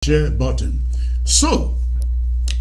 share button. So,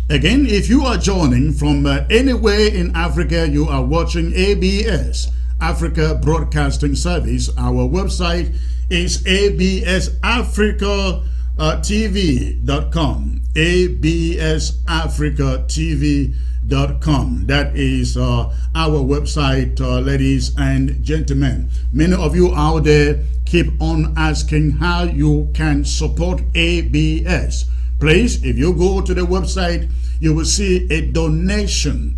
again, if you are joining from anywhere in Africa, you are watching ABS, Africa Broadcasting Service. Our website is absafricatv.com. absafricatv.com. That is our website, ladies and gentlemen. Many of you out there keep on asking how you can support ABS. Please, if you go to the website, you will see a donation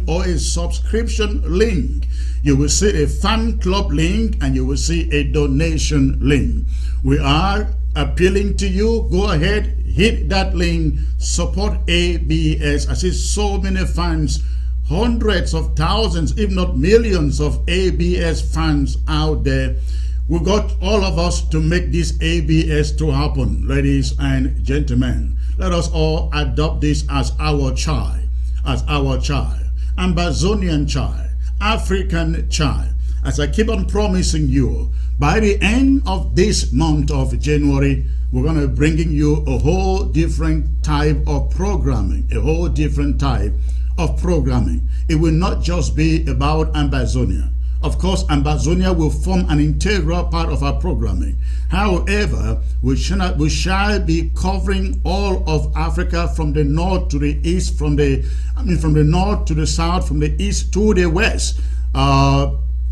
or a subscription link. You will see a fan club link and you will see a donation link. We are appealing to you. Go ahead, hit that link, support ABS. I see so many fans, hundreds of thousands, if not millions of ABS fans out there. We got all of us to make this ABS to happen, ladies and gentlemen. Let us all adopt this as our child, Ambazonian child, African child. As I keep on promising you, by the end of this month of January, we're going to be bringing you a whole different type of programming, It will not just be about Ambazonia. Of course, Ambazonia will form an integral part of our programming. However, we shall be covering all of Africa from the north to the east, from the north to the south, from the east to the west,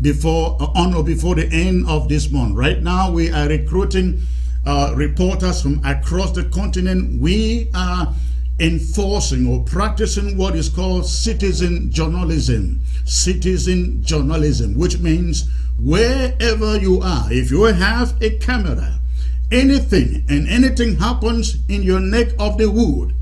before the end of this month. Right now, we are recruiting reporters from across the continent. We are enforcing or practicing what is called citizen journalism, which means wherever you are, if you have a camera, anything happens in your neck of the wood,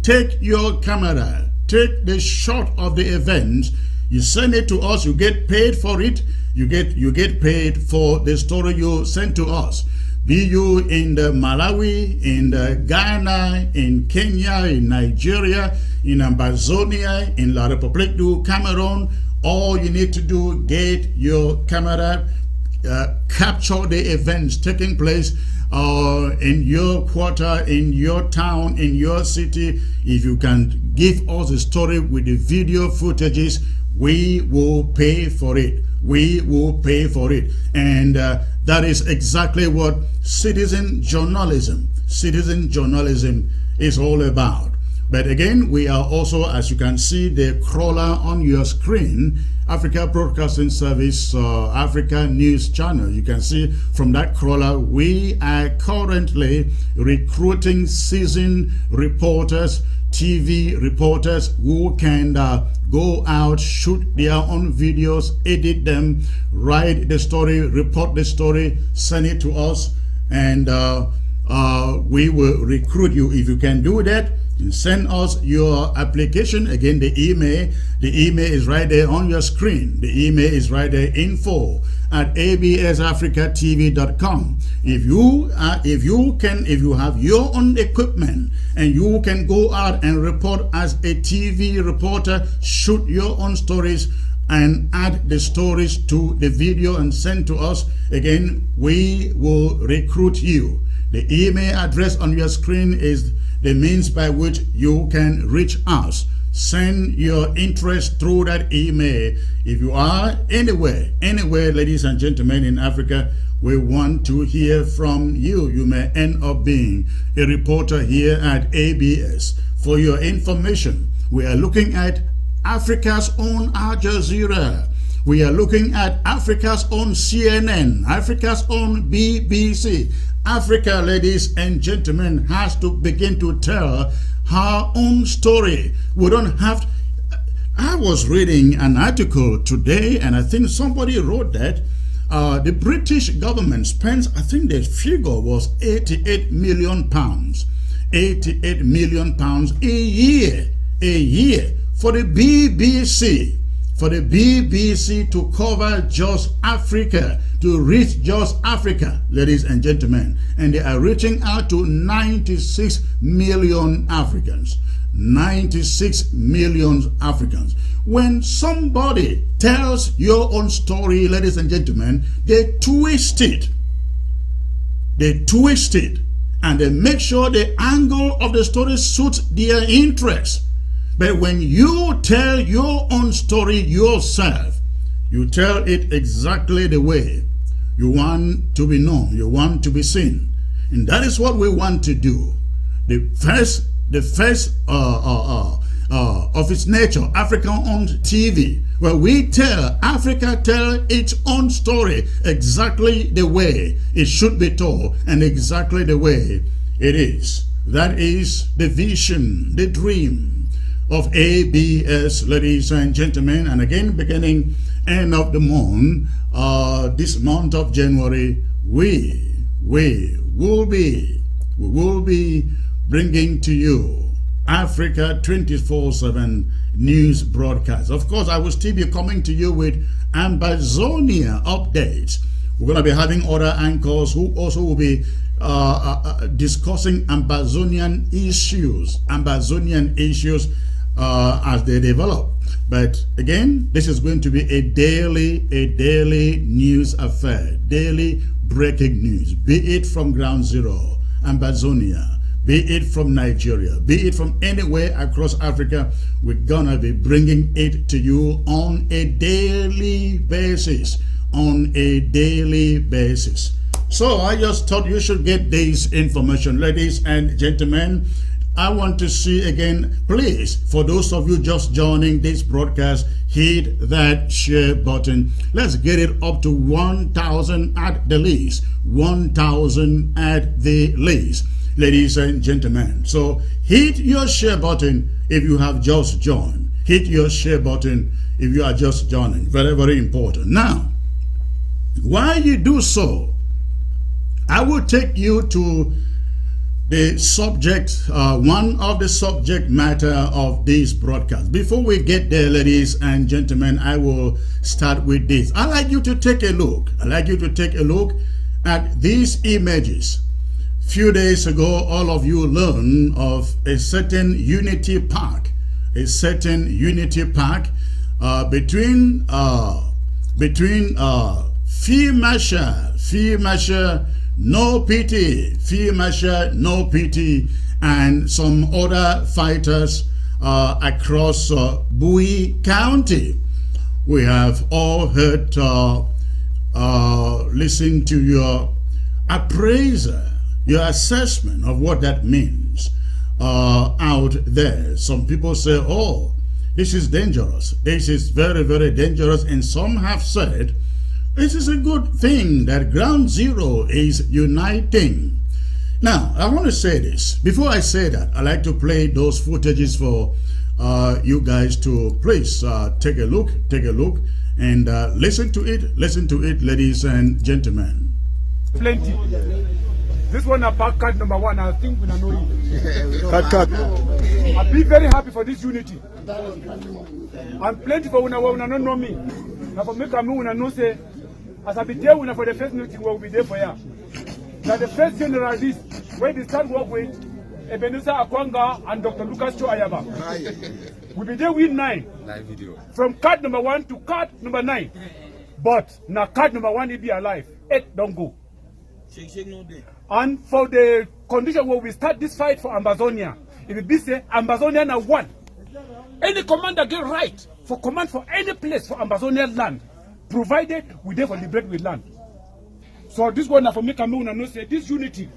take your camera, take the shot of the event, you send it to us, you get paid for it, you get paid for the story you send to us. Be you in the Malawi, in the Ghana, in Kenya, in Nigeria, in Ambazonia, in La République du Cameroon, all you need to do, get your camera, capture the events taking place in your quarter, in your town, in your city. If you can give us a story with the video footages, we will pay for it. And that is exactly what citizen journalism is all about. But again, we are also, as you can see, the crawler on your screen, Africa Broadcasting Service, Africa News Channel. You can see from that crawler, we are currently recruiting seasoned reporters, TV reporters who can go out, shoot their own videos, edit them, write the story, report the story, send it to us, and we will recruit you. If you can do that, you send us your application. Again, the email is right there on your screen. The email is right there, info@absafricatv.com. If you have your own equipment and you can go out and report as a TV reporter, shoot your own stories and add the stories to the video and send to us, again, we will recruit you. The email address on your screen is the means by which you can reach us. Send your interest through that email. If you are anywhere, ladies and gentlemen, in Africa, we want to hear from you. You may end up being a reporter here at ABS. For your information, we are looking at Africa's own Al Jazeera. We are looking at Africa's own CNN, Africa's own BBC. Africa, ladies and gentlemen, has to begin to tell her own story. We don't have to. I was reading an article today, and I think somebody wrote that the British government spends, I think the figure was 88 million pounds. 88 million pounds a year for the BBC. For the BBC to cover just Africa, to reach just Africa, ladies and gentlemen. And they are reaching out to 96 million Africans. 96 million Africans. When somebody tells your own story, ladies and gentlemen, they twist it. they twist it, and they make sure the angle of the story suits their interest. But when you tell your own story yourself, you tell it exactly the way you want to be known, you want to be seen. And that is what we want to do. The first of its nature, African-owned TV, where we tell Africa its own story exactly the way it should be told and exactly the way it is. That is the vision, the dream of ABS, ladies and gentlemen. And again, beginning end of the month, this month of January, we will be bringing to you Africa 24/7 news broadcast. Of course, I will still be coming to you with Ambazonia updates. We're going to be having other anchors who also will be discussing Ambazonian issues as they develop. But again, this is going to be a daily news affair, daily breaking news, be it from ground zero, Ambazonia, be it from Nigeria, be it from anywhere across Africa. We're gonna be bringing it to you on a daily basis, So I just thought you should get this information, ladies and gentlemen. I want to see again, please, for those of you just joining this broadcast, hit that share button. Let's get it up to 1,000 at the least. 1,000 at the least, ladies and gentlemen. So hit your share button if you have just joined. Hit your share button if you are just joining. Very, very important. Now, while you do so, I will take you to the subject, one of the subject matter of this broadcast. Before we get there, ladies and gentlemen, I will start with this. I'd like you to take a look. At these images. Few days ago, all of you learned of a certain unity park, between Field Marshal No Pity, and some other fighters across Bowie County. We have all heard, listen to your appraiser, your assessment of what that means out there. Some people say, oh, this is dangerous. This is very, very dangerous. And some have said, this is a good thing that Ground Zero is uniting. Now, I want to say this. Before I say that, I like to play those footages for you guys to please take a look, and listen to it, ladies and gentlemen. Plenty. This one about card number one, I think we know it. Card. I'll be very happy for this unity. I'm plenty for when I don't know me. Now for me, come when I know say, as I be there when I for the first meeting, we'll be there for you. Now the first general list, where they start work with Ebenezer Akwanga and Dr. Lucas Cho Ayaba. We'll be there with 9. Live video. From card number 1 to card number 9. But now card number 1 will be alive. 8 don't go. And for the condition where we start this fight for Ambazonia, it will be say Ambazonia now 1. Any commander get right for command for any place for Ambazonia land, provided we there for liberate with land. So this one for me come and know say this unity,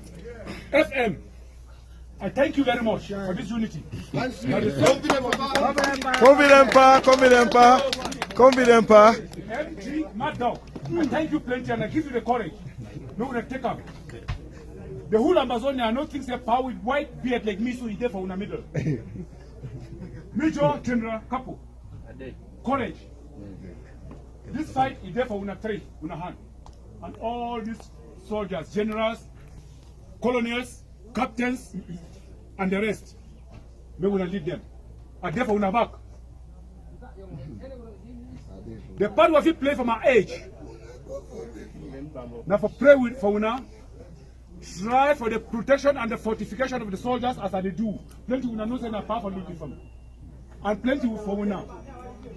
FM. I thank you very much for this unity. Confident pa. MG Mad Dog. I thank you plenty and I give you the courage. No one take up. The whole Amazonia, I don't think they power with white beard like me, so he's there for una middle. Major General Kapo. Courage. This fight is there for una 3, una hand. And all these soldiers, generals, colonels, captains, and the rest, we will lead them. And therefore, we are back. The part of it play for my age. Now, for pray with for una, try for the protection and the fortification of the soldiers as I do. Plenty will not send a powerful looking for me. And plenty will for una.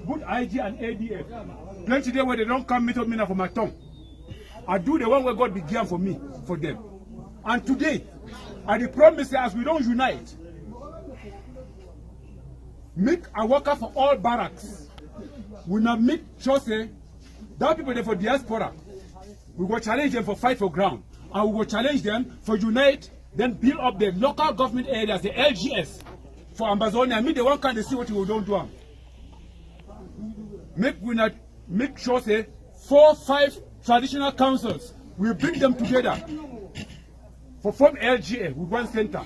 Good IG and ADF. Plenty there where they don't come meet up me now for my tongue. I do the one where God began for me, for them. And today, I dey promise you, as we don't unite, make a worker for all barracks. We now make sure say that people there for diaspora, we will challenge them for fight for ground, and we will challenge them for unite, then build up the local government areas, the LGS, for Ambazonia. I mean, the one kind to see what we don't do. Make sure say 4-5 traditional councils, we bring them together for form LGA with one center.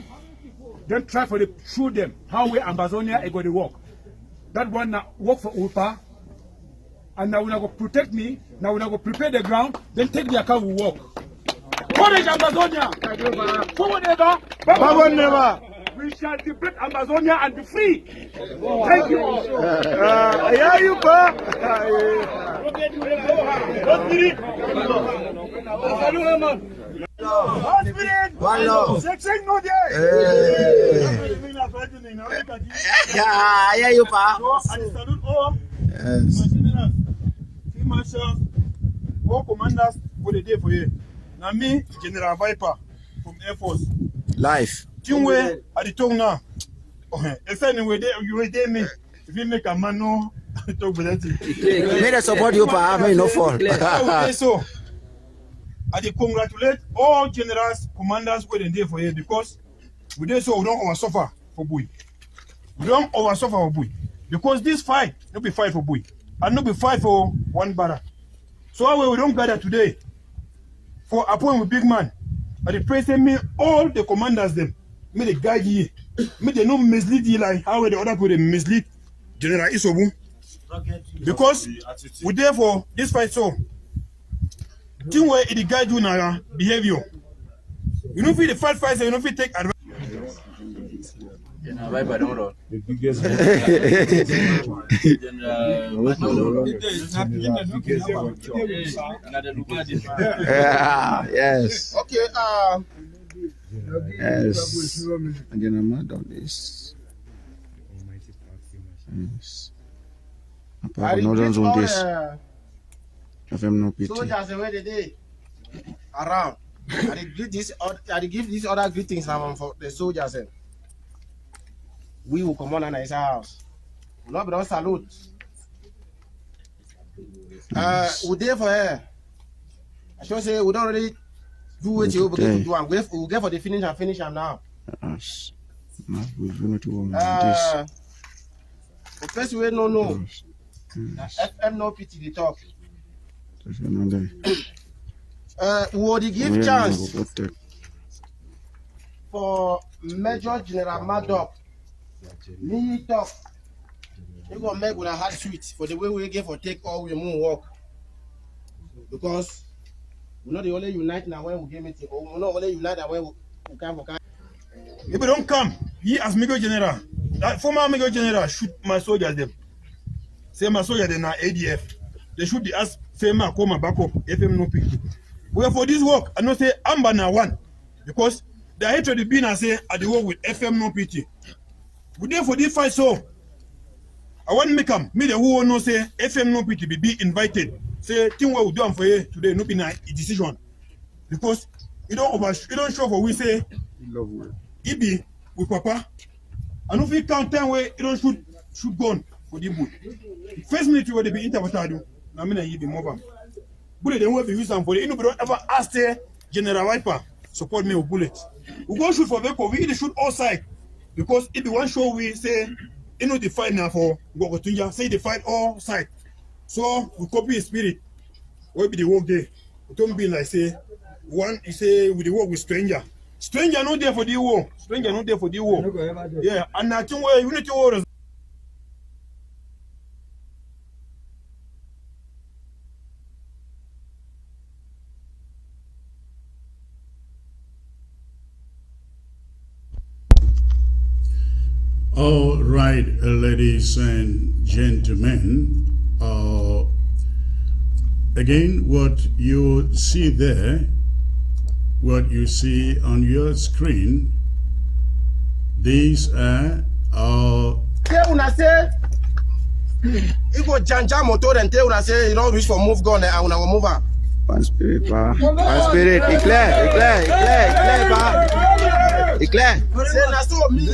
Then try for the show them how we Ambazonia are going to work. That one now work for UPA. And now we're going to protect me. Now we're going to prepare the ground. Then take the account, we walk. Courage, Amazonia! Forward ever, backward never. We shall liberate Amazonia and be free. Thank you all. Yeah, you pa. One love. Yeah, you pa. Yes. Marshals, all commanders for the day for you. Now me, General Viper from Air Force. Life. Tingwe at the tongue now. If anyway, you will tell me if you make a man no talk with that. May I support you, pa? I may not fall. So, I congratulate all generals, commanders for the day for you because we do so we don't over suffer for boy. We don't over suffer for boy because this fight not be fight for boy. And not be fight for one barrack. So we don't gather today for a point with big man. But the president me all the commanders them. Me the guide ye. Me they no mislead ye like how the other people mislead General Isobu. Because we there for this fight so. Thing where it guide you now behavior. You know if the fight you know if you take advantage. The biggest Yes. Okay, Yes. Again, I'm not on this. Yes. Apart from others on this, if I'm not pity. soldiers the way they did around. I give these other greetings for the soldiers. We will come on and his house. We not be salute. We there for her. I should say we don't really do what you going to do. We'll get for the finish and now. Yes. We're going to do this. The first way no. FM no pity the talk. Would he give chance for Major General Maddock? Me talk. You gonna make with a hard sweet for the way we get for take all we moon walk. Because we're not the only unite now when we get meeting, or we're not only unite now when we come for. If you don't come, he as Major General, that former Major General shoot my soldiers them. Say my soldiers they na ADF. They shoot the ass FEMA come back up. FM no pick. We are for this work. I know say AMBA na one. Because the hatred of the being say at the work with FM no pity. We there for this fight so. I want me come. Me the who know say FM no pity be invited. Say thing what we do for you today no be na a decision. Because you don't show for we say it be with Papa. And if you count time where you don't shoot gun for the boot. First minute where they be interpreted. I mean you be mobile. Bullet then will be used for the you don't ever ask the General Viper support me with bullet. We go shoot for vehicle, we either shoot all side. Because if the one show we say you know the fight now for Gogotunja, say the fight all side. So we copy a spirit. What be the work there? We don't be like say one you say we the work with stranger. Stranger not there for the war. Stranger not there for the war. Yeah, and I think where unity war. All right, ladies and gentlemen, again, what you see there, what you see on your screen, these are Una say you go janja motor and tell una say you don't reach for move gun and una go move on. One spirit, pa. One spirit. Declare, pa. It's clear. Say na so me.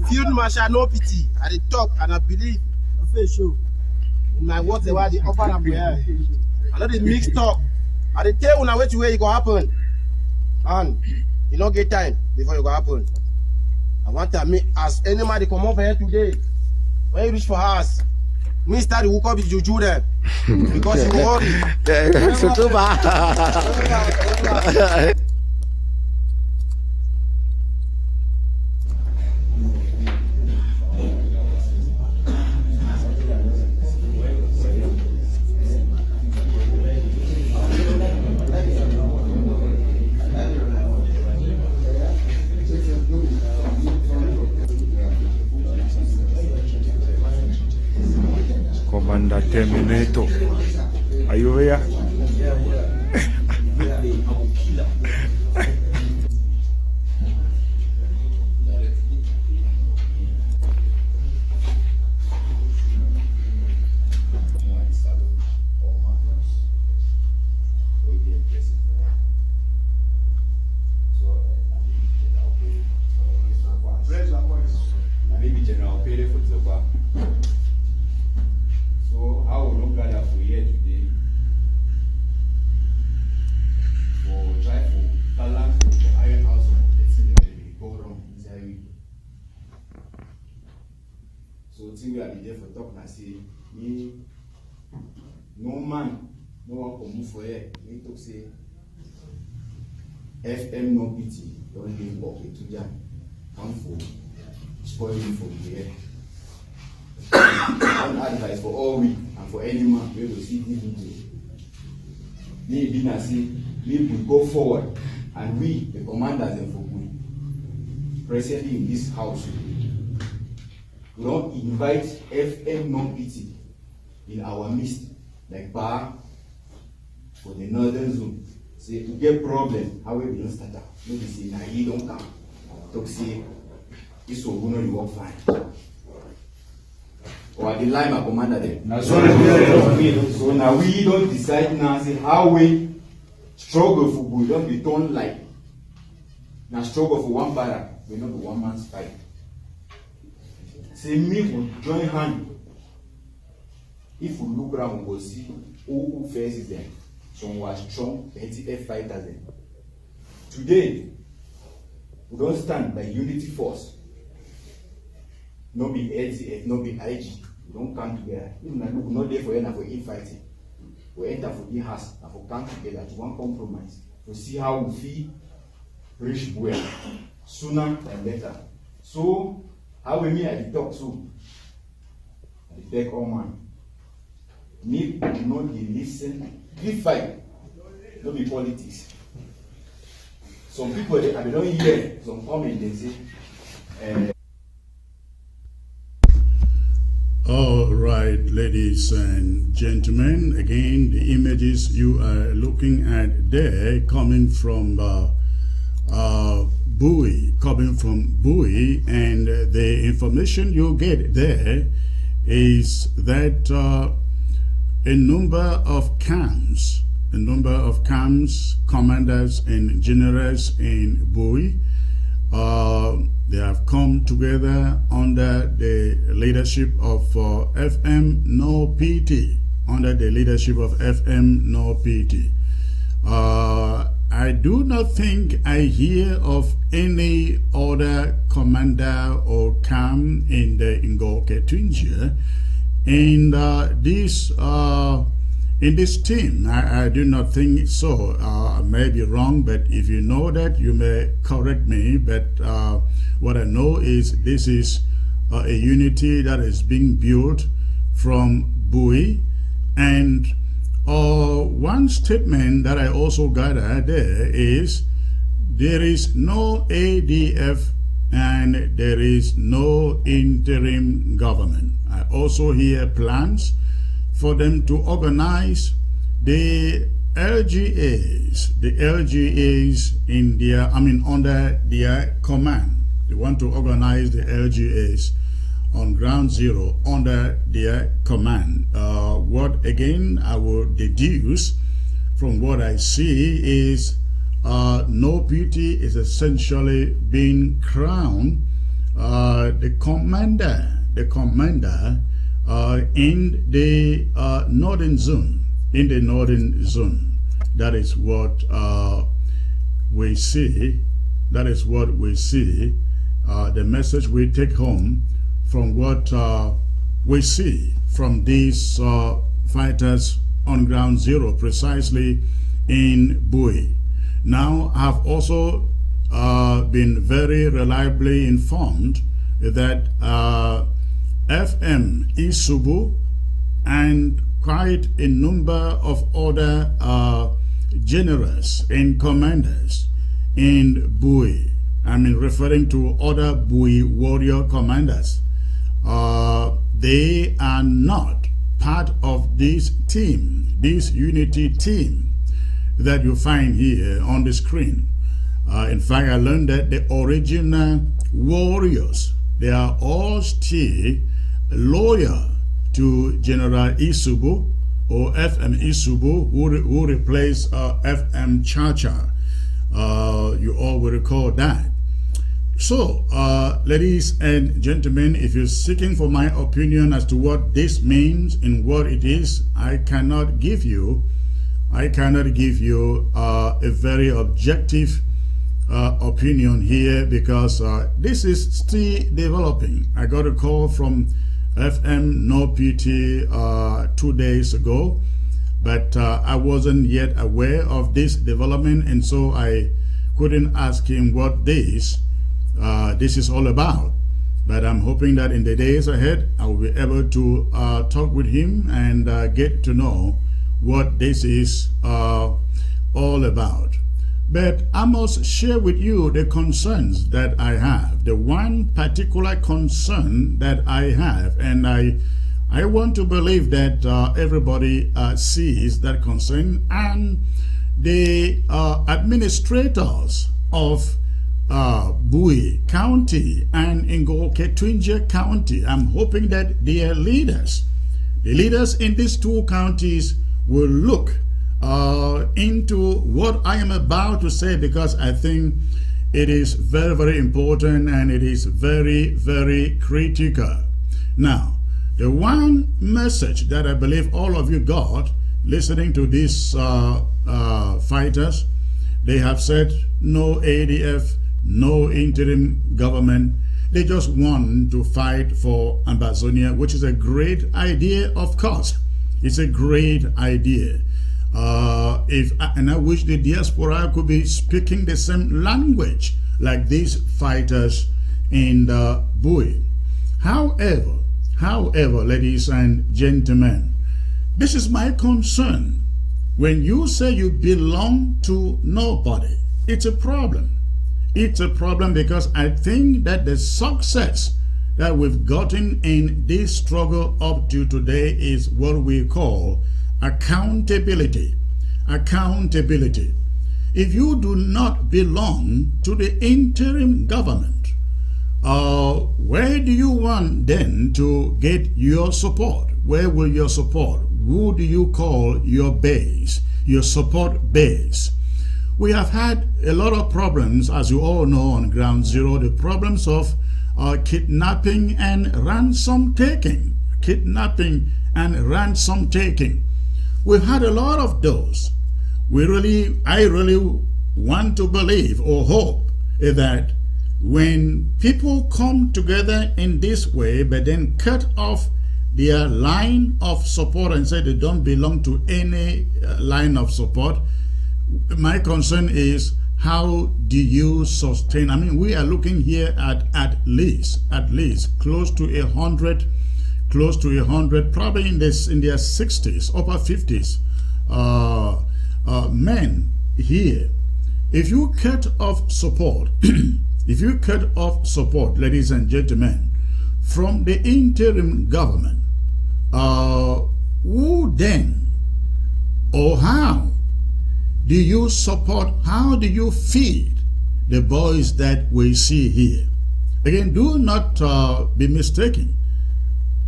Field marshal no pity. I dey talk and I believe. In my words, they were the offer up here. I know the mixed talk. I dey tell una which way it go happen. And you don't get time before it go happen. I want to meet as anybody come over here today. When you reach for us, me start to hook up with juju there. Because you worry. Commander Terminator. Are you here? So how we don't gather for here today for try for balance for iron house of the thing that will go wrong inside we. So thing we are there for talk now say me no man no one can move for here. Me talk say FM no pity don't leave work to jam come for spoiling from here. One advice for all we and for any man we will see this video. Me being as we will go forward and we the commanders and for good presently in this house we don't invite FM non-pity in our midst like bar for the northern zone. Say we get problem how we don't start out. Maybe say now he don't come. Talk say this will go work fine. Or the line my commander there. So now we don't decide now say how we struggle for good don't be done like now struggle for one barrack, we not be one man's fight. Say me will join hand. If we look around, we will see who faces them. Some were strong, NTF fighters then. Today, we don't stand by unity force. No be LCF, no be IG. We don't come together. Even if we not there for you, for infighting. We enter for the house and for come together to one compromise. To see how we feel reach well sooner than later. So how we meet at the talk so at the beg all man. Me not dey listen. Give fight. No be politics. Some people they don't hear some comment they say All right, ladies and gentlemen, again, the images you are looking at there coming from Bowie, and the information you get there is that a number of camps, commanders and generals in Bowie, they have come together under the leadership of FM No PT. I do not think I hear of any other commander or camp in the Ngoketunjia in this team. I do not think so. I may be wrong, but if you know that, you may correct me. But what I know is this is a unity that is being built from Bowie. And one statement that I also gathered there is there is no ADF and there is no interim government. I also hear plans for them to organize the LGAs in their, under their command. They want to organize the LGAs on ground zero under their command. What again I will deduce from what I see is No PT is essentially being crowned the commander in the northern zone. In the northern zone, that is what we see. That is what we see. The message we take home from what we see from these fighters on ground zero, precisely in Bui. Now, I've also been very reliably informed that FM Isubu and quite a number of other generals and commanders in Bui, I mean referring to other Bui warrior commanders, they are not part of this team, this unity team that you find here on the screen. In fact, I learned that the original warriors, they are all still loyal to General Isubu or FM Isubu, who replaced FM Chacha. You all will recall that. So, ladies and gentlemen, if you're seeking for my opinion as to what this means and what it is, I cannot give you a very objective opinion here, because this is still developing. I got a call from FM No PT 2 days ago, but I wasn't yet aware of this development, and so I couldn't ask him what this is all about. But I'm hoping that in the days ahead I will be able to talk with him and get to know what this is all about. But I must share with you the concerns that I have, the one particular concern that I have, and I want to believe that everybody sees that concern, and the administrators of Bui County and Ngoke-Twinje County, I'm hoping that their leaders, the leaders in these two counties, will look into what I am about to say, because I think it is very, very important and it is very, very critical. Now, the one message that I believe all of you got listening to these fighters, they have said no ADF, no interim government. They just want to fight for Ambazonia, which is a great idea, of course. It's a great idea. And I wish the diaspora could be speaking the same language like these fighters in the Bui. However, ladies and gentlemen, this is my concern. When you say you belong to nobody, it's a problem. It's a problem, because I think that the success that we've gotten in this struggle up to today is what we call accountability. Accountability. If you do not belong to the interim government, where do you want then to get your support? Where will your support? Who do you call your base, your support base? We have had a lot of problems, as you all know, on ground zero, the problems of kidnapping and ransom taking. Kidnapping and ransom taking. We've had a lot of those. I really want to believe or hope that when people come together in this way, but then cut off their line of support and say they don't belong to any line of support, my concern is, how do you sustain? I mean, we are looking here at least close to 100, probably in their 60s, upper 50s, men here. If you cut off support, ladies and gentlemen, from the interim government, who then, or how do you support, how do you feed the boys that we see here? Again, do not be mistaken.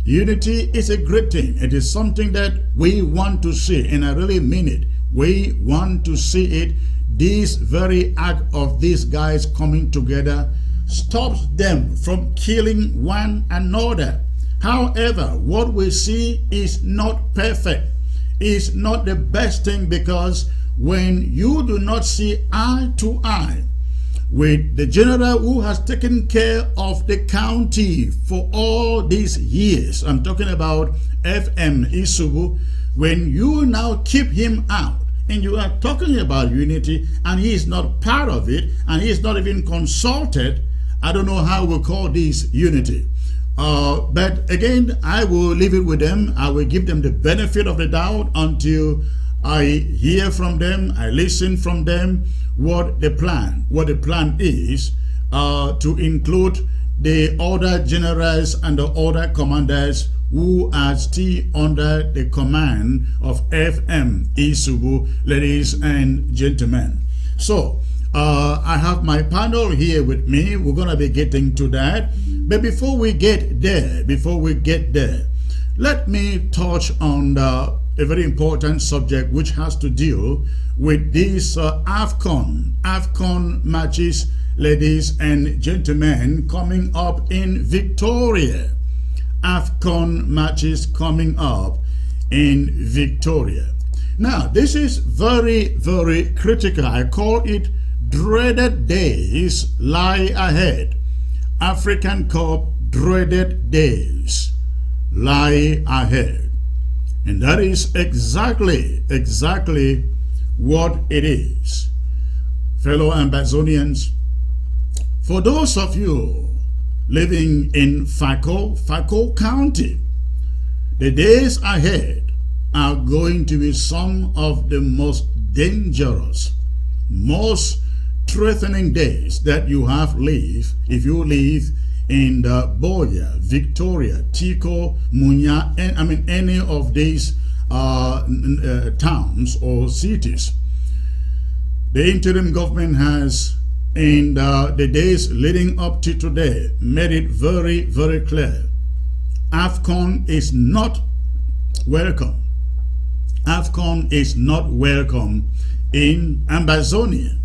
Unity is a great thing. It is something that we want to see, and I really mean it. We want to see it this very act of these guys coming together stops them from killing one another. However, what we see is not perfect. It's not the best thing, because when you do not see eye to eye with the general who has taken care of the county for all these years, I'm talking about FM Isubu, when you now keep him out and you are talking about unity and he is not part of it and he is not even consulted, I don't know how we'll call this unity. But again, I will leave it with them. I will give them the benefit of the doubt until I hear from them, I listen from them what the plan is, to include the other generals and the other commanders who are still under the command of FM Isubu, ladies and gentlemen. So I have my panel here with me. We're going to be getting to that. But before we get there, let me touch on a very important subject which has to deal with these Afcon matches, ladies and gentlemen, coming up in Victoria. Afcon matches coming up in Victoria. Now, this is very, very critical. I call it dreaded days lie ahead. African Cup dreaded days lie ahead. And that is exactly what it is. Fellow Ambazonians, for those of you living in Fako County, the days ahead are going to be some of the most dangerous, most threatening days that you have lived if you live in the Boya, Victoria, Tico, Munya, and any of these towns or cities. The interim government has, in the days leading up to today, made it very, very clear. Afcon is not welcome. Afcon is not welcome in Ambazonia.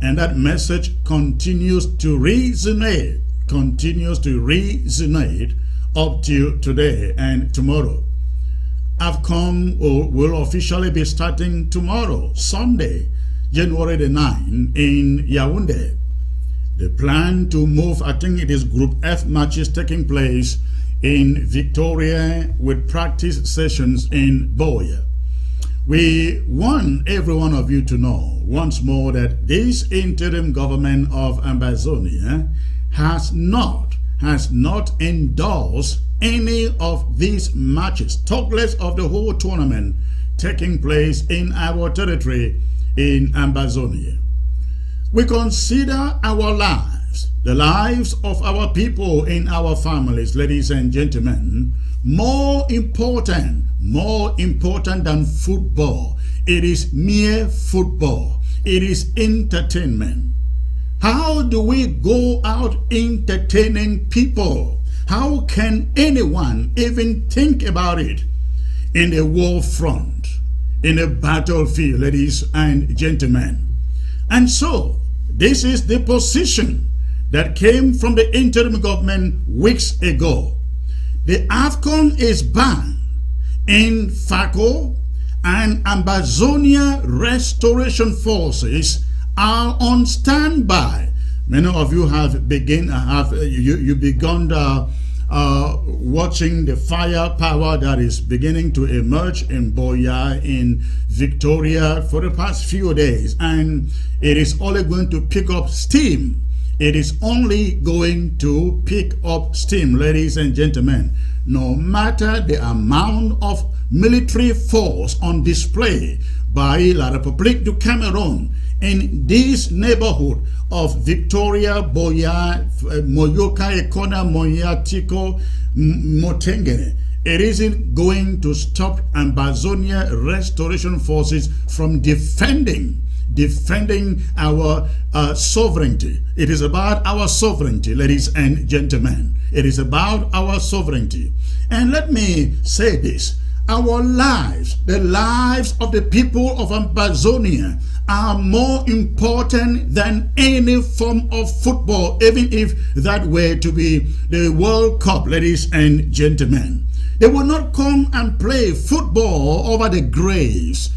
And that message continues to resonate up to today and tomorrow. Afcon will officially be starting tomorrow, Sunday, January the 9th in Yaoundé. The plan to move, I think it is Group F matches taking place in Victoria with practice sessions in Boya. We want every one of you to know once more that this interim government of Ambazonia has not endorsed any of these matches, talk less of the whole tournament taking place in our territory in Ambazonia. We consider our lives, the lives of our people in our families, ladies and gentlemen, more important than football. It is mere football. It is entertainment. How do we go out entertaining people? How can anyone even think about it in a war front, in a battlefield, ladies and gentlemen? And so, this is the position that came from the interim government weeks ago. The Afcon is banned in Fako, and Ambazonia Restoration Forces are on standby. Many of you have begun watching the firepower that is beginning to emerge in Boya, in Victoria for the past few days, and it is only going to pick up steam. It is only going to pick up steam, ladies and gentlemen. No matter the amount of military force on display by La République du Cameroon in this neighborhood of Victoria, Boya, Moyoka, Ekona, Moya, Tico, Motengene, it isn't going to stop Ambazonia Restoration Forces from defending our sovereignty. It is about our sovereignty, ladies and gentlemen. It is about our sovereignty. And let me say this. our lives, the lives of the people of Ambazonia, are more important than any form of football, even if that were to be the World Cup, ladies and gentlemen. They will not come and play football over the graves,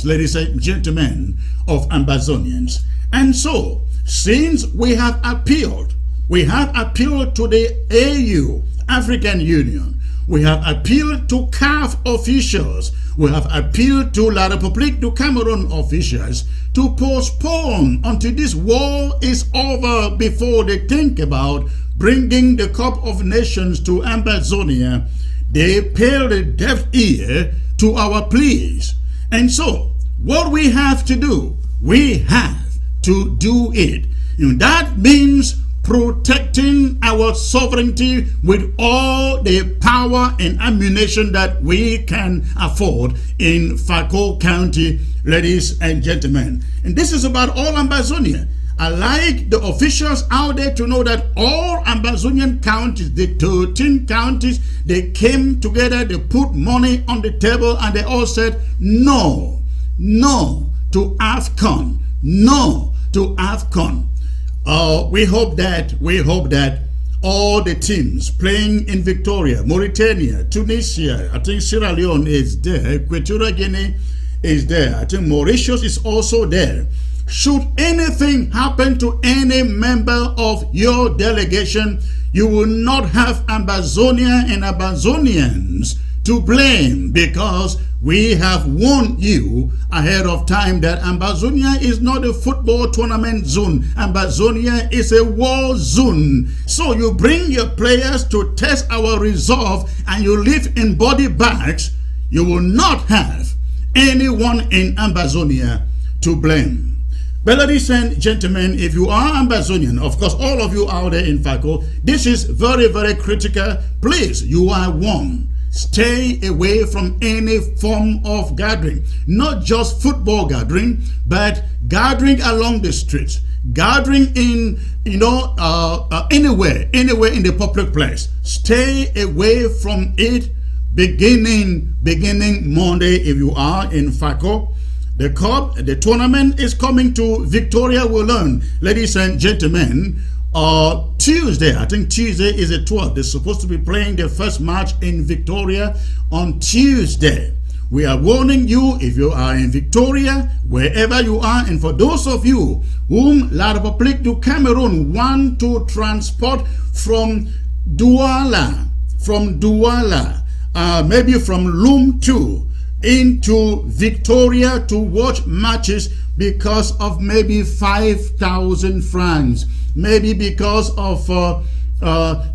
ladies and gentlemen, of Ambazonians. And so, since we have appealed to the AU, African Union, we have appealed to CAF officials, we have appealed to La République du Cameroon officials to postpone until this war is over before they think about bringing the Cup of Nations to Ambazonia. They paid a deaf ear to our pleas. And so, what we have to do, we have to do it. And that means protecting our sovereignty with all the power and ammunition that we can afford in Fako County, ladies and gentlemen. And this is about all Ambazonia. I like the officials out there to know that all Ambazonian counties, the 13 counties, they came together, they put money on the table, and they all said no to Afcon, no to Afcon. We hope that all the teams playing in Victoria, Mauritania, Tunisia, I think Sierra Leone is there, Equatorial Guinea is there, I think Mauritius is also there. Should anything happen to any member of your delegation, you will not have Ambazonia and Ambazonians to blame, because we have warned you ahead of time that Ambazonia is not a football tournament zone. Ambazonia is a war zone. So you bring your players to test our resolve and you live in body bags, you will not have anyone in Ambazonia to blame. But ladies and gentlemen, if you are Ambazonian, of course all of you out there in Fako, this is very, very critical. Please, you are warned. Stay away from any form of gathering, not just football gathering, but gathering along the streets, gathering in, anywhere in the public place. Stay away from it beginning Monday if you are in Fako. The cup, the tournament is coming to Victoria, we'll learn, ladies and gentlemen. Tuesday, I think Tuesday is the 12th. They're supposed to be playing their first match in Victoria on Tuesday. We are warning you, if you are in Victoria, wherever you are, and for those of you whom La République du Cameroon want to transport from Douala, maybe from Loom 2 into Victoria to watch matches because of maybe 5,000 francs, maybe because of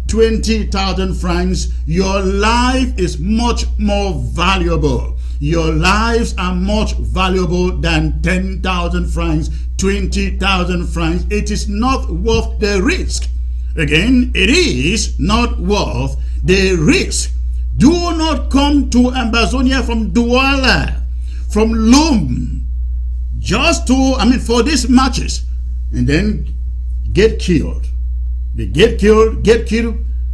20,000 francs, your life is much more valuable. Your lives are much valuable than 10,000 francs, 20,000 francs. It is not worth the risk. Again, it is not worth the risk. Do not come to Ambazonia from Douala, from Loom, just for these matches, and then get killed. They get killed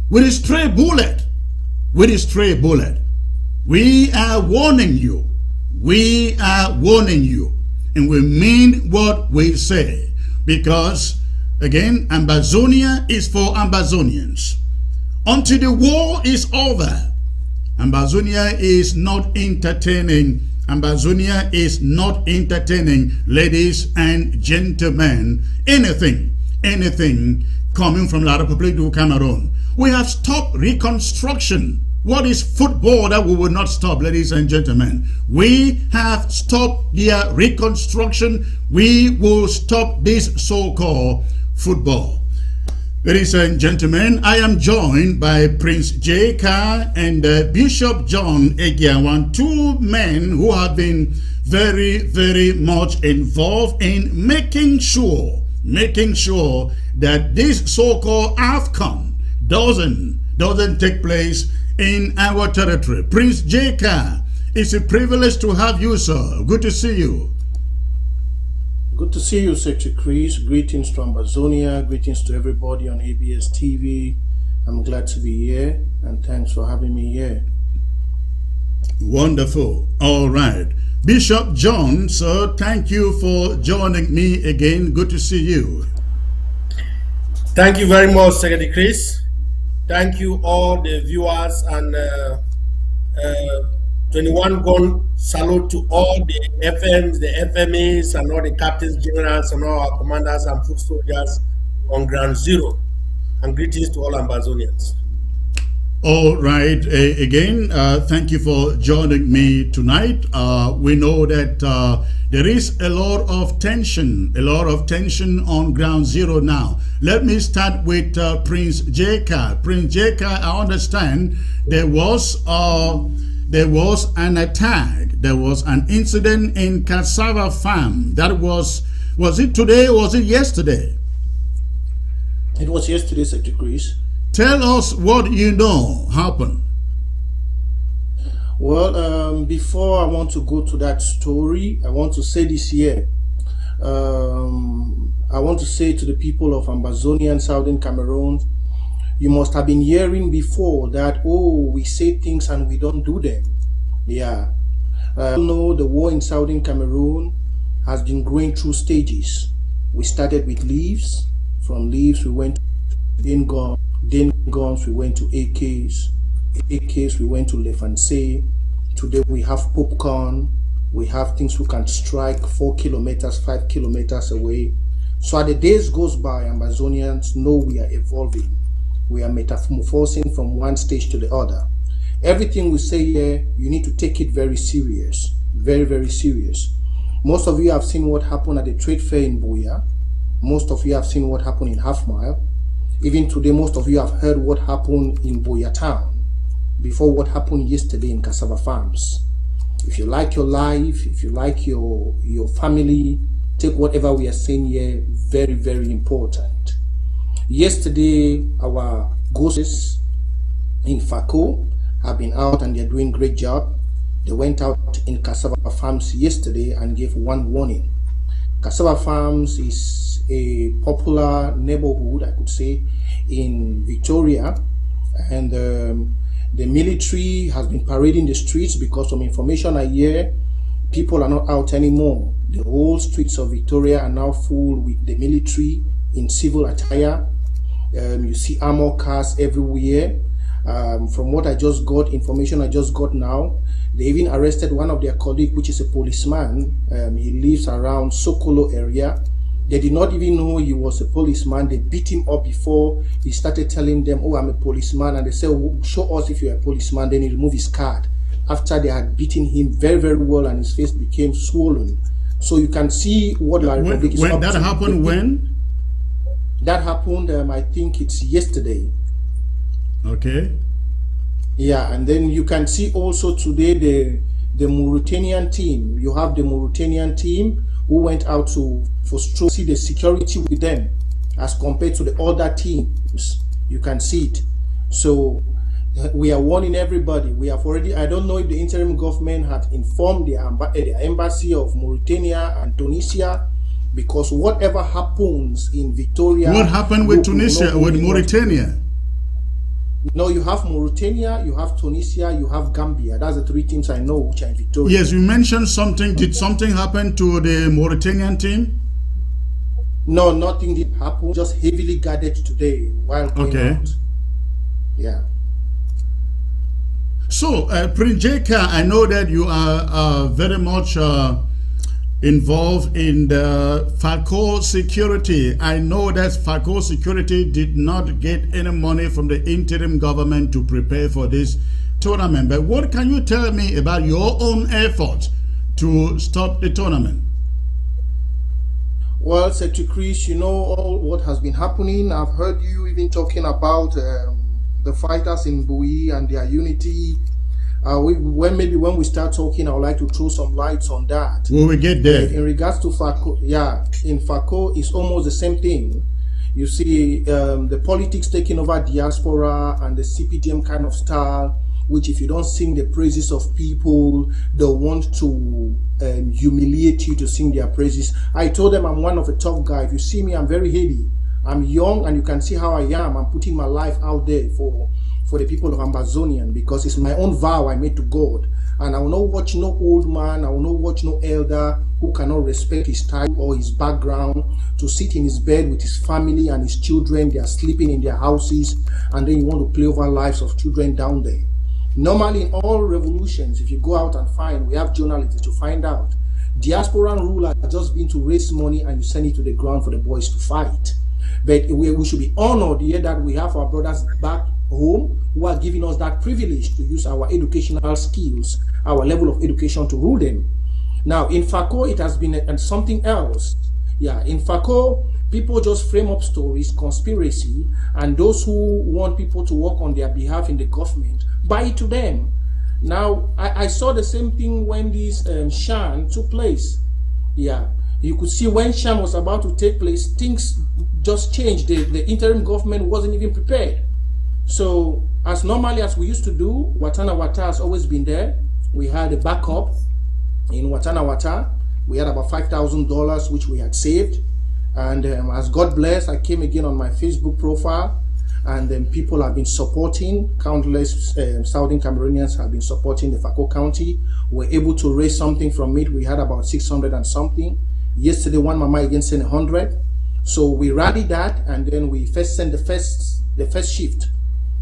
with a stray bullet. We are warning you. And we mean what we say. Because, again, Ambazonia is for Ambazonians. Until the war is over, Ambazonia is not entertaining. Ambazonia is not entertaining, ladies and gentlemen, anything coming from La République du Cameroon. We have stopped reconstruction. What is football that we will not stop, ladies and gentlemen? We have stopped their reconstruction. We will stop this so-called football. Ladies and gentlemen, I am joined by Prince J. Carr and Bishop John Egiawan, two men who have been very, very much involved in making sure that this so-called Afcon doesn't take place in our territory. Prince J. Carr, it's a privilege to have you, sir. Good to see you. Good to see you, Secretary Chris. Greetings to Ambazonia. Greetings to everybody on ABS TV. I'm glad to be here, and thanks for having me here. Wonderful. All right. Bishop John, sir, thank you for joining me again. Good to see you. Thank you very much, Secretary Chris. Thank you all the viewers, and 21 gun salute to all the FMs, the FMAs, and all the captains, generals, and all our commanders and foot soldiers on ground zero. And greetings to all Ambazonians. All right. Again, thank you for joining me tonight. We know that there is a lot of tension on ground zero now. Let me start with Prince J.K. Prince J.K., I understand there was an attack. There was an incident in cassava farm. That was it today or was it yesterday? It was yesterday, Secretary Chris. Tell us what you know happened. Well, before I want to go to that story, I want to say this here. I want to say to the people of Ambazonia and Southern Cameroon, you must have been hearing before that, oh, we say things and we don't do them. Yeah. No, the war in Southern Cameroon has been going through stages. We started with leaves. From leaves, we went to guns, we went to AKs, we went to Lefansé. Today we have popcorn. We have things we can strike 4 kilometers, 5 kilometers away. So as the days goes by, Ambazonians know we are evolving. We are metamorphosing from one stage to the other. Everything we say here, you need to take it very serious. Very, very serious. Most of you have seen what happened at the trade fair in Buea. Most of you have seen what happened in Half Mile. Even today, most of you have heard what happened in Buea town before what happened yesterday in cassava farms. If you like your life, if you like your family, take whatever we are saying here very, very important. Yesterday, our ghosts in Fako have been out and they're doing a great job. They went out in cassava farms yesterday and gave one warning. Cassava farms is a popular neighborhood, I could say, in Victoria, and the military has been parading the streets because some information I hear, people are not out anymore. The whole streets of Victoria are now full with the military in civil attire. You see armor cars everywhere. From what I just got, information I just got now, they even arrested one of their colleagues, which is a policeman. He lives around Sokolo area. They did not even know he was a policeman. They beat him up before he started telling them, oh, I'm a policeman. And they said, oh, show us if you're a policeman. Then he removed his card after they had beaten him very, very well, and his face became swollen. So you can see what La Republic is up to. That happened when? That happened, I think it's yesterday. Okay. Yeah, and then you can see also today the Mauritanian team. You have the Mauritanian team who went out to see the security with them as compared to the other teams. You can see it. So we are warning everybody. We have already, I don't know if the interim government had informed the embassy of Mauritania and Tunisia, because whatever happens in Victoria... What happened with Tunisia, with Mauritania? No, you have Mauritania, you have Tunisia, you have Gambia. That's the three teams I know which are in Victoria. Yes, you mentioned something. Did something happen to the Mauritanian team? No, nothing did happen. Just heavily guarded today while going out. Yeah. So, Prince J.K., I know that you are very much involved in the Fako security. I know that Fako security did not get any money from the interim government to prepare for this tournament. But what can you tell me about your own effort to stop the tournament? Well, Secretary Chris, you know all what has been happening. I've heard you even talking about the fighters in Bui and their unity. Maybe when we start talking, I would like to throw some lights on that. When we get there. In regards to Fako, yeah, in Fako, it's almost the same thing. You see the politics taking over diaspora and the CPDM kind of style, which if you don't sing the praises of people, they'll want to humiliate you to sing their praises. I told them I'm one of a tough guy. If you see me, I'm very heavy. I'm young, and you can see how I am. I'm putting my life out there for the people of Ambazonian, because it's my own vow I made to God. And I will not watch no old man, I will not watch no elder who cannot respect his time or his background to sit in his bed with his family and his children. They are sleeping in their houses, and then you want to play over lives of children down there. Normally, in all revolutions, if you go out and find, we have journalists to find out, diaspora rule has just been to raise money and you send it to the ground for the boys to fight. But we should be honored here that we have our brothers back home who are giving us that privilege to use our educational skills, our level of education to rule them. Now, in FACO, it has been something else. Yeah, in FACO, people just frame up stories, conspiracy, and those who want people to work on their behalf in the government buy it to them. Now, I saw the same thing when this Shan took place. Yeah, you could see when Shan was about to take place, things just changed. The interim government wasn't even prepared. So, as normally as we used to do, Watana Wata has always been there. We had a backup in Watana Wata. We had about $5,000 which we had saved. And as God bless, I came again on my Facebook profile, and then people have been supporting. Countless Southern Cameroonians have been supporting the FACO County. We're able to raise something from it. We had about 600 and something. Yesterday, one mama again sent 100. So we rallied that, and then we first sent the first shift.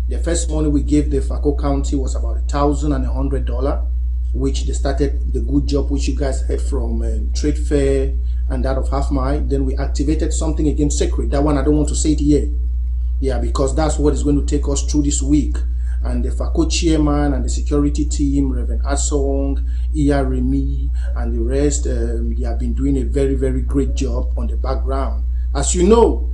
The first money we gave the FACO County was about $1,100, which they started the good job which you guys heard from Trade Fair and that of Half Mile. Then we activated something again sacred. That one I don't want to say it here. Yeah, because that's what is going to take us through this week. And the FACO chairman and the security team, Reverend Asong, Iya Remy, and the rest, they have been doing a very, very great job on the background. As you know,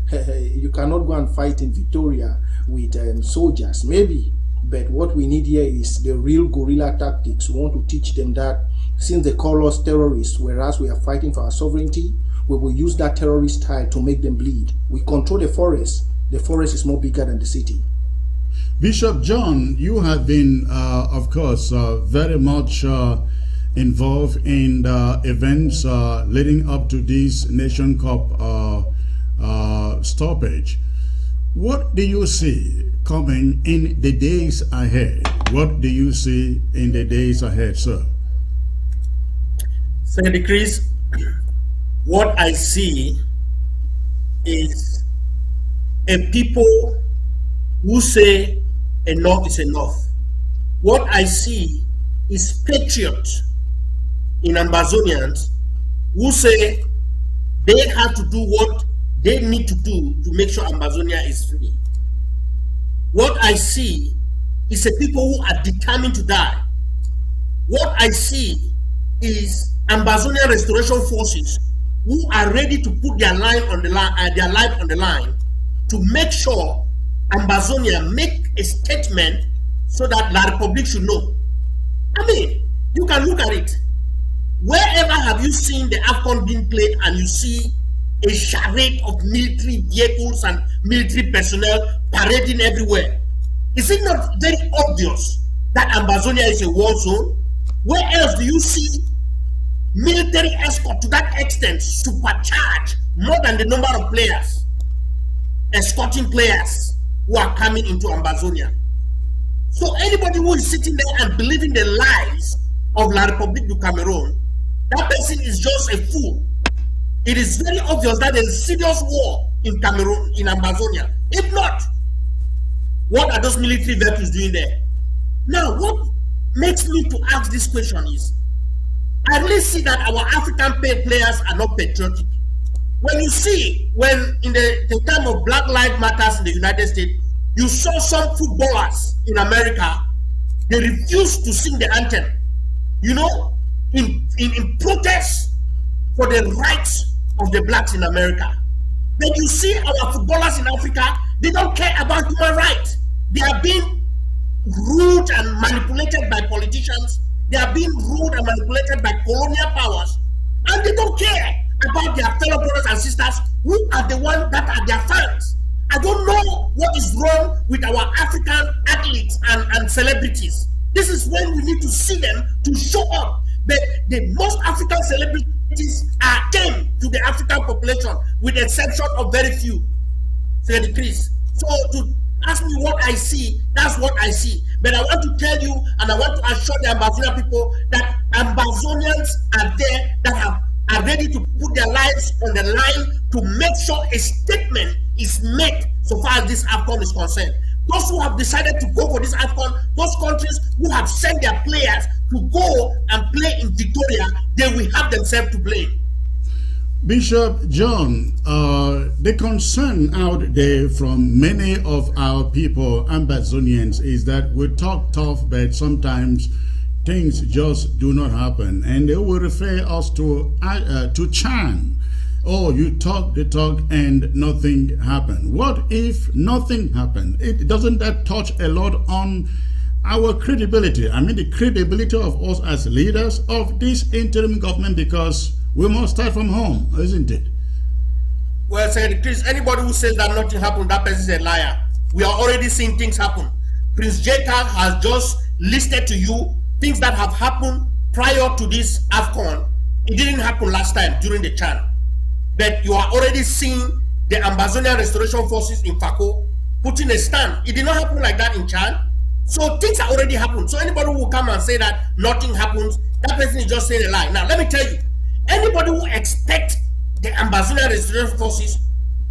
you cannot go and fight in Victoria with soldiers, maybe. But what we need here is the real guerrilla tactics. We want to teach them that since they call us terrorists, whereas we are fighting for our sovereignty, we will use that terrorist style to make them bleed. We control the forest. The forest is more bigger than the city. Bishop John, you have been, of course, very much involved in the events leading up to this Nation Cup stoppage. What do you see coming in the days ahead? What do you see in the days ahead, sir? Secretary Chris, what I see is a people who say enough is enough. What I see is patriots in Ambazonians who say they have to do what they need to do to make sure Ambazonia is free. What I see is a people who are determined to die. What I see is Ambazonia restoration forces who are ready to put their life on the line, to make sure Ambazonia make a statement so that La Republic should know. I mean, you can look at it. Wherever have you seen the Afcon being played and you see a charade of military vehicles and military personnel parading everywhere? Is it not very obvious that Ambazonia is a war zone? Where else do you see military escort to that extent supercharge more than the number of players escorting players who are coming into Ambazonia? So anybody who is sitting there and believing the lies of La République du Cameroon, that person is just a fool. It is very obvious that there is serious war in Cameroon, in Ambazonia. If not, what are those military vehicles doing there? Now, what makes me to ask this question is, I really see that our African players are not patriotic. When you see, when in the time of Black Lives Matter in the United States, you saw some footballers in America, they refused to sing the anthem, you know, in protest for the rights of the blacks in America. Then you see our footballers in Africa, they don't care about human rights. They are being ruled and manipulated by politicians. They are being ruled and manipulated by colonial powers, and they don't care about their fellow brothers and sisters who are the ones that are their fans. I don't know what is wrong with our African athletes and celebrities. This is when we need to see them to show up. But the most African celebrities are tame to the African population, with the exception of very few. So Ask me what I see, that's what I see. But I want to tell you, and I want to assure the Ambazonian people that Ambazonians are there that are ready to put their lives on the line to make sure a statement is made so far as this Afcon is concerned. Those who have decided to go for this Afcon, those countries who have sent their players to go and play in Victoria, they will have themselves to blame. Bishop John, the concern out there from many of our people, Ambazonians, is that we talk tough, but sometimes things just do not happen, and they will refer us to Chan. Oh, you talk the talk and nothing happened. What if nothing happened? Doesn't that touch a lot on our credibility? I mean, the credibility of us as leaders of this interim government, because we must start from home, isn't it? Well, Secretary Chris, anybody who says that nothing happened, that person is a liar. We are already seeing things happen. Prince Jacob has just listed to you things that have happened prior to this Afcon. It didn't happen last time during the Chan. But you are already seeing the Ambazonian Restoration Forces in Fako putting a stand. It did not happen like that in Chan. So things are already happened. So anybody who will come and say that nothing happens, that person is just saying a lie. Now, let me tell you, anybody who expects the Ambazonian Restoration Forces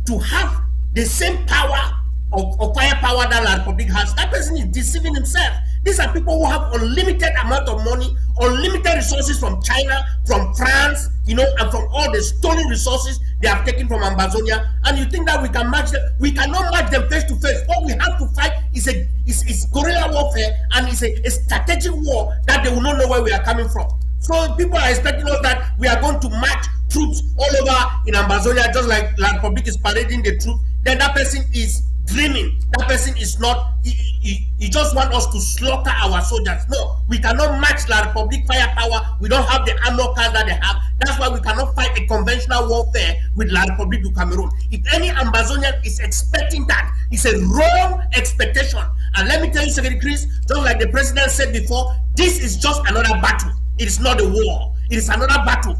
to have the same power of firepower that La Republic has, that person is deceiving himself. These are people who have unlimited amount of money, unlimited resources from China, from France, and from all the stolen resources they have taken from Ambazonia. And you think that we can match them? We cannot match them face to face. What we have to fight is guerrilla warfare, and it's a strategic war that they will not know where we are coming from. So people are expecting us that we are going to march troops all over in Ambazonia, just like La Republic is parading the troops. Then that person is dreaming. That person is not, he just wants us to slaughter our soldiers. No, we cannot match La Republic firepower. We don't have the armor cars that they have. That's why we cannot fight a conventional warfare with La Republic du Cameroon. If any Ambazonian is expecting that, it's a wrong expectation. And let me tell you, Secretary Chris, just like the president said before, this is just another battle. It is not a war. It is another battle.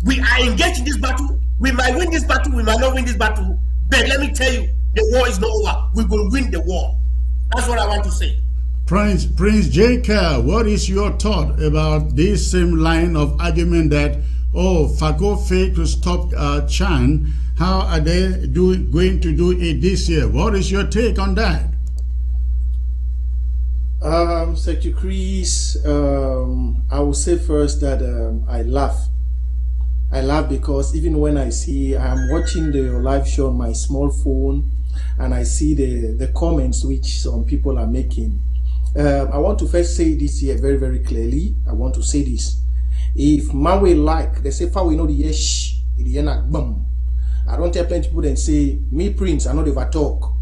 We are engaged in this battle. We might win this battle. We might not win this battle. But let me tell you, the war is not over. We will win the war. That's what I want to say. Prince Jacob, what is your thought about this same line of argument that, Fako failed to stop Chan? How are they going to do it this year? What is your take on that? Secretary Chris, I will say first that I laugh. I laugh because even when I'm watching the live show on my small phone, and I see the comments which some people are making. I want to first say this here very, very clearly. I want to say this. If Mawe they say, "Fa we know the yesh, the yenak bum." I don't tell plenty people and say, "Me Prince, I know they ever talk."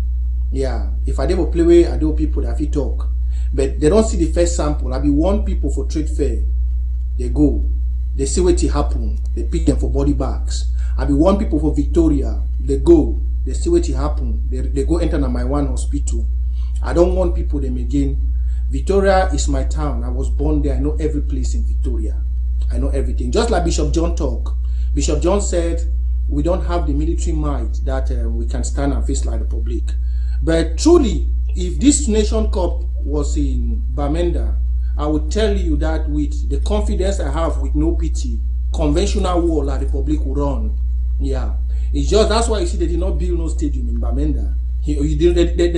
Yeah, if I never play away, I do people that fit talk, but they don't see the first sample. I be warn people for trade fair. They go, they see what it happen. They pick them for body bags. I be warn people for Victoria. They go. They see what it happen. They go enter my one hospital. I don't want people them again. Victoria is my town. I was born there. I know every place in Victoria. I know everything. Just like Bishop John talk. Bishop John said, we don't have the military might that we can stand and face like the Republic. But truly, if this Nation Cup was in Bamenda, I would tell you that with the confidence I have with no pity, conventional war like the Republic will run. Yeah. It's just that's why you see they did not build no stadium in Bamenda. They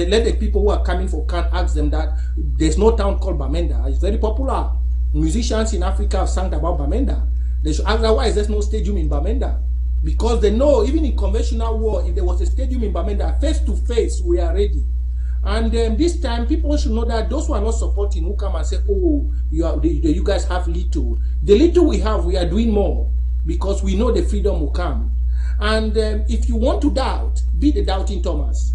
let the people who are coming for Can ask them that there's no town called Bamenda. It's very popular. Musicians in Africa have sung about Bamenda. They should ask why there's no stadium in Bamenda. Because they know even in conventional war, if there was a stadium in Bamenda, face to face, we are ready. And this time, people should know that those who are not supporting who come and say, "Oh, you guys have little." The little we have, we are doing more because we know the freedom will come. And if you want to doubt, be the doubting Thomas.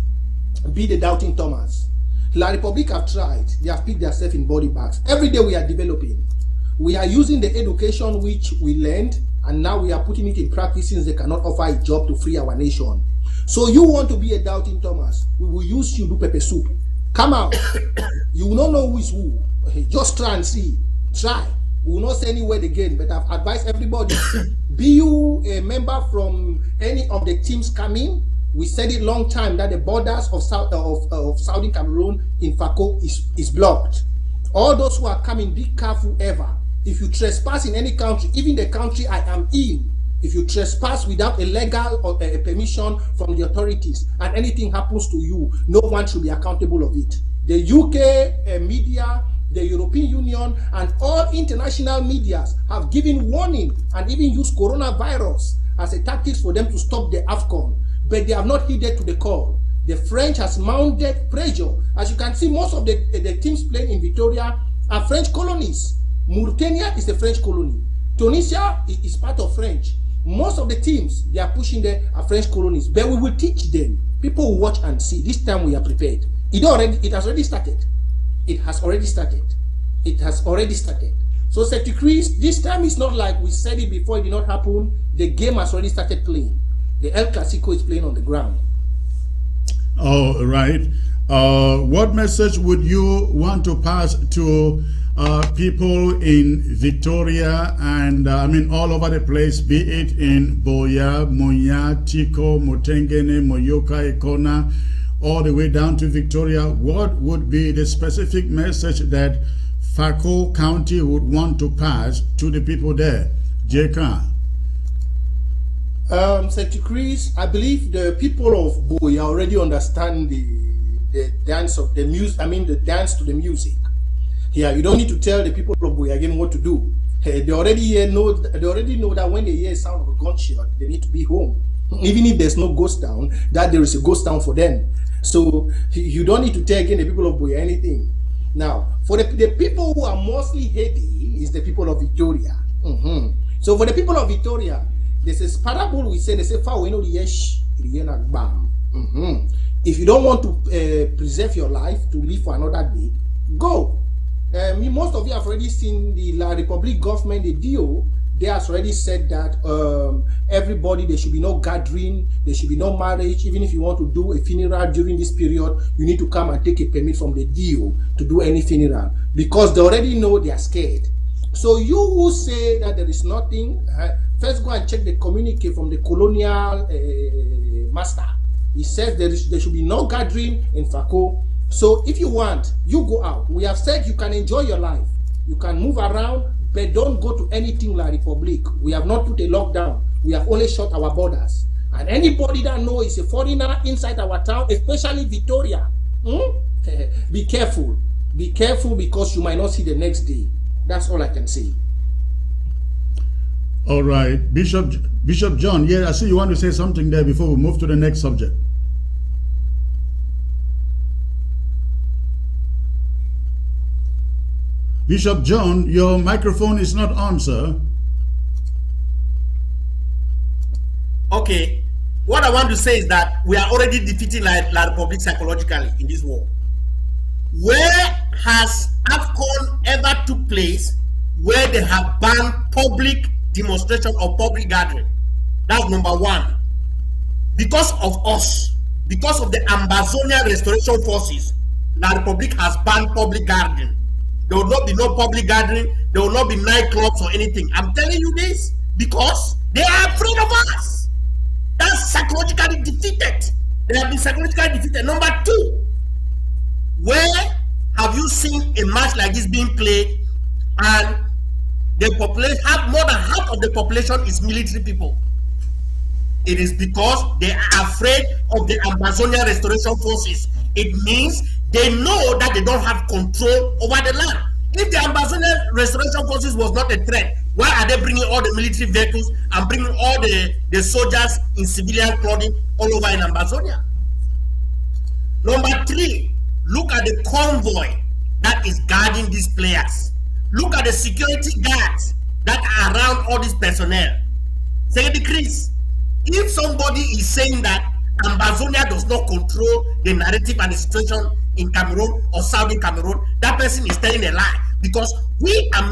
Be the doubting Thomas. La Republic have tried. They have picked themselves in body bags. Every day we are developing. We are using the education which we learned, and now we are putting it in practice since they cannot offer a job to free our nation. So you want to be a doubting Thomas, we will use you to pepper soup. Come out. You will not know who is who. Just try and see. Try. We will not say any word again, but I've advised everybody, be you a member from any of the teams coming, We said it long time that the borders of Southern Cameroon in Fako is blocked. All those who are coming, be careful ever. If you trespass in any country, even the country I am in, if you trespass without a legal or a permission from the authorities and anything happens to you, no one should be accountable of it. The UK media, the European Union, and all international medias have given warning and even used coronavirus as a tactic for them to stop the Afcon, but they have not heeded to the call. The French has mounted pressure. As you can see, most of the teams playing in Victoria are French colonies. Mauritania is a French colony. Tunisia is part of French. Most of the teams they are pushing there are French colonies, but we will teach them. People will watch and see. This time we are prepared. It has already started. It has already started. It has already started. So, Secretary Chris, this time is not like we said it before, it did not happen. The game has already started playing. The El Clasico is playing on the ground. All right. What message would you want to pass to people in Victoria and I mean all over the place, be it in Boya, Moya, Tiko, Motengene, Moyoka, Ekona, all the way down to Victoria? What would be the specific message that Fako County would want to pass to the people there? J.K. Secretary Chris, I believe the people of Boya already understand the dance of the music. I mean the dance to the music. Yeah, you don't need to tell the people of Boya again what to do. They already know that when they hear the sound of a gunshot, they need to be home. Even if there's no ghost town, that there is a ghost town for them. So you don't need to tell again the people of Boya anything. Now, for the people who are mostly heady is the people of Victoria. So for the people of Victoria, there's a parable we say, they say, if you don't want to preserve your life to live for another day, go. Most of you have already seen the La Republic government, the DO, they have already said that everybody, there should be no gathering, there should be no marriage. Even if you want to do a funeral during this period, you need to come and take a permit from the DO to do any funeral, because they already know they are scared. So you who say that there is nothing, first go and check the communique from the colonial master. He says there should be no gathering in Fako. So if you want, you go out. We have said you can enjoy your life. You can move around, but don't go to anything like Republic. We have not put a lockdown. We have only shut our borders. And anybody that knows is a foreigner inside our town, especially Victoria, be careful. Be careful, because you might not see the next day. That's all I can say. All right. Bishop John, yeah, I see you want to say something there before we move to the next subject. Bishop John, your microphone is not on, sir. Okay. What I want to say is that we are already defeating La Republic psychologically in this war. Where has Afcon ever took place where they have banned public demonstration or public gathering? That's number one. Because of us, because of the Ambazonia Restoration Forces, La Republic has banned public gathering. There will not be no public gathering. There will not be nightclubs or anything. I'm telling you this because they are afraid of us. That's psychologically defeated. They have been psychologically defeated. Number two, where have you seen a match like this being played and the population, more than half of the population is military people? It is because they are afraid of the Ambazonia Restoration Forces. It means they know that they don't have control over the land. If the Ambazonia Restoration Forces was not a threat, why are they bringing all the military vehicles and bringing all the soldiers in civilian clothing all over in Ambazonia? Number three, look at the convoy that is guarding these players. Look at the security guards that are around all this personnel. Secretary Chris, if somebody is saying that Ambazonia does not control the narrative and the situation in Cameroon or Southern Cameroon, that person is telling a lie, because we are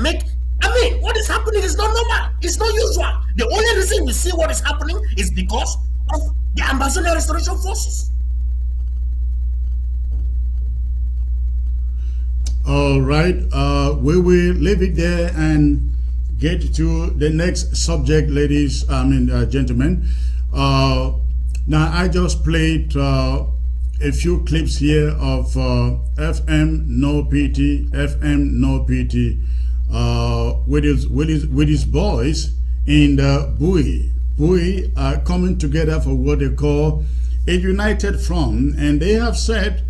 what is happening is not normal. It's not usual. The only reason we see what is happening is because of the Ambazonia Restoration Forces. All right, we will leave it there and get to the next subject, ladies, gentlemen. Now, I just played a few clips here of FM No PT, FM No PT, with his boys in the Bui are coming together for what they call a united front, and they have said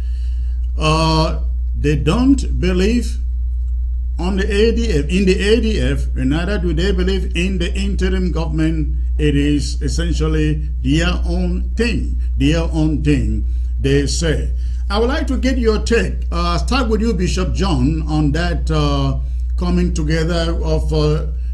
they don't believe on the ADF, in the ADF, and neither do they believe in the interim government. It is essentially their own thing, they say. I would like to get your take. Start with you, Bishop John, on that coming together of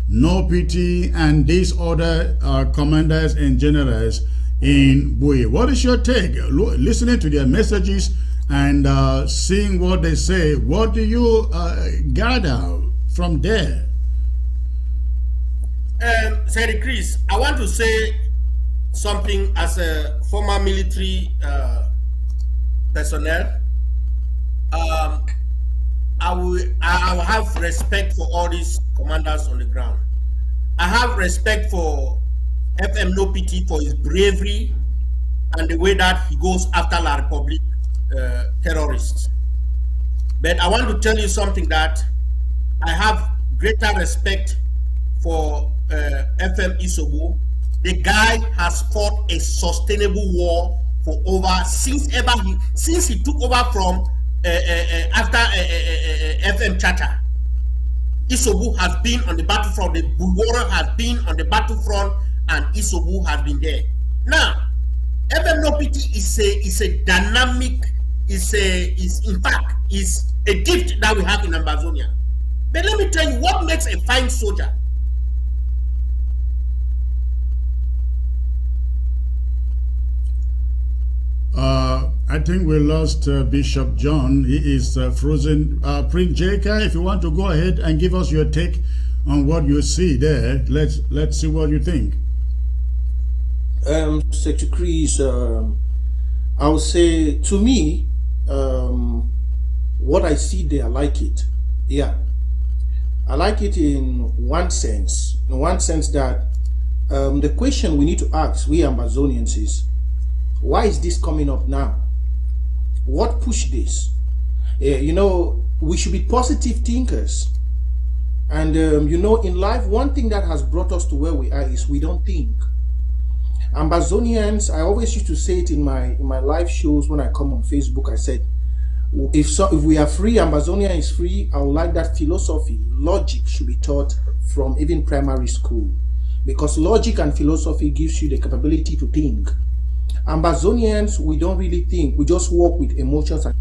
No PT and these other commanders and generals in Bui. What is your take? Listening to their messages and seeing what they say, what do you gather from there? Senator Chris, I want to say something as a former military personnel. I will have respect for all these commanders on the ground. I have respect for FM No PT for his bravery and the way that he goes after La Republic terrorists. But I want to tell you something, that I have greater respect for FM Isobo. The guy has fought a sustainable war for since he took over from after FM Charter. Isobu has been on the battlefront. The Bulwara has been on the battlefront, and Isobu has been there. Now, FM No PT is a dynamic. Is in fact is a gift that we have in Ambazonia. But let me tell you what makes a fine soldier. I think we lost Bishop John. He is frozen. Prince Jaka, if you want to go ahead and give us your take on what you see there, let's see what you think. Secretary Chris, I would say, to me, what I see there, I like it. Yeah, I like it in one sense. In one sense that the question we need to ask, we Ambazonians, is why is this coming up now? What pushed this? You know, we should be positive thinkers. And you know, in life, one thing that has brought us to where we are is we don't think. Ambazonians, I always used to say it in my live shows when I come on Facebook. I said, if we are free, Ambazonia is free. I would like that philosophy, logic should be taught from even primary school, because logic and philosophy gives you the capability to think. Ambazonians, we don't really think. We just work with emotions and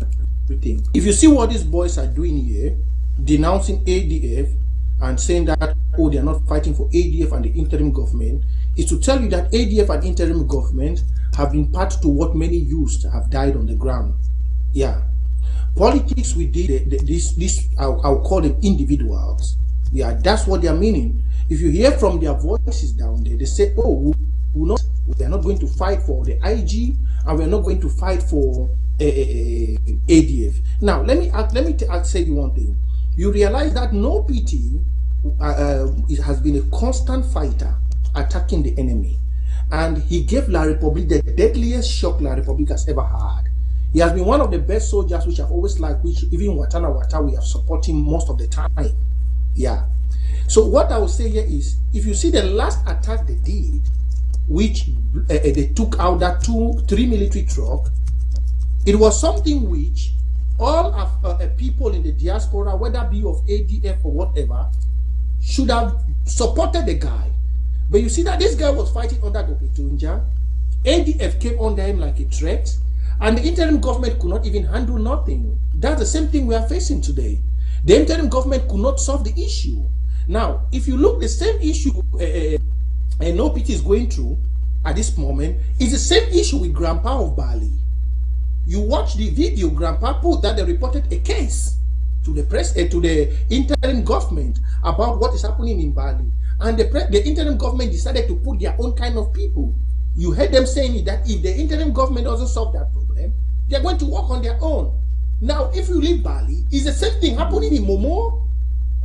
everything. If you see what these boys are doing here, denouncing ADF and saying that, oh, they are not fighting for ADF and the interim government, is to tell you that ADF and interim government have been part to what many youths have died on the ground. Yeah. Politics, we did this I'll call them individuals. Yeah, that's what they are meaning. If you hear from their voices down there, they say, oh, we are not going to fight for the IG, and we are not going to fight for ADF. Now, let me say you one thing. You realize that No PT has been a constant fighter attacking the enemy, and he gave La Republique the deadliest shock La Republique has ever had. He has been one of the best soldiers, which I've always liked, which even Watana Wata, we have supported him most of the time. Yeah. So what I will say here is, if you see the last attack they did, which they took out that 3 military truck, it was something which all of people in the diaspora, whether be of ADF or whatever, should have supported the guy. But you see that this guy was fighting under Gopetunja. ADF came under him like a threat, and the interim government could not even handle nothing. That's the same thing we are facing today. The interim government could not solve the issue. Now, if you look, the same issue No PT is going through at this moment is the same issue with Grandpa of Bali. You watch the video, Grandpa put that they reported a case to the press, to the interim government about what is happening in Bali. And the interim government decided to put their own kind of people. You heard them saying that if the interim government doesn't solve that problem, they're going to work on their own. Now, if you leave Bali, it's the same thing happening in Momo,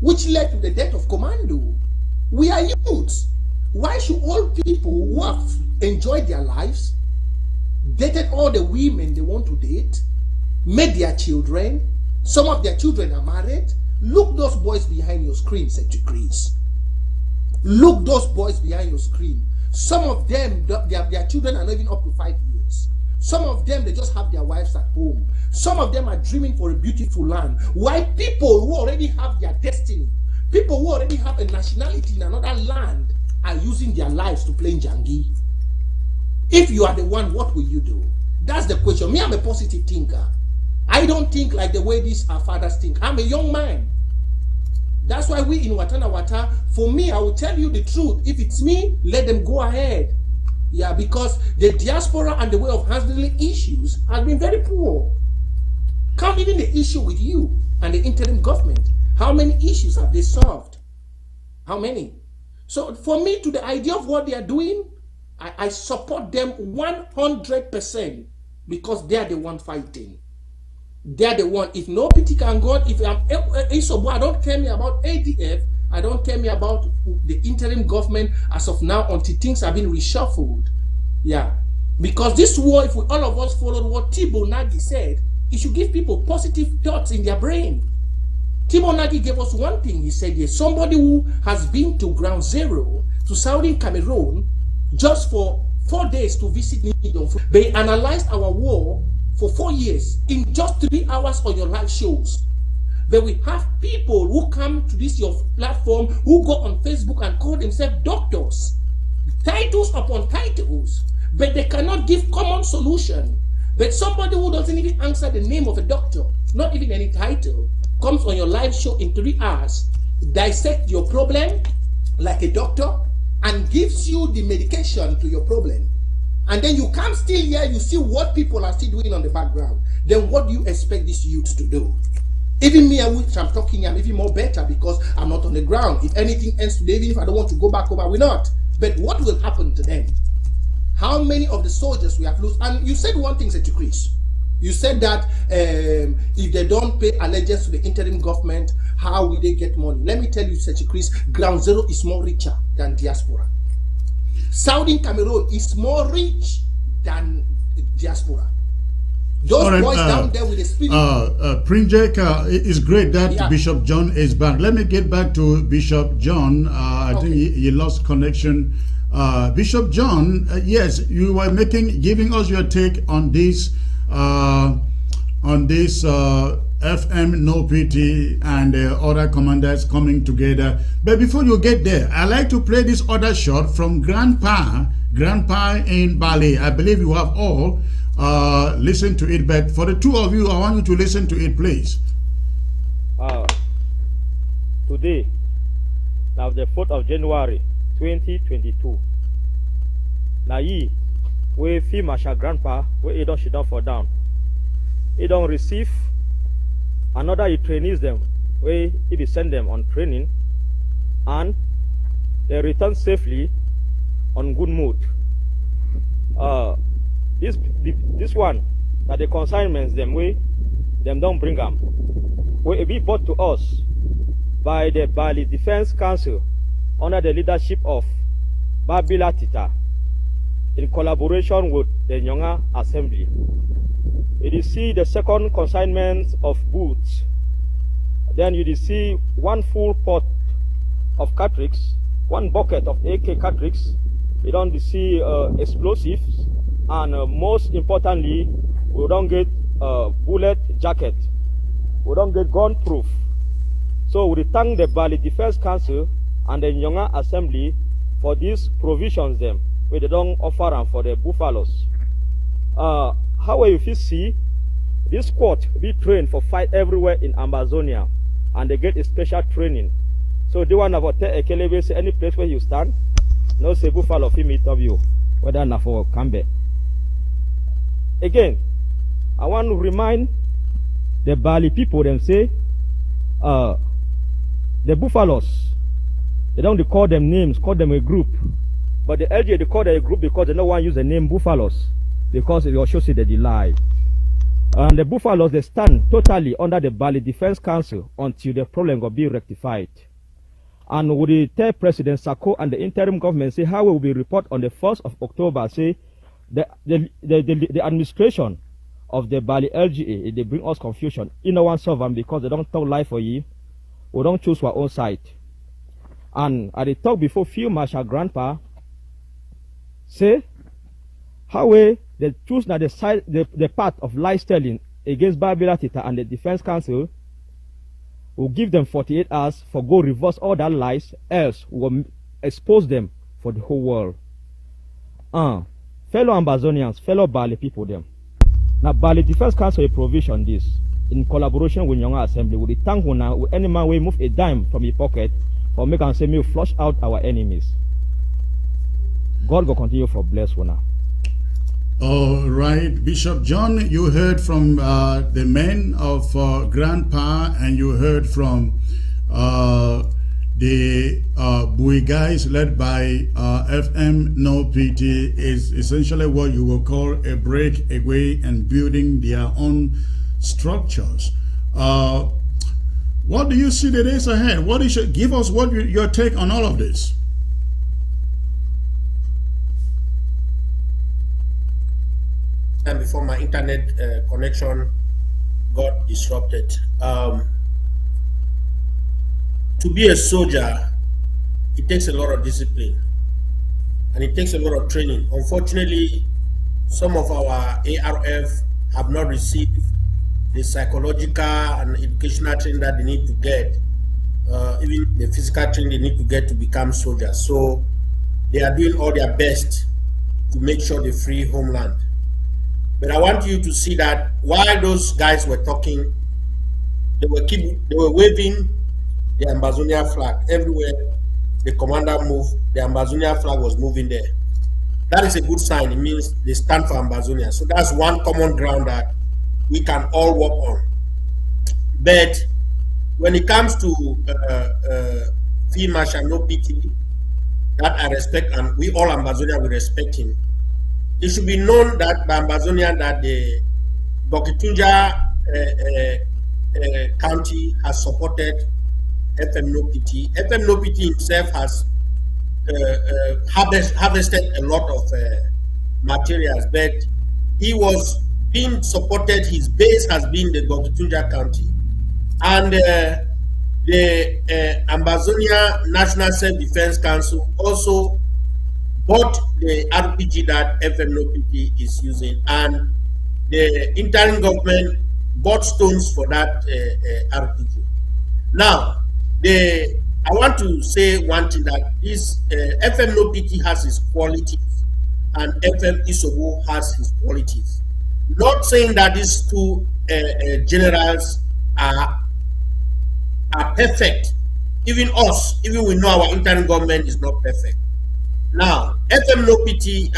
which led to the death of Commando. We are youths. Why should all people who have enjoyed their lives dated all the women they want to date, made their children. Some of their children are married. Look those boys behind your screen, Secretary Chris. Look those boys behind your screen. Some of them, their children are not even up to 5 years. Some of them, they just have their wives at home. Some of them are dreaming for a beautiful land. While people who already have their destiny, people who already have a nationality in another land, are using their lives to play Jangi. If you are the one, what will you do? That's the question. Me, I'm a positive thinker. I don't think like the way these our fathers think. I'm a young man. That's why we in Watana Wata, for me, I will tell you the truth. If it's me, let them go ahead. Yeah, because the diaspora and the way of handling issues has been very poor. Count even the issue with you and the interim government. How many issues have they solved? How many? So for me, to the idea of what they are doing, I support them 100% because they are the one fighting. They are the one. If no pity can go, if I'm Isobo, I don't care me about ADF. I don't care me about the interim government as of now until things have been reshuffled. Yeah. Because this war, if we all of us followed what Tibo Nagy said, it should give people positive thoughts in their brain. Tibo Nagy gave us one thing. He said, yes, somebody who has been to ground zero to Southern Cameroon just for 4 days to visit me. They analyzed our war for 4 years in just 3 hours on your live shows. But we have people who come to this your platform who go on Facebook and call themselves doctors. Titles upon titles, but they cannot give common solution. But somebody who doesn't even answer the name of a doctor, not even any title, comes on your live show in 3 hours, dissect your problem like a doctor, and gives you the medication to your problem. And then you come still here, you see what people are still doing on the background. Then what do you expect these youths to do? Even me, which I'm talking, I'm even more better because I'm not on the ground. If anything ends today, even if I don't want to go back home, I will not. But what will happen to them? How many of the soldiers we have lost? And you said one thing, Secretary Chris. You said that if they don't pay allegiance to the interim government, how will they get money? Let me tell you, Secretary Chris, ground zero is more richer than diaspora. Southern Cameroon is more rich than diaspora. Those right, boys down there with the spirit. Prinjek, it's great that Bishop John is back. Let me get back to Bishop John. I think he lost connection. Bishop John, yes, you were giving us your take on this FM No PT and other commanders coming together. But before you get there, I like to play this other shot from Grandpa in Bali. I believe you have all listen to it, but for the two of you, I want you to listen to it, please. Today, now the 4th of January 2022, now we feel Marshal Grandpa, we don't sit down for down. He don't receive another he trainees them, where he be send them on training, and they return safely on good mood. This one that the consignments them don't bring them. Will be brought to us by the Bali Defense Council under the leadership of Babila Tita in collaboration with the Nyonga Assembly. You see the second consignment of boots. Then you see one full pot of cartridges, one bucket of AK cartridges. You don't see explosives, and most importantly, we don't get bullet jacket. We don't get gun proof. So we thank the Bali Defense Council and the Nyonga Assembly for these provisions them, where they don't offer them for the buffaloes. How you see, this squad be trained for fight everywhere in Amazonia, and they get a special training. So the one about Ekelebe say any place where you stand, no say buffalo fi meet of you, whether na for Kambe. Again, I want to remind the Bali people them say the buffaloes, they don't call them names, call them a group. But the LGA they call them a group because they don't want to use the name buffaloes, because it will show that they lie. And the buffaloes, they stand totally under the Bali Defense Council until the problem will be rectified. And would tell President Sako and the interim government say how will be report on the 1st of October, say the administration of the Bali LGA, they bring us confusion. In one servant because they don't talk life for you, we don't choose our own side. And I talk before Field Marshal Grandpa say how they choose now the side the path of lie telling against Barbara Tita and the Defense Council will give them 48 hours for go reverse all that lies, else we will expose them for the whole world. Fellow Ambazonians, fellow Bali people them. Now Bali Defense Council a provision this in collaboration with Young Assembly with the tank now with any man we move a dime from your pocket for make and say me flush out our enemies. God will continue for bless one. All right, Bishop John, you heard from the men of Grandpa, and you heard from the Bui guys led by FM No PT. Is essentially what you will call a breakaway and building their own structures. What do you see the days ahead? What is give us what your take on all of this? And before my internet connection got disrupted. To be a soldier, it takes a lot of discipline and it takes a lot of training. Unfortunately, some of our ARF have not received the psychological and educational training that they need to get, even the physical training they need to get to become soldiers. So they are doing all their best to make sure they free homeland. But I want you to see that while those guys were talking, they were waving the Ambazonia flag everywhere. The commander moved, the Ambazonia flag was moving there. That is a good sign. It means they stand for Ambazonia. So that's one common ground that we can all work on. But when it comes to Field Marshal No PT, that I respect, and we all Ambazonia will respect him. It should be known that by Ambazonia that the Bokitunja county has supported FM No PT. FM No PT himself has harvested a lot of materials, but he was being supported, his base has been the Bokitunja county. And the Ambazonia National Self-Defense Council also bought the RPG that FM No PT is using, and the interim government bought stones for that RPG. Now, I want to say one thing, that this FM No PT has its qualities and FM Isobo has its qualities. Not saying that these two generals are perfect. Even us, even we know our interim government is not perfect. Now, FM No PT,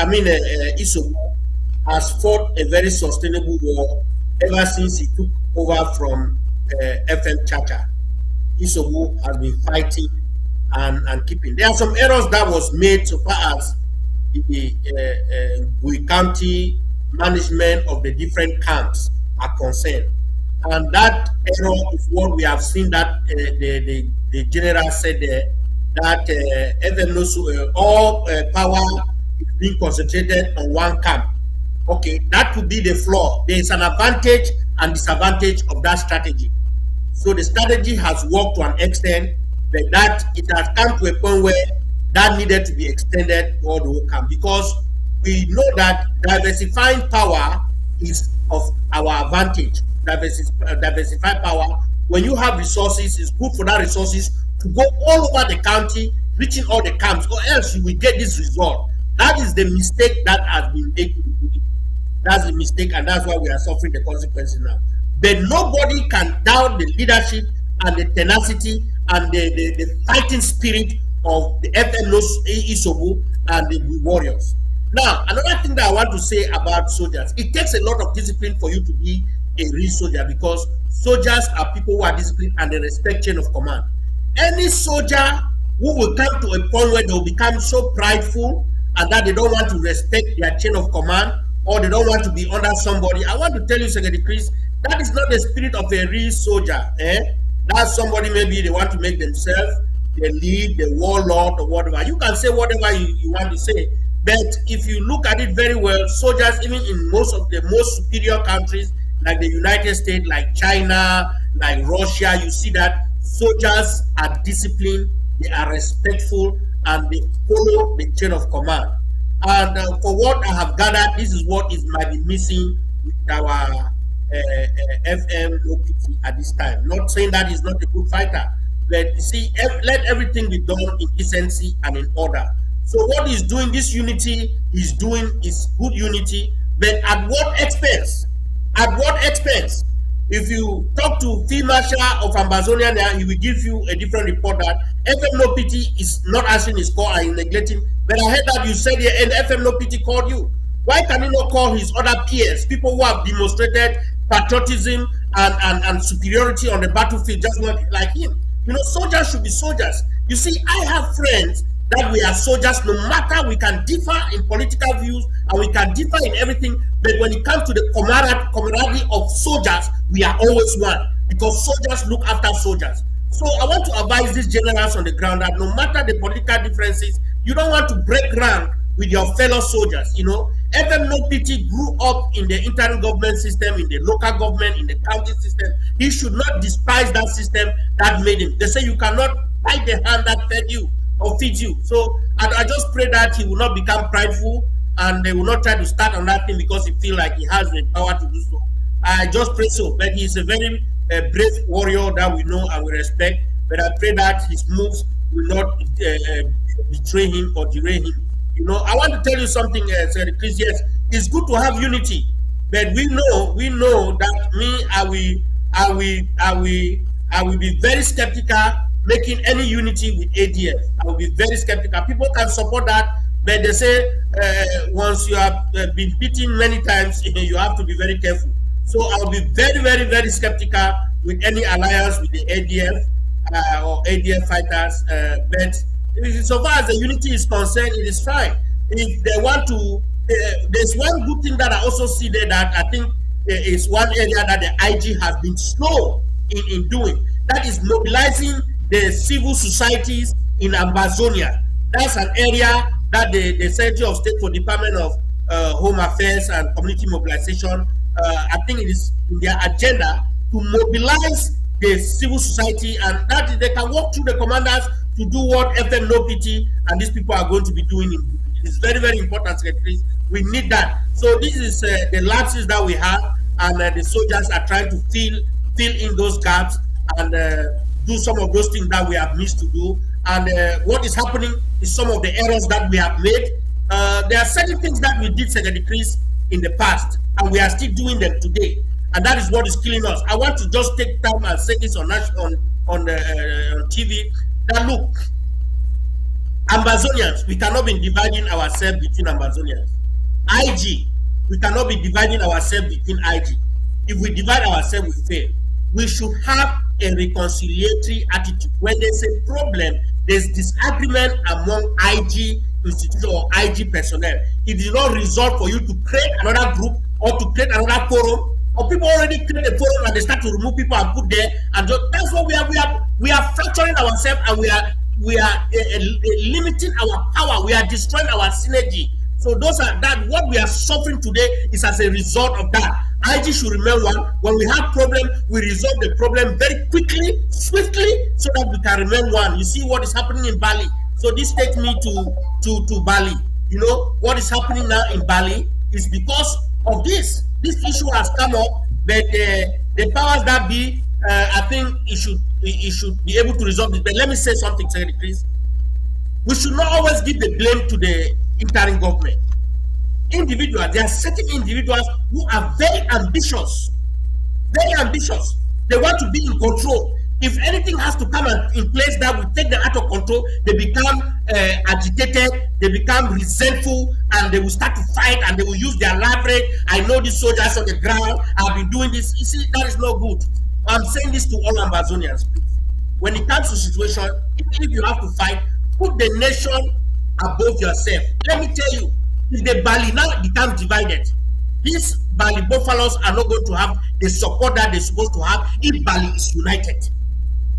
Isobo has fought a very sustainable war ever since he took over from FM Chacha. Isobo has been fighting and keeping. There are some errors that was made so far as the Bui County management of the different camps are concerned. And that error is what we have seen that the general said there, that all power is being concentrated on one camp. Okay, that would be the flaw. There is an advantage and disadvantage of that strategy. So the strategy has worked to an extent, but that it has come to a point where that needed to be extended to all the whole camp, because we know that diversifying power is of our advantage. Diversify power. When you have resources, it's good for that resources to go all over the county, reaching all the camps, or else you will get this result. That is the mistake that has been taken. That's the mistake, and that's why we are suffering the consequences now. But nobody can doubt the leadership and the tenacity and the fighting spirit of the FM Isobo and the warriors. Now, another thing that I want to say about soldiers, it takes a lot of discipline for you to be a real soldier, because soldiers are people who are disciplined and they respect chain of command. Any soldier who will come to a point where they will become so prideful and that they don't want to respect their chain of command, or they don't want to be under somebody, I want to tell you, Secretary Chris, that is not the spirit of a real soldier. That's somebody, maybe they want to make themselves the lead, the warlord, or whatever. You can say whatever you want to say, But if you look at it very well, soldiers, even in most of the most superior countries, like the United States, like China, like Russia, you see that soldiers are disciplined, they are respectful, and they follow the chain of command. And for what I have gathered, this is what might be missing with our FM OPT at this time. Not saying that he's not a good fighter, but you see, let everything be done in decency and in order. So what he's doing, this unity he's doing is good unity, but at what expense? At what expense? If you talk to Field Marshal of Ambazonia now, he will give you a different report that FMNOPT is not answering his call and neglecting. But I heard that you said here, and FMNOPT called you. Why can he not call his other peers, people who have demonstrated patriotism and superiority on the battlefield, just like him? You know, soldiers should be soldiers. You see, I have friends that we are soldiers, no matter we can differ in political views and we can differ in everything, but when it comes to the camaraderie of soldiers, we are always one, because soldiers look after soldiers. So I want to advise these generals on the ground that no matter the political differences, you don't want to break rank with your fellow soldiers. You know, FMNOPT grew up in the interim government system, in the local government, in the county system. He should not despise that system that made him. They say you cannot bite the hand that fed you or feed you. So I just pray that he will not become prideful and they will not try to start on that thing because he feel like he has the power to do so. I just pray so. But he's a very brave warrior that we know and we respect. But I pray that his moves will not betray him or derail him. You know, I want to tell you something, Sir Chris. Yes, it's good to have unity, but we know that I will be very skeptical making any unity with ADF. I will be very skeptical. People can support that, but they say once you have been beaten many times, you have to be very careful. So I will be very, very, very skeptical with any alliance with the ADF or ADF fighters. But so far as the unity is concerned, it is fine. If they want to, there's one good thing that I also see there that I think is one area that the IG has been slow in doing. That is mobilizing the civil societies in Ambazonia. That's an area that the Secretary of State for Department of Home Affairs and Community Mobilization, I think it is in their agenda to mobilize the civil society, and that they can walk through the commanders to do what FMNOPT and these people are going to be doing. It is very, very important, secretaries. We need that. So this is the lapses that we have, and the soldiers are trying to fill in those gaps and do some of those things that we have missed to do. And what is happening is some of the errors that we have made. There are certain things that we did, secretaries, in the past, and we are still doing them today. And that is what is killing us. I want to just take time and say this on TV, that look, Ambazonians, we cannot be dividing ourselves between Ambazonians. IG, we cannot be dividing ourselves between IG. If we divide ourselves, we fail. We should have a reconciliatory attitude. When there's a problem, there's disagreement among IG institution or IG personnel. It is not result for you to create another group or to create another forum. Or people already create a forum and they start to remove people and put there, and that's what we are fracturing ourselves, and we are limiting our power. We are destroying our synergy. So what we are suffering today is as a result of that. IG should remain one. When we have problem, we resolve the problem very quickly, swiftly, so that we can remain one. You see what is happening in Bali. So this takes me to Bali. You know what is happening now in Bali is because of this. This issue has come up, but the powers that be, I think it should be able to resolve it. But let me say something, Secretary Chris. We should not always give the blame to the interim government. Individuals, there are certain individuals who are very ambitious. Very ambitious. They want to be in control. If anything has to come in place that will take them out of control, they become agitated, they become resentful, and they will start to fight, and they will use their leverage. I know these soldiers on the ground have been doing this. You see, that is not good. I'm saying this to all Ambazonians, please. When it comes to situation, even if you have to fight, put the nation above yourself. Let me tell you, if the Bali now becomes divided, these Bali buffaloes are not going to have the support that they're supposed to have if Bali is united.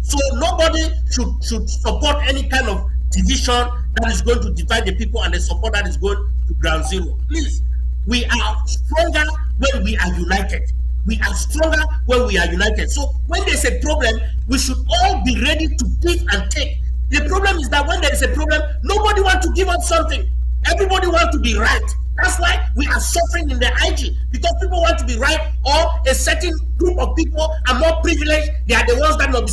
So nobody should support any kind of division that is going to divide the people and the support that is going to ground zero. Please, we are stronger when we are united. We are stronger when we are united. So when there's a problem, we should all be ready to give and take. The problem is that when there is a problem, nobody wants to give up something. Everybody wants to be right. That's why we are suffering in the IG, because people want to be right, or a certain group of people are more privileged. They are the ones that must be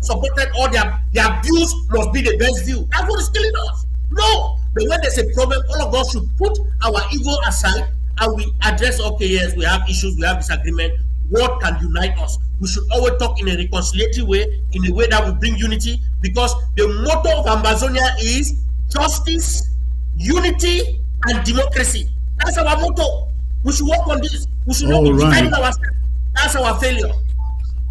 supported, or their views must be the best view. That's what is killing us. No, but when there's a problem, all of us should put our ego aside and we address, okay, yes, we have issues, we have disagreement. What can unite us? We should always talk in a reconciliatory way, in a way that will bring unity, because the motto of Ambazonia is justice, unity, and democracy. That's our motto. We should work on this. We should not be dividing ourselves. That's our failure.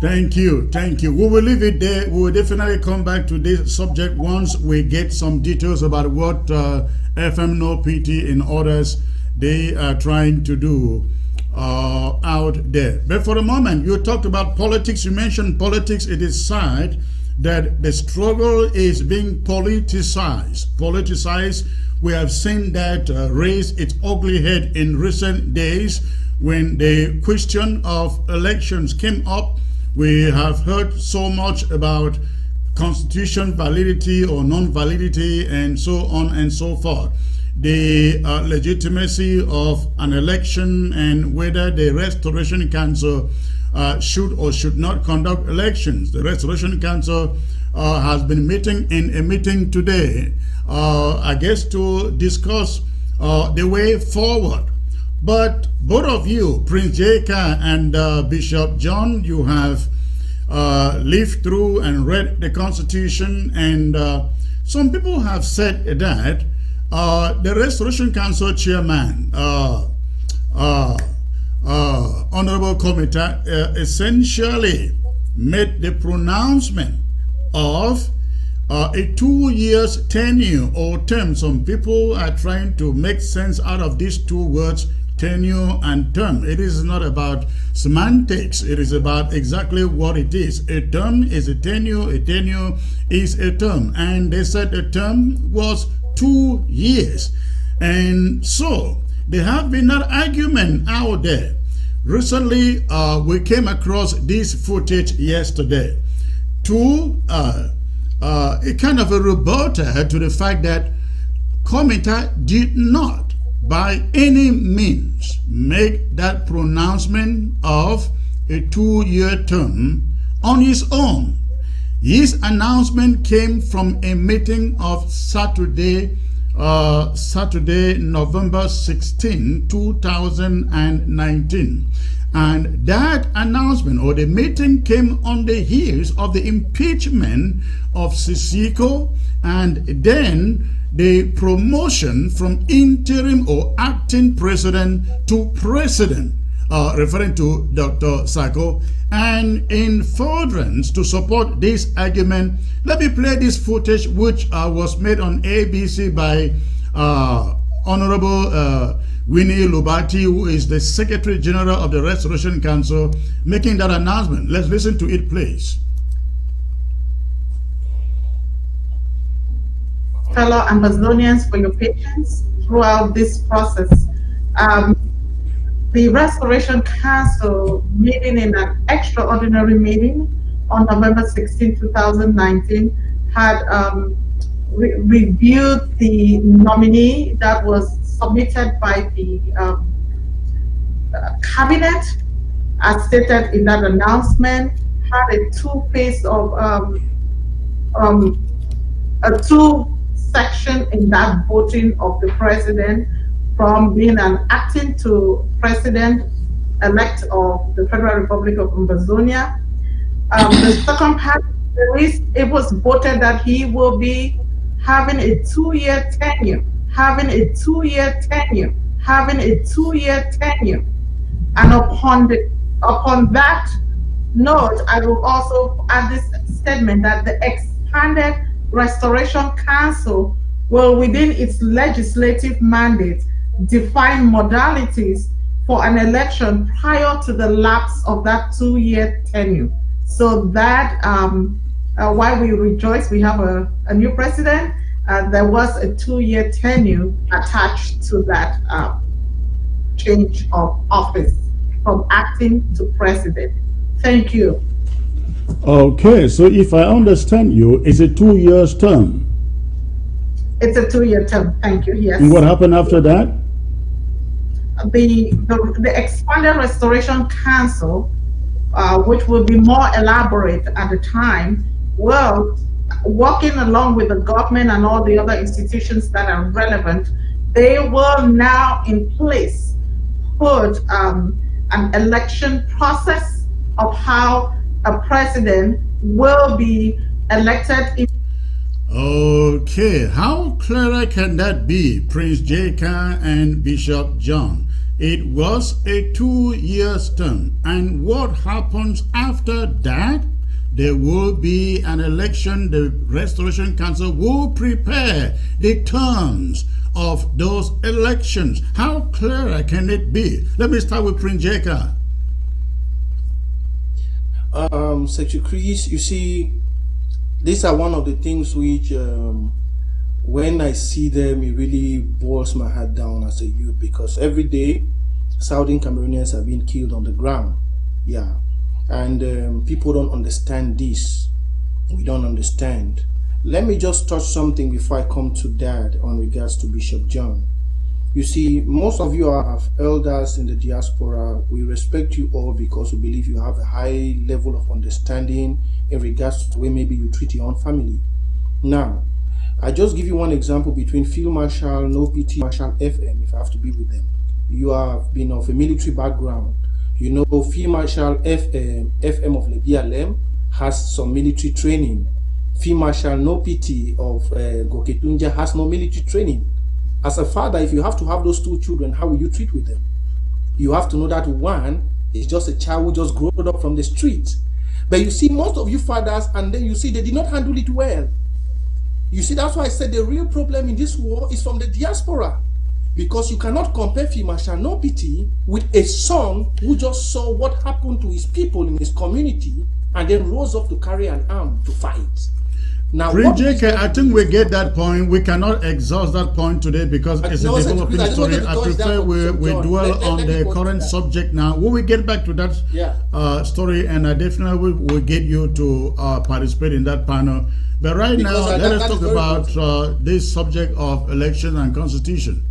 Thank you. Thank you. We will leave it there. We will definitely come back to this subject once we get some details about what FM No PT and others they are trying to do out there. But for the moment, you talked about politics. You mentioned politics. It is sad that the struggle is being politicized. Politicized. We have seen that raise its ugly head in recent days when the question of elections came up. We have heard so much about constitution validity or non-validity and so on and so forth. The legitimacy of an election and whether the Restoration Council should or should not conduct elections. The Restoration Council has been meeting in a meeting today, I guess, to discuss the way forward. But both of you, Prince J.K. and Bishop John, you have lived through and read the Constitution, and some people have said that the Restoration Council chairman, Honorable Committee, essentially made the pronouncement of a 2 years tenure or term. Some people are trying to make sense out of these two words, tenure and term. It is not about semantics. It is about exactly what it is. A term is a tenure is a term. And they said the term was 2 years. And so there have been an argument out there. Recently, we came across this footage yesterday to a kind of a rebuttal to the fact that Committee did not by any means make that pronouncement of a 2-year term on his own. His announcement came from a meeting of Saturday, November 16, 2019. And that announcement or the meeting came on the heels of the impeachment of Sisiko and then the promotion from interim or acting president to president, referring to Dr. Sako. And in furtherance to support this argument, let me play this footage which was made on ABC by Honorable Winnie Lubati, who is the Secretary General of the Restoration Council, making that announcement. Let's listen to it, please. Fellow Ambazonians, for your patience throughout this process. The Restoration Council meeting in an extraordinary meeting on November 16, 2019 had reviewed the nominee that was submitted by the cabinet, as stated in that announcement, had a two-section in that voting of the president, from being an acting to president-elect of the Federal Republic of Ambazonia. The second part, it was voted that he will be having a 2-year tenure, having a 2-year tenure. And upon that note, I will also add this statement that the expanded Restoration Council will, within its legislative mandate, define modalities for an election prior to the lapse of that 2-year tenure. So that, while we rejoice we have a new president, there was a 2-year tenure attached to that change of office from acting to president. Thank you. Okay, so if I understand you, it's a 2-year term. It's a 2-year term. Thank you. Yes. And what happened after that? The Expanded Restoration Council, which will be more elaborate at the time, well, working along with the government and all the other institutions that are relevant, they will now in place put an election process of how a president will be elected. Okay, how clearer can that be, Prince J.K. and Bishop John? It was a 2-year term, and what happens after that? There will be an election. The Restoration Council will prepare the terms of those elections. How clearer can it be? Let me start with Prince J.K. Secretary Chris, you see, these are one of the things which, when I see them, it really boils my heart down as a youth, because every day, Southern Cameroonians are being killed on the ground. Yeah. And people don't understand this. We don't understand. Let me just touch something before I come to that on regards to Bishop John. You see, most of you are elders in the diaspora. We respect you all because we believe you have a high level of understanding in regards to the way maybe you treat your own family. Now, I just give you one example between Field Marshal, No PT, Marshal FM, if I have to be with them. You have been of a military background. You know, Field Marshal FM of Lebialem has some military training. Field Marshal No PT of Goketunja has no military training. As a father, if you have to have those 2 children, how will you treat with them? You have to know that one is just a child who just grew up from the street. But you see, most of you fathers, and then you see they did not handle it well. You see, that's why I said the real problem in this war is from the diaspora. Because you cannot compare Field Marshal No PT with a son who just saw what happened to his people in his community and then rose up to carry an arm to fight. Now, Prince J.K., I think we get that point. We cannot exhaust that point today because it's a developing story. I prefer we dwell on the current subject now. When we get back to that story, and I definitely will get you to participate in that panel. But right now, let us talk about this subject of election and constitution.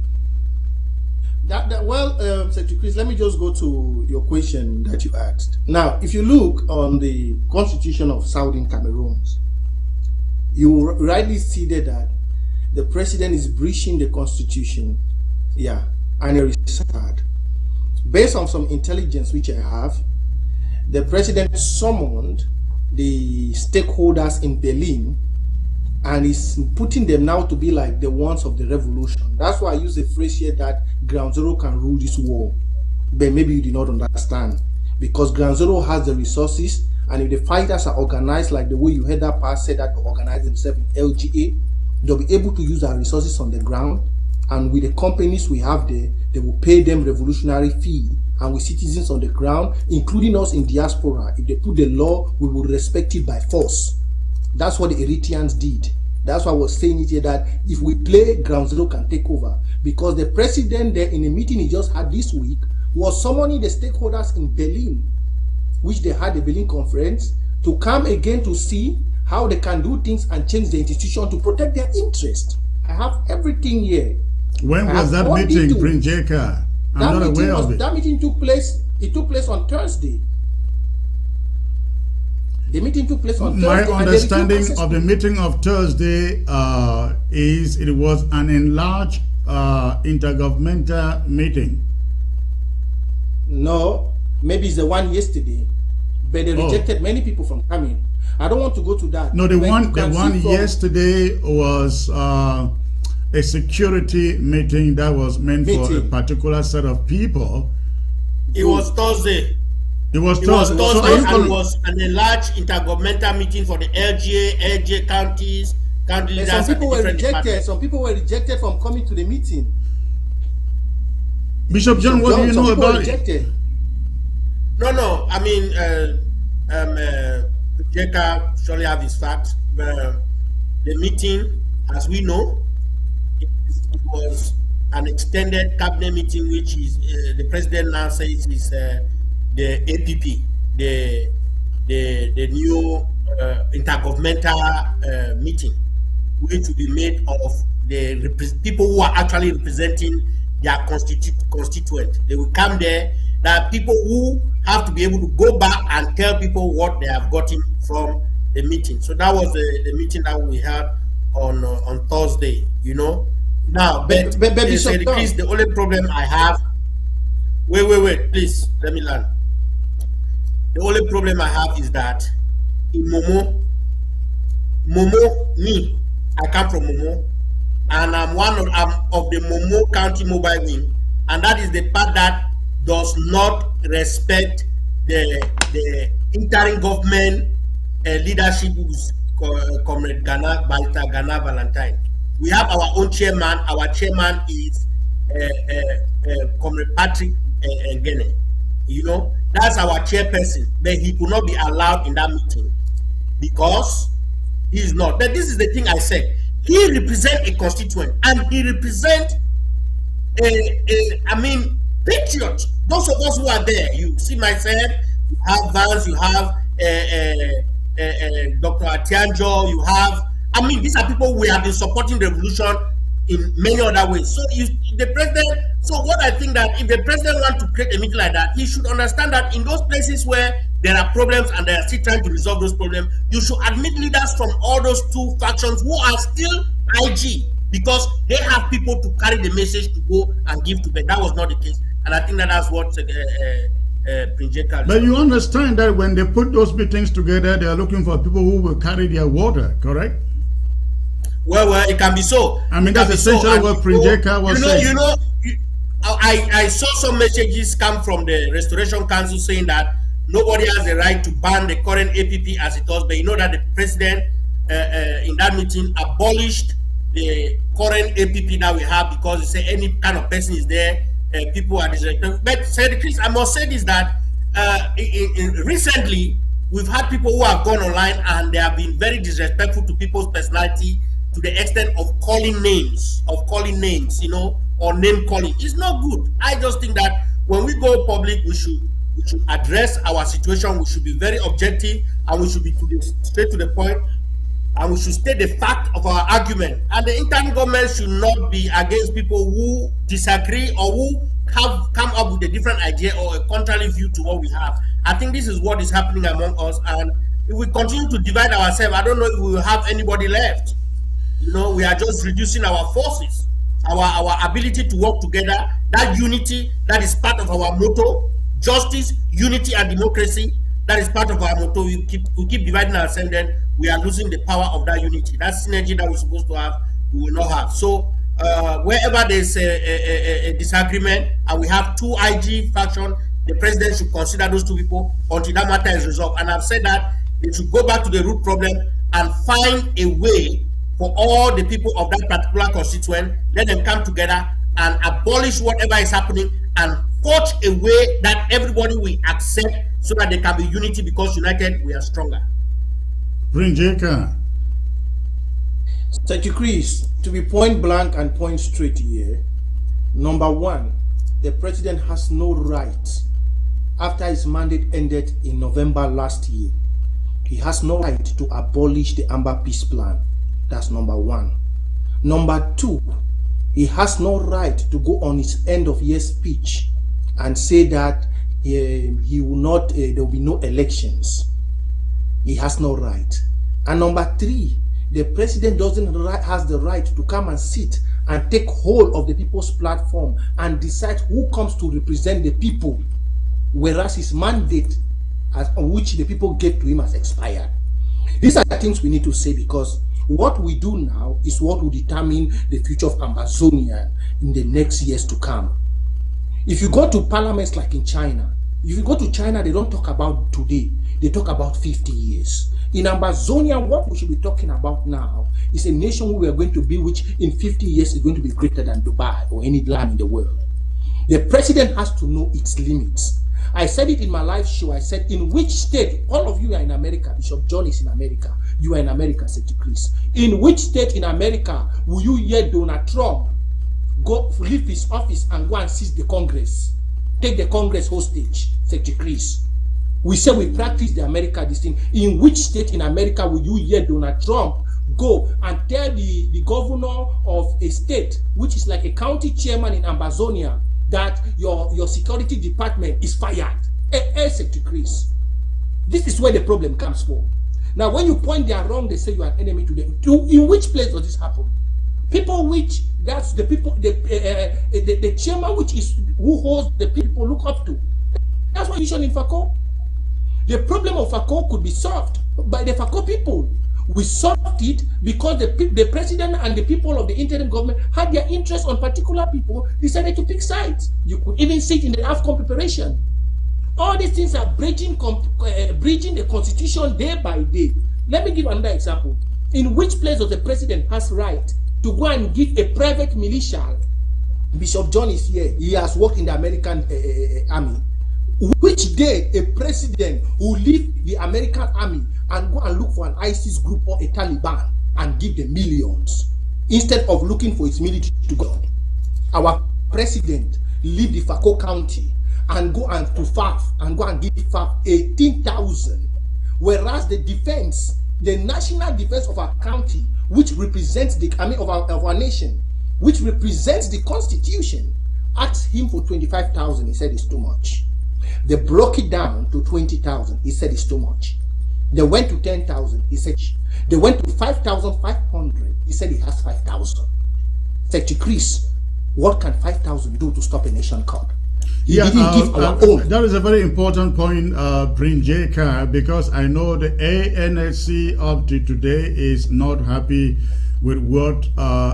Well, Secretary Chris, let me just go to your question that you asked. Now, if you look on the constitution of Southern Cameroons, you rightly stated that the president is breaching the constitution. Yeah, and it is sad. Based on some intelligence which I have, the president summoned the stakeholders in Berlin and is putting them now to be like the ones of the revolution. That's why I use the phrase here that Ground Zero can rule this war. But maybe you did not understand. Because Ground Zero has the resources, and if the fighters are organized like the way you heard that part said that they organize themselves in LGA, they'll be able to use our resources on the ground. And with the companies we have there, they will pay them revolutionary fee. And with citizens on the ground, including us in diaspora, if they put the law, we will respect it by force. That's what the Eritreans did. That's why I was saying it here, that if we play, Ground Zero can take over. Because the president there in a meeting he just had this week was summoning the stakeholders in Berlin, which they had the Berlin conference, to come again to see how they can do things and change the institution to protect their interest. I have everything here. When was that meeting, Prince J.K.? I'm not aware of it. That meeting took place, it took place on Thursday. The meeting took place on Thursday. My understanding of the meeting of Thursday is it was an enlarged intergovernmental meeting. No, maybe it's the one yesterday, but they rejected many people from coming. I don't want to go to that. No, the one yesterday was a security meeting that was meant for a particular set of people. It was Thursday. It was Thursday, and it was an enlarged intergovernmental meeting for the LGA counties, county leaders. Some people were rejected. Some people were rejected from coming to the meeting. Bishop John, what do you know about it? No. I mean, J.K. surely have his facts. The meeting as we know, it was an extended cabinet meeting, which is the president now says is the APP, the new intergovernmental meeting, which will be made of the people who are actually representing their constituent. They will come there. There are people who have to be able to go back and tell people what they have gotten from the meeting. So that was the meeting that we had on Thursday, you know. Now, but the only problem I have, wait, please, let me learn. The only problem I have is that in Momo, me, I come from Momo, and I'm one of the Momo County Mobile Wing, and that is the part that does not respect the interim government leadership, who's Comrade Ghana Valentine. We have our own chairman. Our chairman is Comrade Patrick Ngene. You know, that's our chairperson, but he could not be allowed in that meeting because he is not. But this is the thing I said. He represents a constituent, and he represents patriots. Those of us who are there, you see myself, you have Vance, you have Dr. Atianjo, you have, these are people who have been supporting the revolution in many other ways. So the president, so what I think that if the president wants to create a meeting like that, he should understand that in those places where there are problems and they are still trying to resolve those problems, you should admit leaders from all those two factions who are still IG, because they have people to carry the message to go and give to them. That was not the case. And I think that's what But you understand that when they put those meetings together, they are looking for people who will carry their water, correct? Well, it can be so. That's essentially what Prinjeka was saying. I saw some messages come from the Restoration Council saying that nobody has the right to ban the current APP as it was, but you know that the president in that meeting abolished the current APP that we have because he said any kind of person is there, people are disrespectful. But Chris, I must say this, that recently we've had people who have gone online and they have been very disrespectful to people's personality, to the extent of calling names, you know, or name calling. It's not good. I just think that when we go public, we should address our situation. We should be very objective, and we should be straight to the point, and we should state the fact of our argument. And the interim government should not be against people who disagree or who have come up with a different idea or a contrary view to what we have. I think this is what is happening among us, and if we continue to divide ourselves, I don't know if we will have anybody left. You know, we are just reducing our forces, our ability to work together. That unity, that is part of our motto: justice, unity, and democracy. That is part of our motto. We keep dividing ourselves, then we are losing the power of that unity. That synergy that we're supposed to have, we will not have. So wherever there's a disagreement and we have two IG factions, the president should consider those two people until that matter is resolved. And I've said that they should go back to the root problem and find a way for all the people of that particular constituent, let them come together and abolish whatever is happening and forge a way that everybody will accept, so that there can be unity, because united we are stronger. Prinjeka. Thank you, Chris. To be point blank and point straight here, number one, the president has no right, after his mandate ended in November last year, he has no right to abolish the AMBA peace plan. That's number one. Number two, he has no right to go on his end of year speech and say that he will not, there will be no elections. He has no right. And number three, the president has the right to come and sit and take hold of the people's platform and decide who comes to represent the people, whereas his mandate, which the people gave to him, has expired. These are the things we need to say, because what we do now is what will determine the future of Amazonia in the next years to come. If you go to parliaments like in China, if you go to China, they don't talk about today, they talk about 50 years. In Amazonia, what we should be talking about now is a nation who we are going to be, which in 50 years is going to be greater than Dubai or any land in the world. The president has to know its limits. I said it in my live show. I said, in which state, all of you are in America, Bishop John is in America, you are in America, Secretary Chris. In which state in America will you hear Donald Trump go leave his office and go and seize the Congress, take the Congress hostage, Secretary Chris? We say we practice the America this thing. In which state in America will you hear Donald Trump go and tell the governor of a state, which is like a county chairman in Amazonia, that your security department is fired? Secretary Chris, this is where the problem comes from. Now, when you point they are wrong, they say you are an enemy to them. In which place does this happen? People which, that's the people, the chairman which is who holds the people look up to. That's what you show in FACO. The problem of FACO could be solved by the FACO people. We solved it because the president and the people of the interim government had their interest on particular people, decided to pick sides. You could even see it in the Afcon preparation. All these things are bridging the constitution day by day. Let me give another example. In which place does the president has right to go and give a private militia? Bishop John is here. He has worked in the American army. Which day a president will leave the American army and go and look for an ISIS group or a Taliban and give them millions instead of looking for his military to go? Our president leave the FACO county and go and to FAF and go and give FAF 18,000, whereas the defense, the national defense of our county, which represents the army of our nation, which represents the constitution, asked him for 25,000. He said it's too much. They broke it down to 20,000. He said it's too much. They went to 10,000. He said they went to 5,500. He said he has 5,000. Secretary Chris, what can 5,000 do to stop a nation called? He didn't give our own. That is a very important point, Prince J.K., because I know the ANC up to today is not happy with what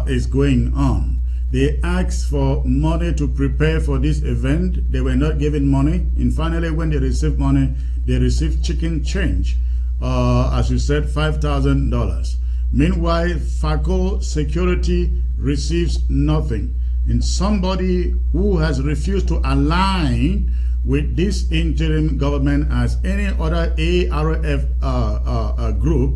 is going on. They asked for money to prepare for this event. They were not given money. And finally, when they received money, they received chicken change. As you said, $5,000. Meanwhile, FACO security receives nothing. And somebody who has refused to align with this interim government as any other ARF group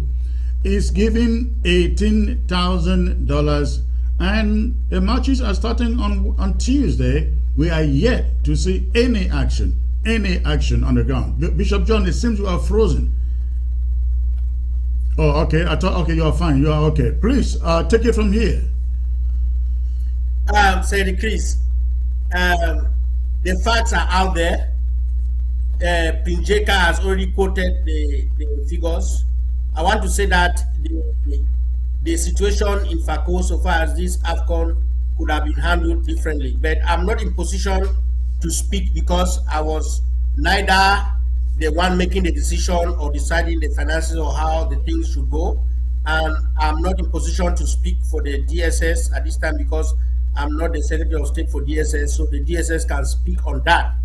is given $18,000. And the marches are starting on Tuesday. We are yet to see any action on the ground. Bishop John, it seems you are frozen. Oh, okay. I thought, okay, you are fine. You are okay. Please take it from here. Secretary Chris, the facts are out there. Prince J.K. has already quoted the figures. I want to say that the situation in FACO so far as this Afcon could have been handled differently, but I'm not in position to speak because I was neither the one making the decision or deciding the finances or how the things should go, and I'm not in position to speak for the DSS at this time because I'm not the Secretary of State for DSS, so the DSS can speak on that.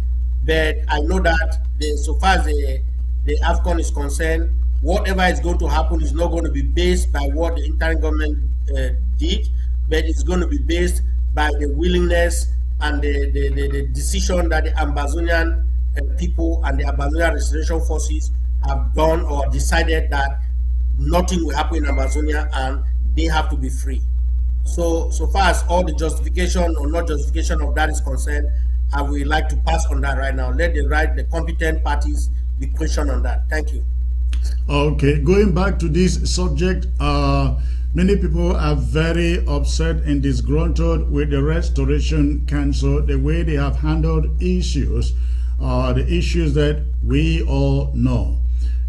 But I know that so far as the Afcon is concerned, whatever is going to happen is not going to be based by what the interim government did, but it's going to be based by the willingness and the decision that the Ambazonian people and the Ambazonian restoration forces have done or decided that nothing will happen in Amazonia and they have to be free. So far as all the justification or not justification of that is concerned, I would like to pass on that right now. Let the competent parties be questioned on that. Thank you. Okay, going back to this subject, many people are very upset and disgruntled with the Restoration Council, the way they have handled issues, the issues that we all know.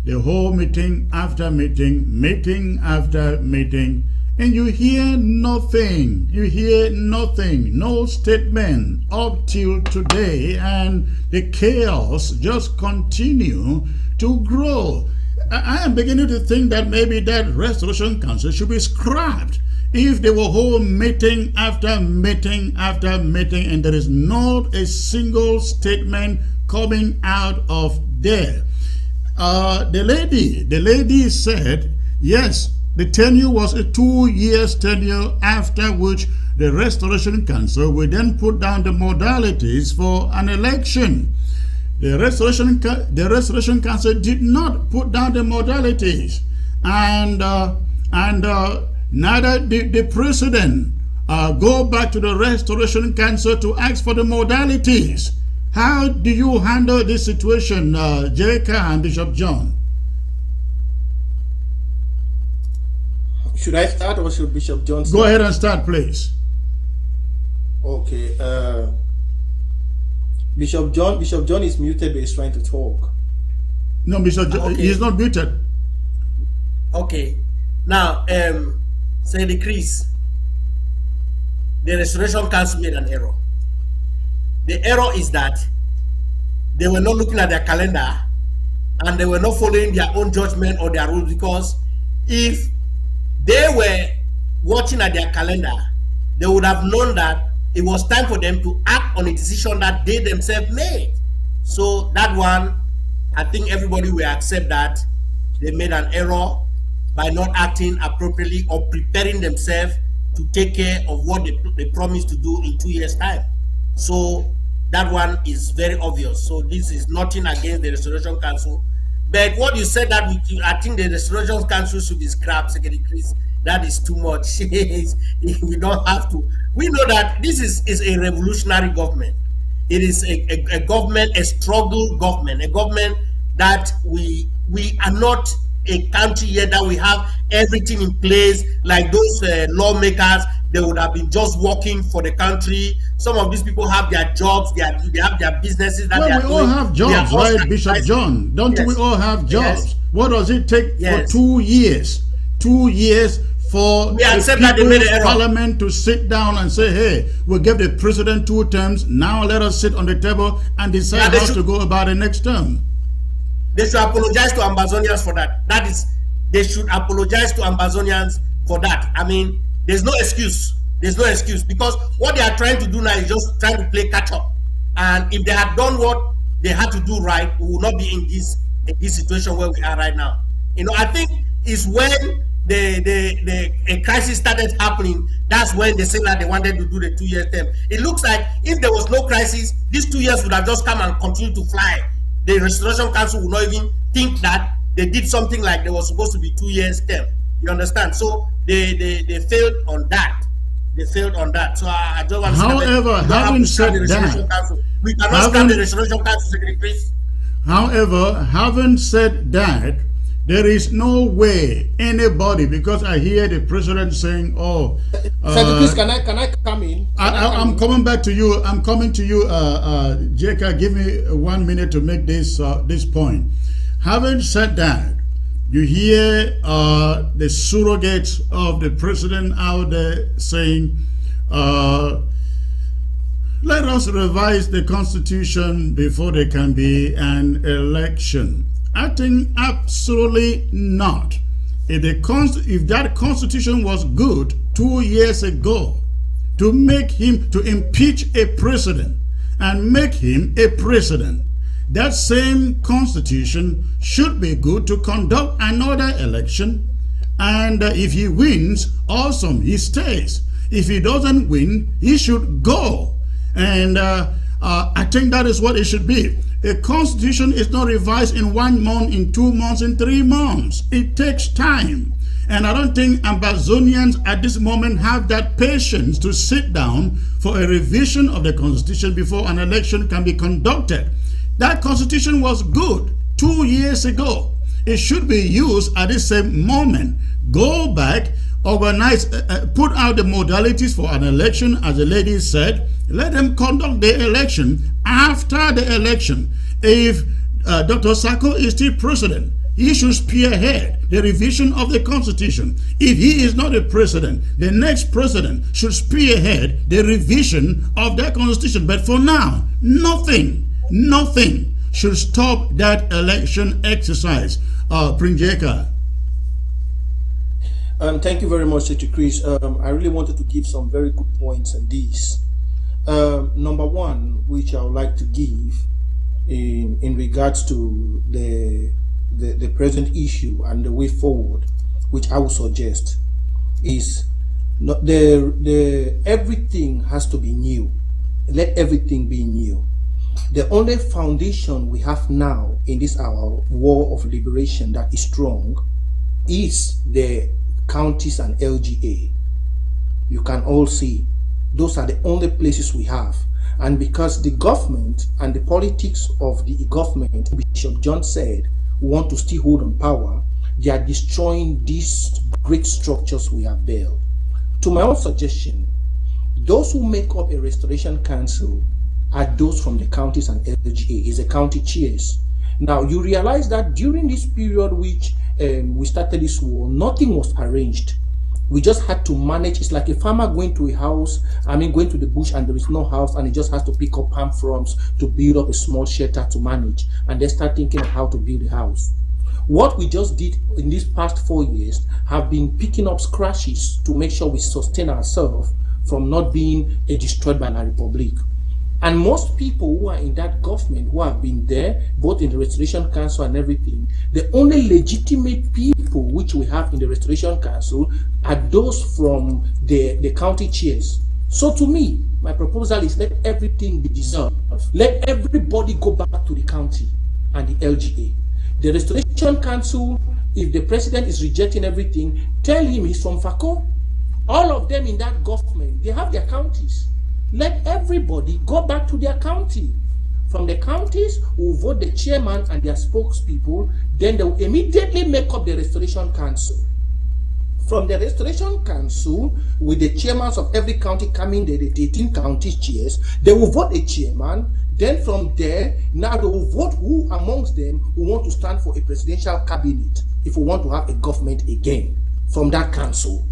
The whole meeting after meeting, meeting after meeting, and you hear nothing. You hear nothing. No statement up till today, and the chaos just continue to grow. I am beginning to think that maybe that Restoration Council should be scrapped if they will hold meeting after meeting after meeting and there is not a single statement coming out of there. The lady said, yes, the tenure was a 2 years tenure, after which the Restoration Council will then put down the modalities for an election. The Restoration Council did not put down the modalities. and neither the president go back to the Restoration Council to ask for the modalities. How do you handle this situation, J.K. and Bishop John? Should I start or should Bishop John start? Go ahead and start, please. Okay. Bishop John is muted, but he's trying to talk. No, Bishop John, he's not muted. Okay. Now, Senator Chris, the Restoration Council made an error. The error is that they were not looking at their calendar and they were not following their own judgment or their rules, because if they were watching at their calendar, they would have known that it was time for them to act on a decision that they themselves made. So that one, I think everybody will accept that they made an error by not acting appropriately or preparing themselves to take care of what they promised to do in 2 years' time. So that one is very obvious. So this is nothing against the Restoration Council. But what you said that I think the Restoration Council should be scrapped, Secretary Chris, that is too much. We don't have to. We know that this is a revolutionary government. It is a government, a struggle government, a government that we are not a country yet that we have everything in place like those lawmakers. They would have been just working for the country. Some of these people have their jobs, they have their businesses. That well, we all have jobs, right, Bishop John? Don't we all have jobs? Yes. What does it take for 2 years? 2 years for the People's Parliament to sit down and say, hey, we'll give the president 2 terms. Now let us sit on the table and decide how to go about the next term. They should apologize to Ambazonians for that. That is, they should apologize to Ambazonians for that. I mean, there's no excuse. There's no excuse, because what they are trying to do now is just trying to play catch up. And if they had done what they had to do right, we would not be in this situation where we are right now. You know, I think it's when a crisis started happening, that's when they said that they wanted to do the 2 year term. It looks like if there was no crisis, these 2 years would have just come and continued to fly. The Restoration Council would not even think that they did something like there was supposed to be 2 years term. You understand? So they failed on that. They failed on that. So I don't want to. However, having said that, we cannot stop the Restoration Council, Secretary Chris. However, having said that, there is no way anybody, because I hear the president saying, "Oh, Secretary Chris, can I come in? I'm coming back to you. I'm coming to you, JK. Give me 1 minute to make this point. Having said that, you hear the surrogates of the president out there saying, let us revise the constitution before there can be an election. I think absolutely not. If that constitution was good 2 years ago, to impeach a president and make him a president, that same constitution should be good to conduct another election. And if he wins, awesome, he stays. If he doesn't win, he should go. And I think that is what it should be. A constitution is not revised in 1 month, in 2 months, in 3 months. It takes time. And I don't think Ambazonians at this moment have that patience to sit down for a revision of the constitution before an election can be conducted. That constitution was good 2 years ago. It should be used at the same moment. Go back, organize, put out the modalities for an election, as the lady said. Let them conduct the election. After the election, if Dr. Sako is still president, he should spearhead the revision of the constitution. If he is not a president, the next president should spearhead the revision of that constitution. But for now, nothing should stop that election exercise. Prince Jeka. Thank you very much, Secretary Chris. I really wanted to give some very good points on this. Number one, which I would like to give in regards to the present issue and the way forward, which I would suggest, is not everything has to be new. Let everything be new. The only foundation we have now in this our war of liberation that is strong is the counties and LGA. You can all see those are the only places we have. And because the government and the politics of the government, Bishop John said, want to still hold on power, they are destroying these great structures we have built. To my own suggestion, those who make up a restoration council are those from the counties and LGA, is the county chairs. Now, you realize that during this period which we started this war, nothing was arranged. We just had to manage. It's like a farmer going to a house, going to the bush and there is no house, and he just has to pick up palm fronds to build up a small shelter to manage, and then start thinking of how to build a house. What we just did in these past 4 years have been picking up scratches to make sure we sustain ourselves from not being destroyed by the Republic. And most people who are in that government, who have been there, both in the Restoration Council and everything, the only legitimate people which we have in the Restoration Council are those from the county chairs. So to me, my proposal is let everything be dissolved. Let everybody go back to the county and the LGA. The Restoration Council, if the president is rejecting everything, tell him he's from FACO. All of them in that government, they have their counties. Let everybody go back to their county. From the counties, we'll vote the chairman and their spokespeople. Then they will immediately make up the Restoration Council. From the Restoration Council, with the chairmen of every county coming, the 18 county chairs, they will vote a chairman. Then from there, now they will vote who amongst them who want to stand for a presidential cabinet if we want to have a government again from that council.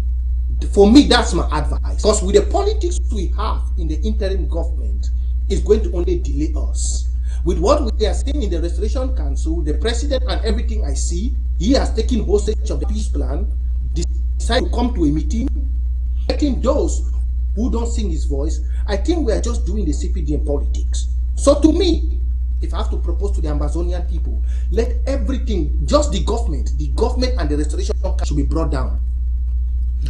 For me, that's my advice. Because with the politics we have in the interim government, it's going to only delay us. With what we are seeing in the Restoration Council, the president and everything I see, he has taken hostage of the peace plan, decided to come to a meeting, letting those who don't sing his voice. I think we are just doing the CPD in politics. So to me, if I have to propose to the Ambazonian people, let everything, just the government and the Restoration Council should be brought down.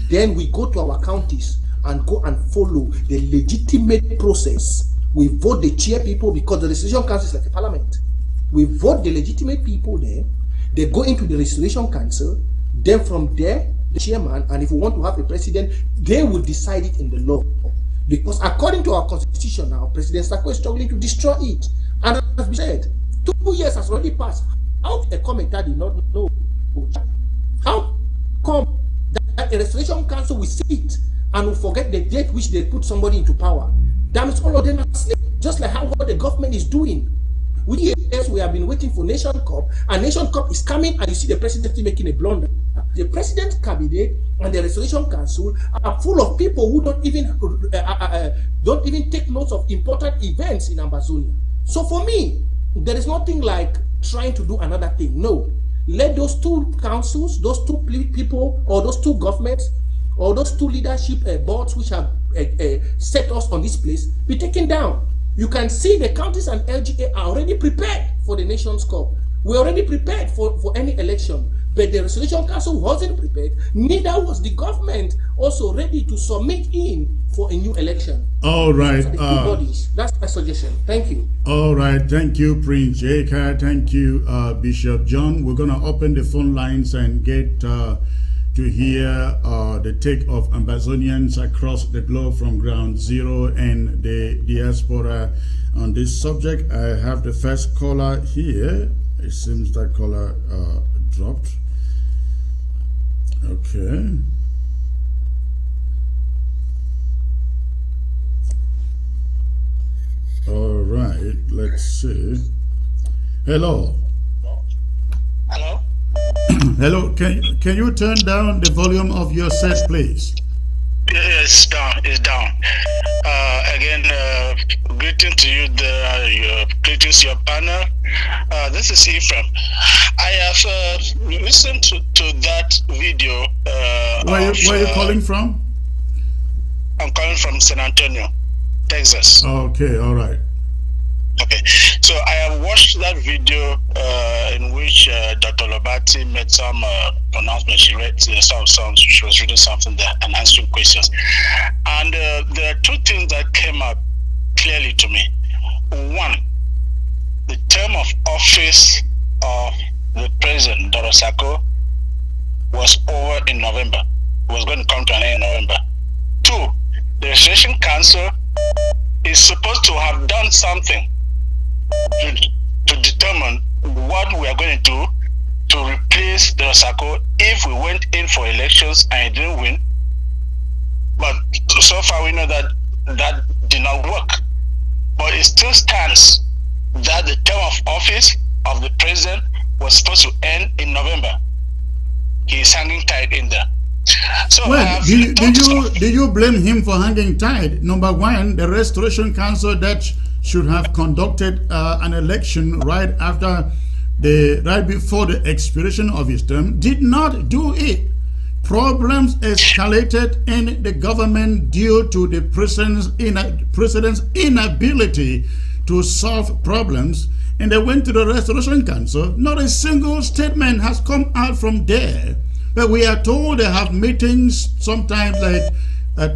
Then we go to our counties and go and follow the legitimate process. We vote the chair people, because the Restoration Council is like a parliament. We vote the legitimate people there. They go into the Restoration Council. Then from there, the chairman, and if we want to have a president, they will decide it in the law. Because according to our constitution now, President Sako is struggling to destroy it. And as we said, 2 years has already passed. How a commentator did not know? How come that a Restoration Council will sit and will forget the date which they put somebody into power? That means all of them are asleep, just like how what the government is doing. With years we have been waiting for Nation Cup, and Nation Cup is coming, and you see the president making a blunder. The president's cabinet and the Restoration Council are full of people who don't even take notes of important events in Ambazonia. So for me, there is nothing like trying to do another thing. No. Let those two councils, those two people, or those two governments, or those two leadership boards which have set us on this place be taken down. You can see the counties and LGA are already prepared for the Nations Cup. We're already prepared for any election. But the Restoration Council wasn't prepared. Neither was the government also ready to submit in for a new election. All right. That's my suggestion. Thank you. All right. Thank you, Prince J.K. Thank you, Bishop John. We're going to open the phone lines and get to hear the take of Ambazonians across the globe from Ground Zero and the diaspora on this subject. I have the first caller here. It seems that caller dropped. Okay. All right, let's see. Hello. Hello. Hello. Can you turn down the volume of your set, please? It's down. It's down. Again, greeting to you there. Greetings to your panel. This is Ephraim. I have listened to that video. Where are you calling from? I'm calling from San Antonio, Texas. Okay, all right. Okay, so I have watched that video in which Dr. Lobati made some pronouncements. She read some. She was reading something there and answering questions. And there are two things that came up clearly to me. One, the term of office of the president, Dr. Sako, was over in November. It was going to come to an end in November. 2, the Restoration Council is supposed to have done something to determine what we are going to do to replace the Sako if we went in for elections and it didn't win. But so far we know that that did not work. But it still stands that the term of office of the president was supposed to end in November. He is hanging tight in there. So well, do you blame him for hanging tight? Number one, the Restoration Council that should have conducted an election right before the expiration of his term did not do it. Problems escalated in the government due to the president's inability to solve problems, and they went to the Restoration Council. Not a single statement has come out from there. But we are told they have meetings sometimes like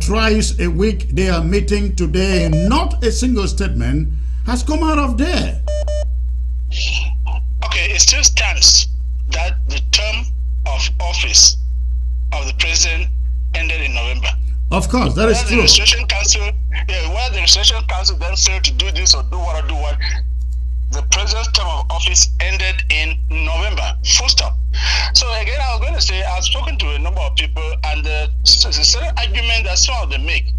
twice a week. They are meeting today. Not a single statement has come out of there. Okay, it still stands that the term of office of the president ended in November. Of course, that is true. The Restoration Council, whether the Restoration Council then failed to do this or do what, the president's term of office ended in November. Full stop. So again, I was going to say, I've spoken to a number of people, and there's a certain argument that some of them make.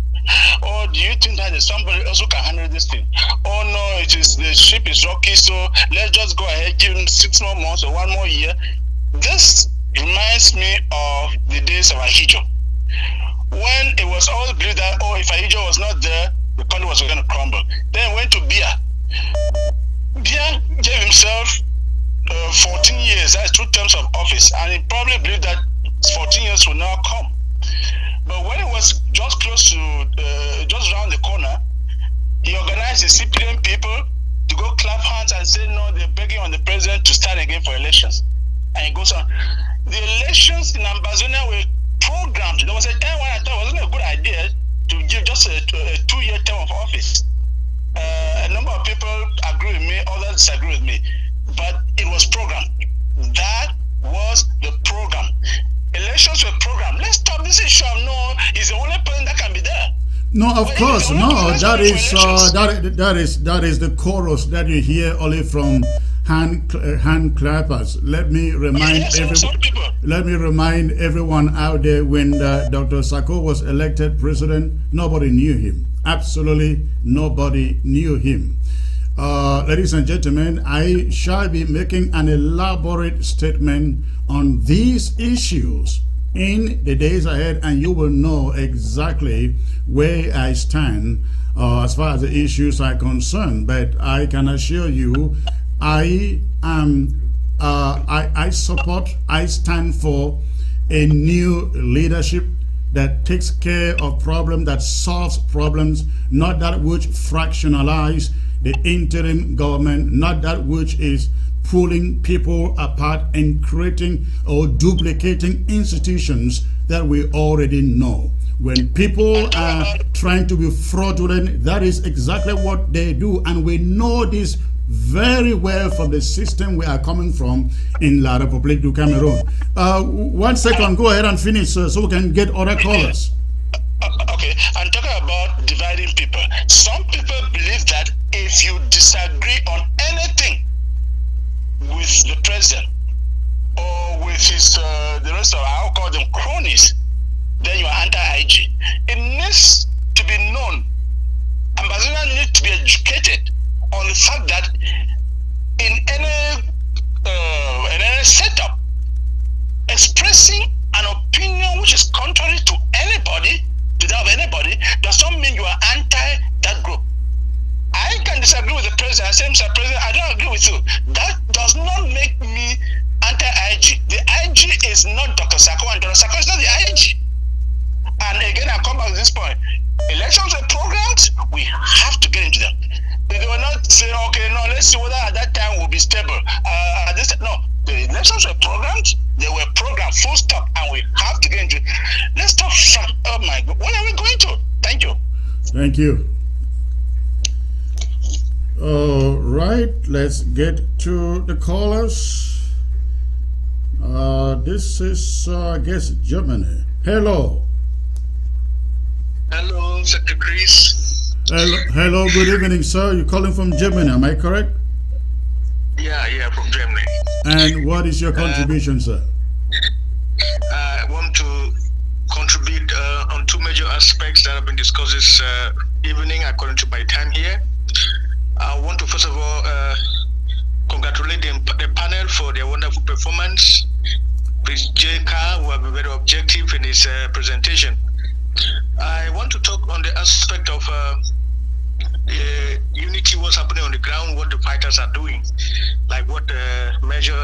Or do you think that there's somebody else who can handle this thing? Oh no, the ship is rocky, so let's just go ahead, give him 6 more months or 1 more year. This reminds me of the days of Ahijo, when it was always believed that, if Ahijo was not there, the country was going to crumble. Then went to Bia. Bia gave himself 14 years, that's 2 terms of office, and he probably believed that 14 years will now come. But when it was just close to, just around the corner, he organized the CPM people to go clap hands and say, no, they're begging on the president to stand again for elections. And he goes on. The elections in Ambazonia were programmed. There was a time when I thought it wasn't a good idea to give just a 2-year term of office. A number of people agree with me, others disagree with me. But it was programmed. That was the program. Elections were programmed. Let's stop this issue of no, he's the only person that can be there. No, of course, no. That is the chorus that you hear only from hand clappers. Let me remind everyone out there, when Dr. Sako was elected president, nobody knew him. Absolutely nobody knew him. Ladies and gentlemen, I shall be making an elaborate statement on these issues in the days ahead, and you will know exactly where I stand as far as the issues are concerned. But I can assure you, I stand for a new leadership that takes care of problems, that solves problems, not that which fractionalize the interim government, not that which is pulling people apart and creating or duplicating institutions that we already know. When people are trying to be fraudulent, that is exactly what they do, and we know this very well from the system we are coming from in La République du Cameroon. 1 second, go ahead and finish so we can get other callers. Okay, I'm talking about dividing people. Some people believe that if you disagree on anything with the president or with his the rest of, I'll call them cronies, then you are anti-IG. It needs to be known. Ambassadors need to be educated on the fact that in any setup, expressing an opinion which is contrary to anybody, to that of anybody, does not mean you are anti that group. I can disagree with the president and say, Mr. President, I don't agree with you. That does not make me anti-IG. The IG is not Dr. Sako, and Dr. Sako is not the IG. And again, I come back to this point. Elections were programmed, we have to get into them. They were not saying, okay, no, let's see whether at that time we'll be stable. No, the elections were programmed, they were programmed, full stop, and we have to get into it. Let's talk from, oh my God, what are we going to? Thank you. Thank you. All right, let's get to the callers. this is, I guess, Germany. Hello. Hello, Secretary Chris. Hello, good evening, sir. You're calling from Germany, am I correct? Yeah, from Germany. And what is your contribution, sir? I want to contribute on two major aspects that have been discussed this evening according to my time here. I want to first of all congratulate the panel for their wonderful performance. Prince J.K., who have been very objective in his presentation. I want to talk on the aspect of the unity, what's happening on the ground, what the fighters are doing, like what Major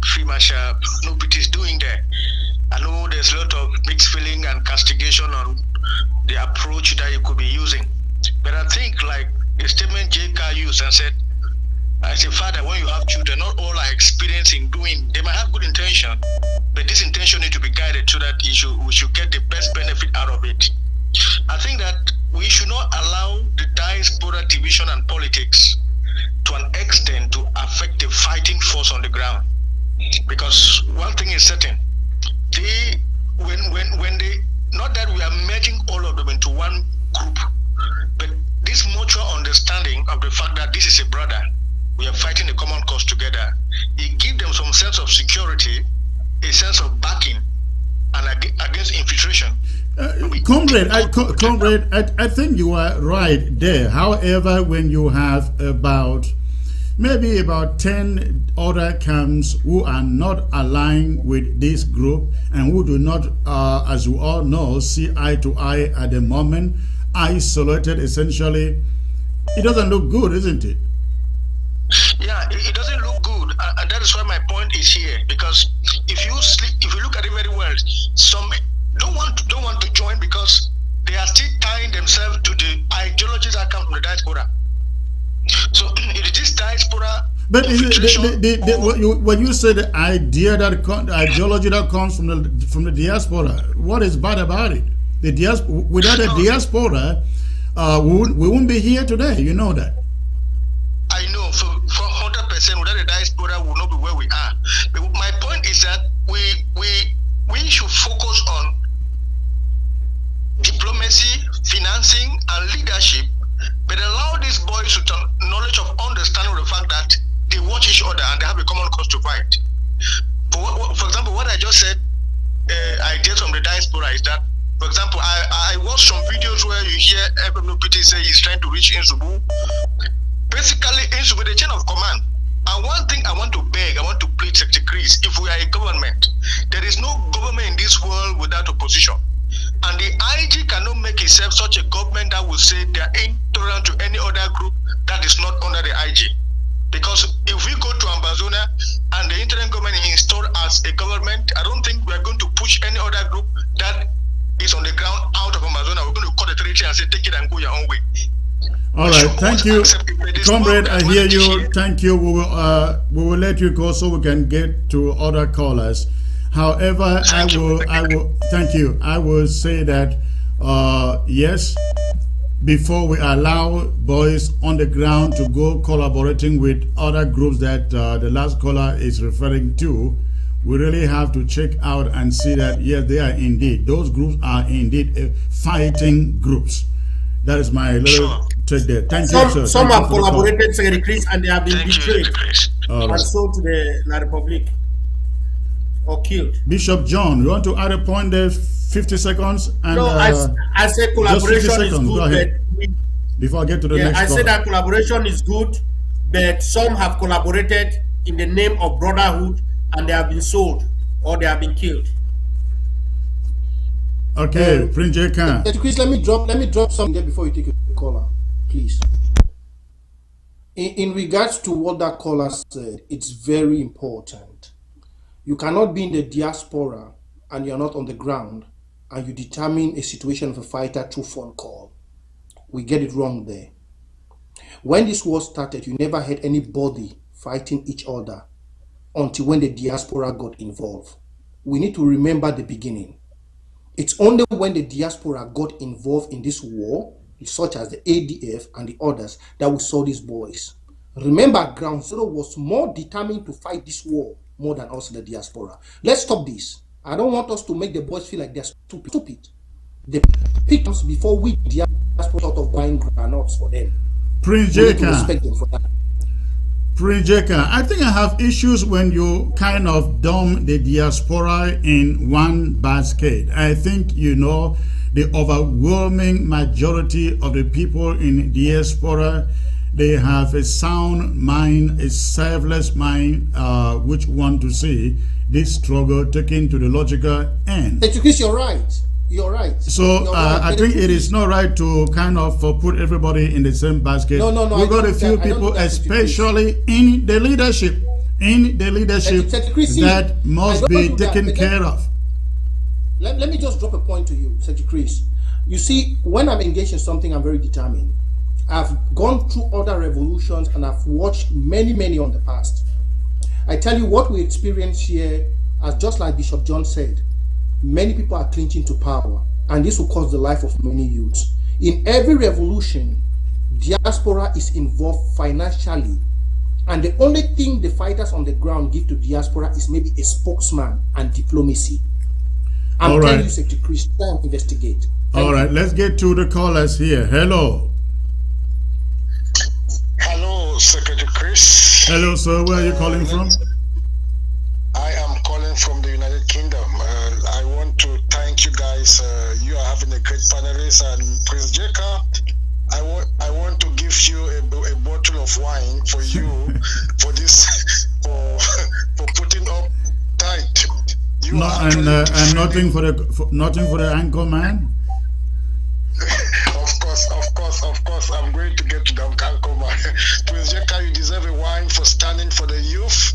Field Marshal Nobiti is doing there. I know there's a lot of mixed feeling and castigation on the approach that you could be using. But I think like the statement J.K. used and said, as a father, when you have children, not all are experiencing doing, they might have good intention, but this intention needs to be guided so that we should get the best benefit out of it. I think that we should not allow the diaspora division and politics to an extent to affect the fighting force on the ground. Because one thing is certain, when they, not that we are merging all of them into one group, but this mutual understanding of the fact that this is a brother, we are fighting a common cause together, it gives them some sense of security, a sense of backing, and against infiltration. Comrade, I think you are right there. However, when you have maybe about 10 other camps who are not aligned with this group and who do not, as you all know, see eye to eye at the moment, isolated essentially, it doesn't look good, isn't it? Yeah, it doesn't look good, and that is why my point is here. Because if you look at it very well, some don't want to join because they are still tying themselves to the ideologies that come from the diaspora. So it is this diaspora. But when you say the ideology that comes from the diaspora, what is bad about it? Without the diaspora, we won't be here today. You know that. I know for 100%, without the diaspora, we will not be where we are. But my point is that we should focus on diplomacy, financing, and leadership, but allow these boys to knowledge of understanding of the fact that they watch each other and they have a common cause to fight. For example, what I just said, ideas from the diaspora is that, for example, I watched some videos where you hear FMNOPT say he's trying to reach Insubu. Basically, Insubu, the chain of command. And one thing I want to plead, Secretary Chris, if we are a government, there is no government in this world without opposition. And the IG cannot make itself such a government that will say they are intolerant to any other group that is not under the IG. Because if we go to Ambazonia and the interim government is installed as a government, I don't think we are going to push any other group that is on the ground out of Amazonia. We're going to cut the territory and say, take it and go your own way. All right, thank you, comrade. I hear you. Thank you. We will let you go so we can get to other callers. However, I will thank you. I will say that yes, before we allow boys on the ground to go collaborating with other groups that the last caller is referring to, we really have to check out and see that yes, they are indeed, those groups are indeed fighting groups. That is my little take there. Thank you, sir. Some have collaborated, Secretary Chris, and they have been betrayed and sold to the La Republic or killed. Bishop John, you want to add a point there? 50 seconds. And, no, I said collaboration is good. Before I get to the next I said that collaboration is good, but some have collaborated in the name of brotherhood and they have been sold or they have been killed. Okay, Prince J.K. Chris, let me drop something there before you take a caller, please. In regards to what that caller said, it's very important. You cannot be in the diaspora and you're not on the ground and you determine a situation of a fighter through phone call. We get it wrong there. When this war started, you never had anybody fighting each other until when the diaspora got involved. We need to remember the beginning. It's only when the diaspora got involved in this war, such as the ADF and the others, that we saw these boys. Remember, Ground Zero was more determined to fight this war more than us in the diaspora. Let's stop this. I don't want us to make the boys feel like they're stupid. They pick us before we diaspora out of buying granules for them. Prince Jeka, I think I have issues when you kind of dump the diaspora in one basket. I think, you know, the overwhelming majority of the people in diaspora, they have a sound mind, a selfless mind, which want to see this struggle taken to the logical end. Chris, you're right. You're right. So I think it is not right to kind of put everybody in the same basket. No. We've got a few people, especially in the leadership, that must be taken care of. Let me just drop a point to you, Sergio Chris. You see, when I'm engaged in something, I'm very determined. I've gone through other revolutions and I've watched many on the past. I tell you what we experience here, as just like Bishop John said, many people are clinging to power, and this will cost the life of many youths. In every revolution, diaspora is involved financially, and the only thing the fighters on the ground give to diaspora is maybe a spokesman and diplomacy. I'm telling you, Secretary Chris, try and investigate. All right, let's get to the callers here. Hello. Hello, Secretary Chris. Hello, sir. Where are you calling from? I am calling from the United Kingdom. I want to thank you guys. You are having a great panelist, and Prince Jeka, I want to give you a bottle of wine for you for this for putting up tight. You and nothing for the anchor man. Of course, I'm going to get to the anchor man. Prince Jeka, you deserve a wine for standing for the youth.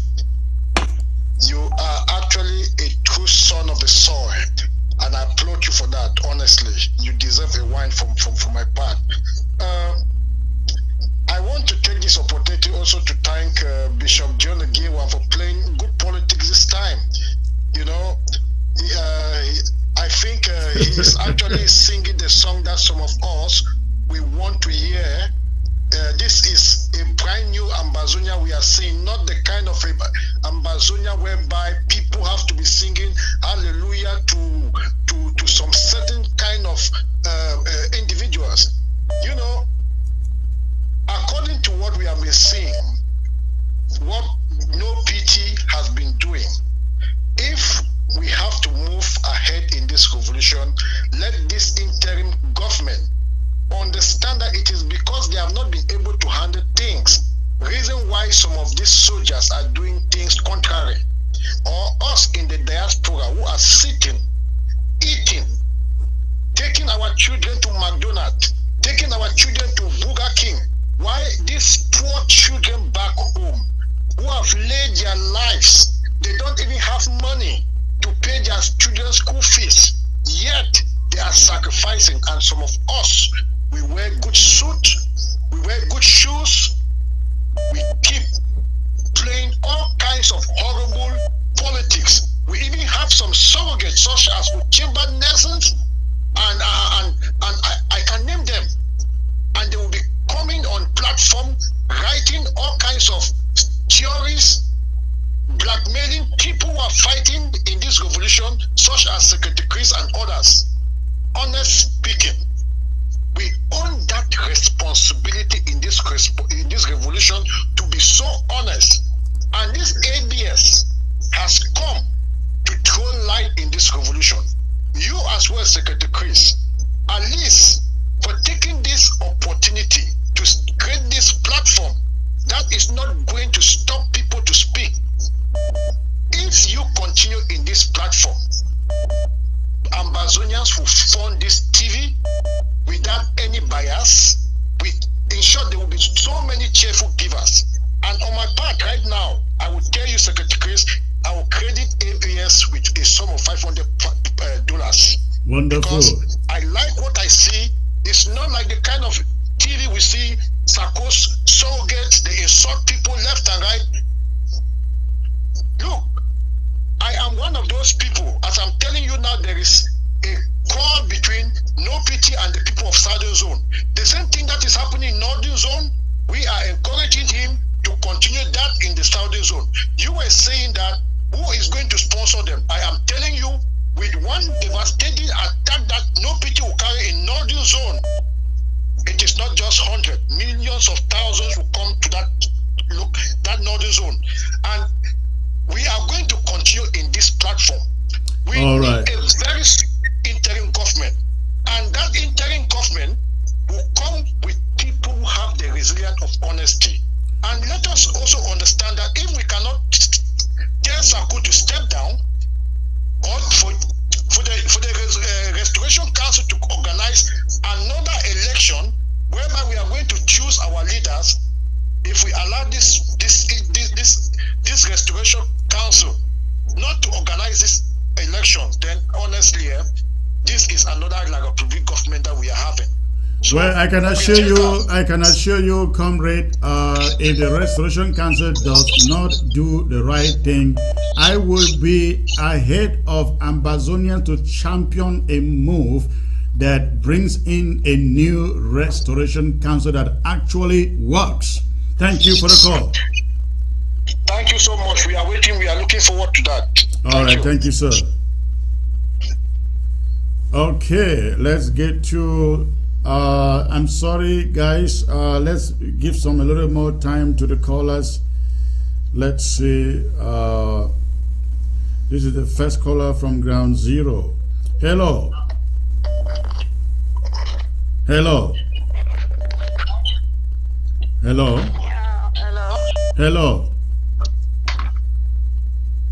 You are actually a true son of the soil, and I applaud you for that. Honestly, you deserve a wine from my part. I want to take this opportunity also to thank Bishop John Agewa for playing good politics this time. You know, I think he is actually singing the song that some of us we want to hear. This is a brand new Ambazonia we are seeing, not the kind of Ambazonia whereby people have to be singing hallelujah to some certain kind of individuals. You know, according to what we have been seeing, what No PT has been doing, if we have to move ahead in this revolution, let this interim government understand that it is because they have not been able to handle things. Reason why some of these soldiers are doing things contrary, or us in the diaspora who are sitting, eating, taking our children to McDonald's, taking our children to Burger King. Why these poor children back home who have laid their lives, they don't even have money to pay their children's school fees, yet they are sacrificing. And some of us, we wear good suit, we wear good shoes, we keep playing all kinds of horrible politics. We even have some surrogates such as chamber Nelsons, and I can name them, and they will be coming on platform writing all kinds of theories, blackmailing people who are fighting in this revolution, such as Secretary Chris and others. Honest speaking, we own that responsibility in this revolution to be so honest. And this ABS has come to throw light in this revolution. You as well, Secretary Chris, at least for taking this opportunity to create this platform that is not going to stop people to speak. If you continue in this platform, Ambazonians will fund this TV without any bias. In short, there will be so many cheerful givers. And on my part right now, I will tell you, Secretary Chris, I will credit ABS with a sum of $500. Wonderful. Because I like what I see. It's not like the kind of TV we see, Sarko's surrogates, they insult people left and right. Look, I am one of those people. As I'm telling you now, there is a call between No PT and the people of Southern Zone. The same thing that is happening in Northern Zone, we are encouraging him to continue that in the Southern Zone. You were saying that who is going to sponsor them? I am telling you, with one devastating attack that no pity will carry in northern zone, it is not just 100, millions of thousands will come to that northern zone. And we are going to continue in this platform. We need a very interim government. And that interim government will come with people who have the resilience of honesty. And let us also understand that if we cannot tell Saku to step down, or for the Restoration Council to organize another election whereby we are going to choose our leaders, if we allow this Restoration Council not to organize these elections, then honestly, this is another like a public government that we are having. So well, I can assure you, comrade, if the Restoration Council does not do the right thing, I will be ahead of Ambazonians to champion a move that brings in a new Restoration Council that actually works. Thank you for the call. Thank you so much. We are waiting. We are looking forward to that. All right. Thank you, sir. Okay, let's get to... I'm sorry, guys. Let's give a little more time to the callers. Let's see. This is the first caller from Ground Zero. Hello. Hello. Hello. Yeah, hello. Hello.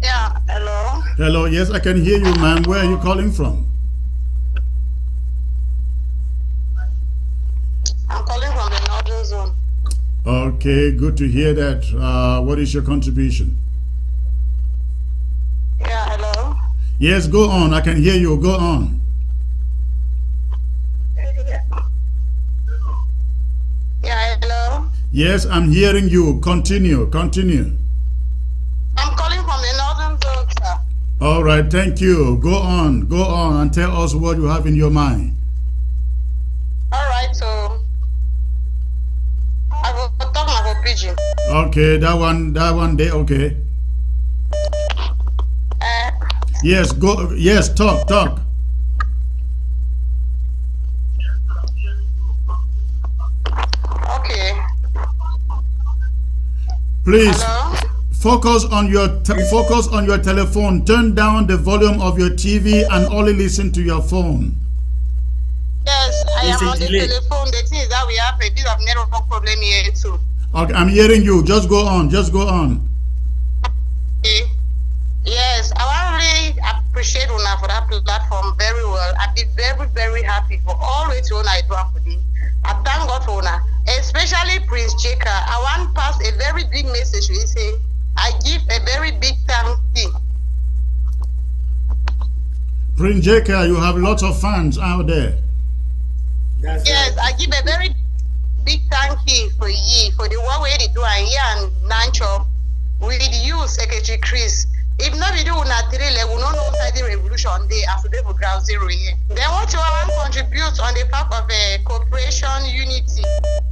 Yeah, hello. Hello. Yes, I can hear you, ma'am. Where are you calling from? I'm calling from the northern zone. Okay, good to hear that. What is your contribution? Yeah, hello. Yes, go on. I can hear you. Go on. Yeah, hello. Yes, I'm hearing you. Continue. Continue. I'm calling from the northern zone, sir. All right, thank you. Go on and tell us what you have in your mind. All right, so I will talk about pigeon. Okay, that one day, okay. Yes, go. Yes, talk. Okay. Please. Hello? Focus on your telephone. Turn down the volume of your TV and only listen to your phone. Yes, I am on the telephone. The thing is that we have a bit of network problem here too. Okay, I'm hearing you. Just go on. Okay. Yes, I want to really appreciate Una for that platform very well. I've been very, very happy for all the Una I do for this. I thank God for Una, especially Prince Jeka. I want to pass a very big message to you. Say, I give a very big thank you. Prince Jeka, you have lots of fans out there. Yes, I give a very big thank you for the work we do and Nancho with you, Secretary Chris. If not, we do not know the revolution day after the Ground Zero here. Then what you want to contribute on the fact of cooperation, unity.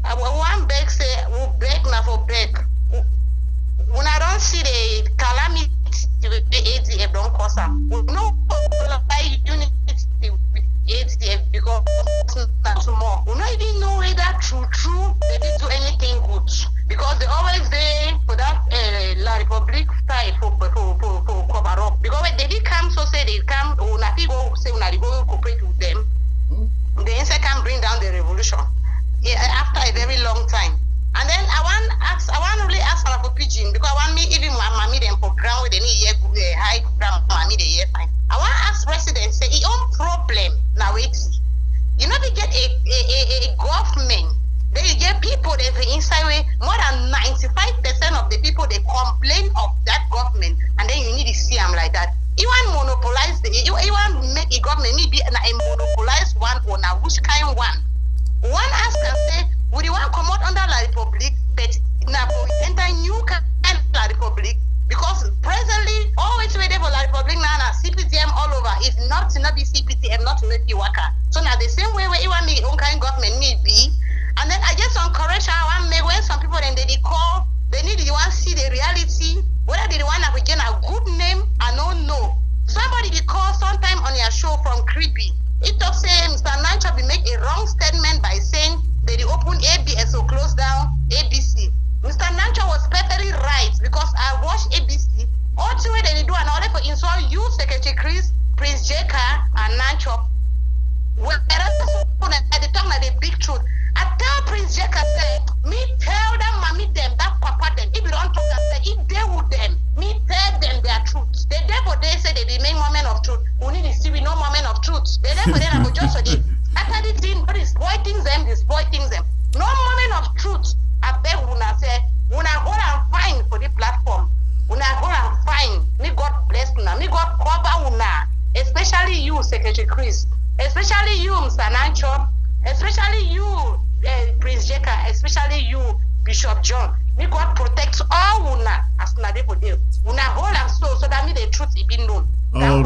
I want beg say we beg now for beg. When I don't see the calamity with the ADF don't cause them. We know unity with ADF because that's more. We don't even know whether true they didn't do anything good. Because they always there for that La Republic side for cover up. Because when they did come, so say they come, Unafi go say Unafi go cooperate with them. The insect can bring down the revolution. Yeah, after a very long time. And then I want to really ask for pigeon because I want me even mommy them for ground with any high ground mommy the year fine. I want to ask president say his own problem now wait. You know we get a government. They get people that inside way more than 95% of the people they complain of that government, and then you need to see them like that. You want monopolize you want make a government maybe a monopolized one or now which kind one? One ask and say, would you want to come out under La Republic, but now enter new kind of La Republic? Because presently, always waiting for La Republic now, CPTM all over. If not to not be CPTM, not to make you work. So now the same way where you want the own kind of government need be. And then I get some correction. I want when some people then they call, they need you want to see the reality, whether they want to get a good name their show from Creepy. It talks saying Mr. Nancho be make a wrong statement by saying that they open ABS or close down ABC. Mr. Nancho was perfectly right because I watched ABC. All the way they do an order for insult you, Secretary Chris, Prince Jeka, and Nancho. Whereas they talk like the big truth. I tell Prince Jeka say, me tell them, mommy them, that papa them. If you don't talk, I say, if they would them, me tell them their truth. The devil they say they make moment of truth. We need to see we no moment of truth. The devil they have just for them. After the thing, but exploiting them. No moment of truth. I beg una say, una go and find for the platform. Una go and find. Me God bless una. Me God cover una. Especially you, Secretary Chris. Especially you, Mr. Nancho. Especially you, Prince Jeka. Especially you, Bishop John. May God protect all una as una dey for there. Una hold and so that me the truth is being known. All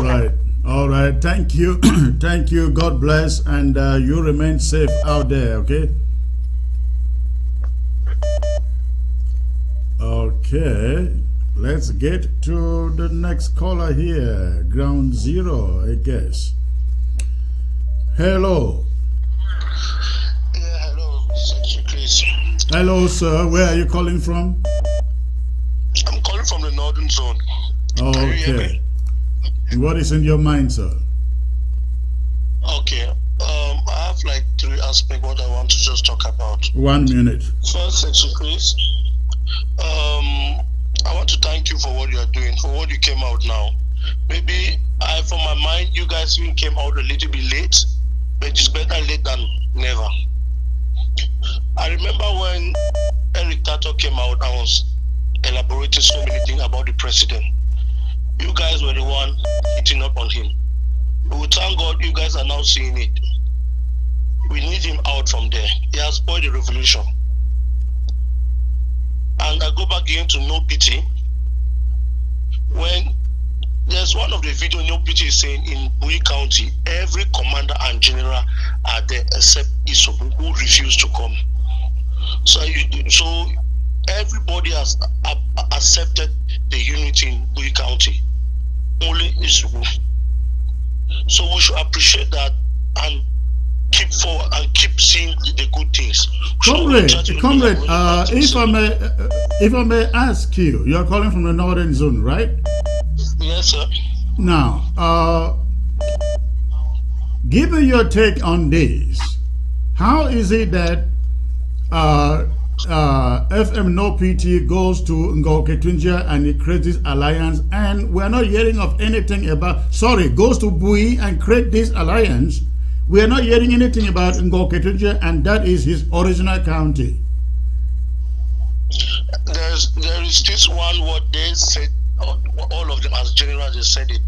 right. Thank you. Thank you. God bless, and you remain safe out there. Okay. Okay. Let's get to the next caller here. Ground zero, I guess. Hello. Yeah, hello, Secretary Chris. Hello, sir. Where are you calling from? I'm calling from the northern zone. Okay. What is in your mind, sir? Okay. I have like 3 aspects what I want to just talk about. 1 minute. First, Secretary Chris, I want to thank you for what you are doing, for what you came out now. Maybe from my mind, you guys even came out a little bit late, but it's better late than never. I remember when Eric Tato came out, I was elaborating so many things about the president. You guys were the one hitting up on him. We thank God you guys are now seeing it. We need him out from there. He has spoiled the revolution. And I go back again to No Pity. When there's one of the video No Pity is saying in Bui County, every commander and general are there except Isobu, who refused to come. So everybody has accepted the unity in Bui County. Only Isobu. So we should appreciate that and keep forward and keep seeing the good things. Comrade, if I may ask you, you are calling from the northern zone, right? Yes, sir. Now, given your take on this, how is it that FM No PT goes to Ngoketunja and it creates this alliance, and we're not hearing of anything about, goes to Bui and create this alliance? We are not hearing anything about Ngoketunja, and that is his original county. There is this one what they said, all of them as general, they said it,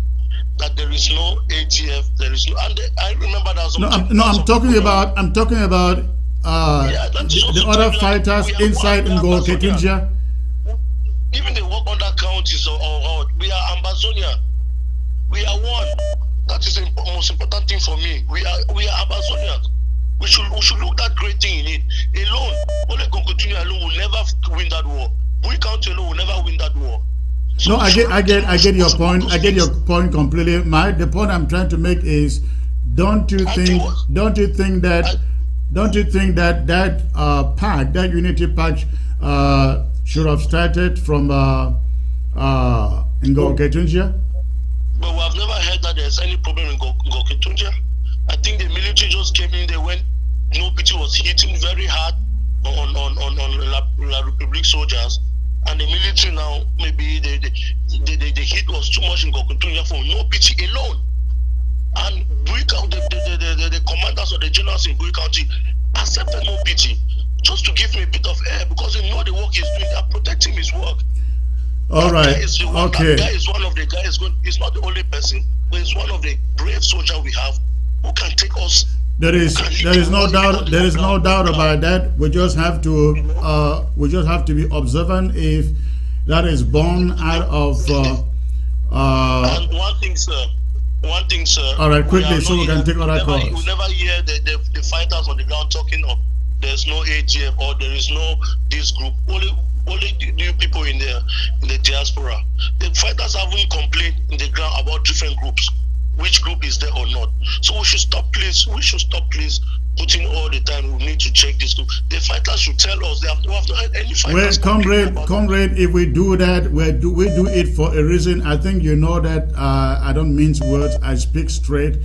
that there is no ATF, there is no, and I remember that was I'm talking about the other fighters inside Ngoketunja. Even they work under counties or we are Ambazonia. We are one. That is the most important thing for me. We are Amazonians. We should look that great thing in it. Alone, only Ngoketunja alone will never win that war. We County alone will never win that war. So no, I get your point. I get your point completely. The point I'm trying to make is, don't you think that pact, that unity pact, should have started from Ngoketunja? But we have never heard that there's any problem in Ngoketunja. I think the military just came in there when No Pity was hitting very hard on La Republic soldiers, and the military now, maybe the hit was too much in Ngoketunja for No Pity alone. And the commanders or the generals in Bui County accepted No Pity just to give me a bit of air, because they know the work he's doing, they're protecting his work. All right. Okay. That guy is one of the guys. He's not the only person, but he's one of the brave soldiers we have who can take us. There is no doubt about that. We just have to be observant if that is born out of. And one thing, sir. All right, quickly, so we can take other calls. You never hear the fighters on the ground talking of there's no AGF or there is no this group. Only new people in the diaspora. The fighters haven't complained in the ground about different groups. which group is there or not. So we should stop, please. We should stop, please, putting all the time. We need to check this group. The fighters should tell us. We have not had any fighters. Well, comrade, if we do that, we do it for a reason. I think you know that I don't mince words. I speak straight.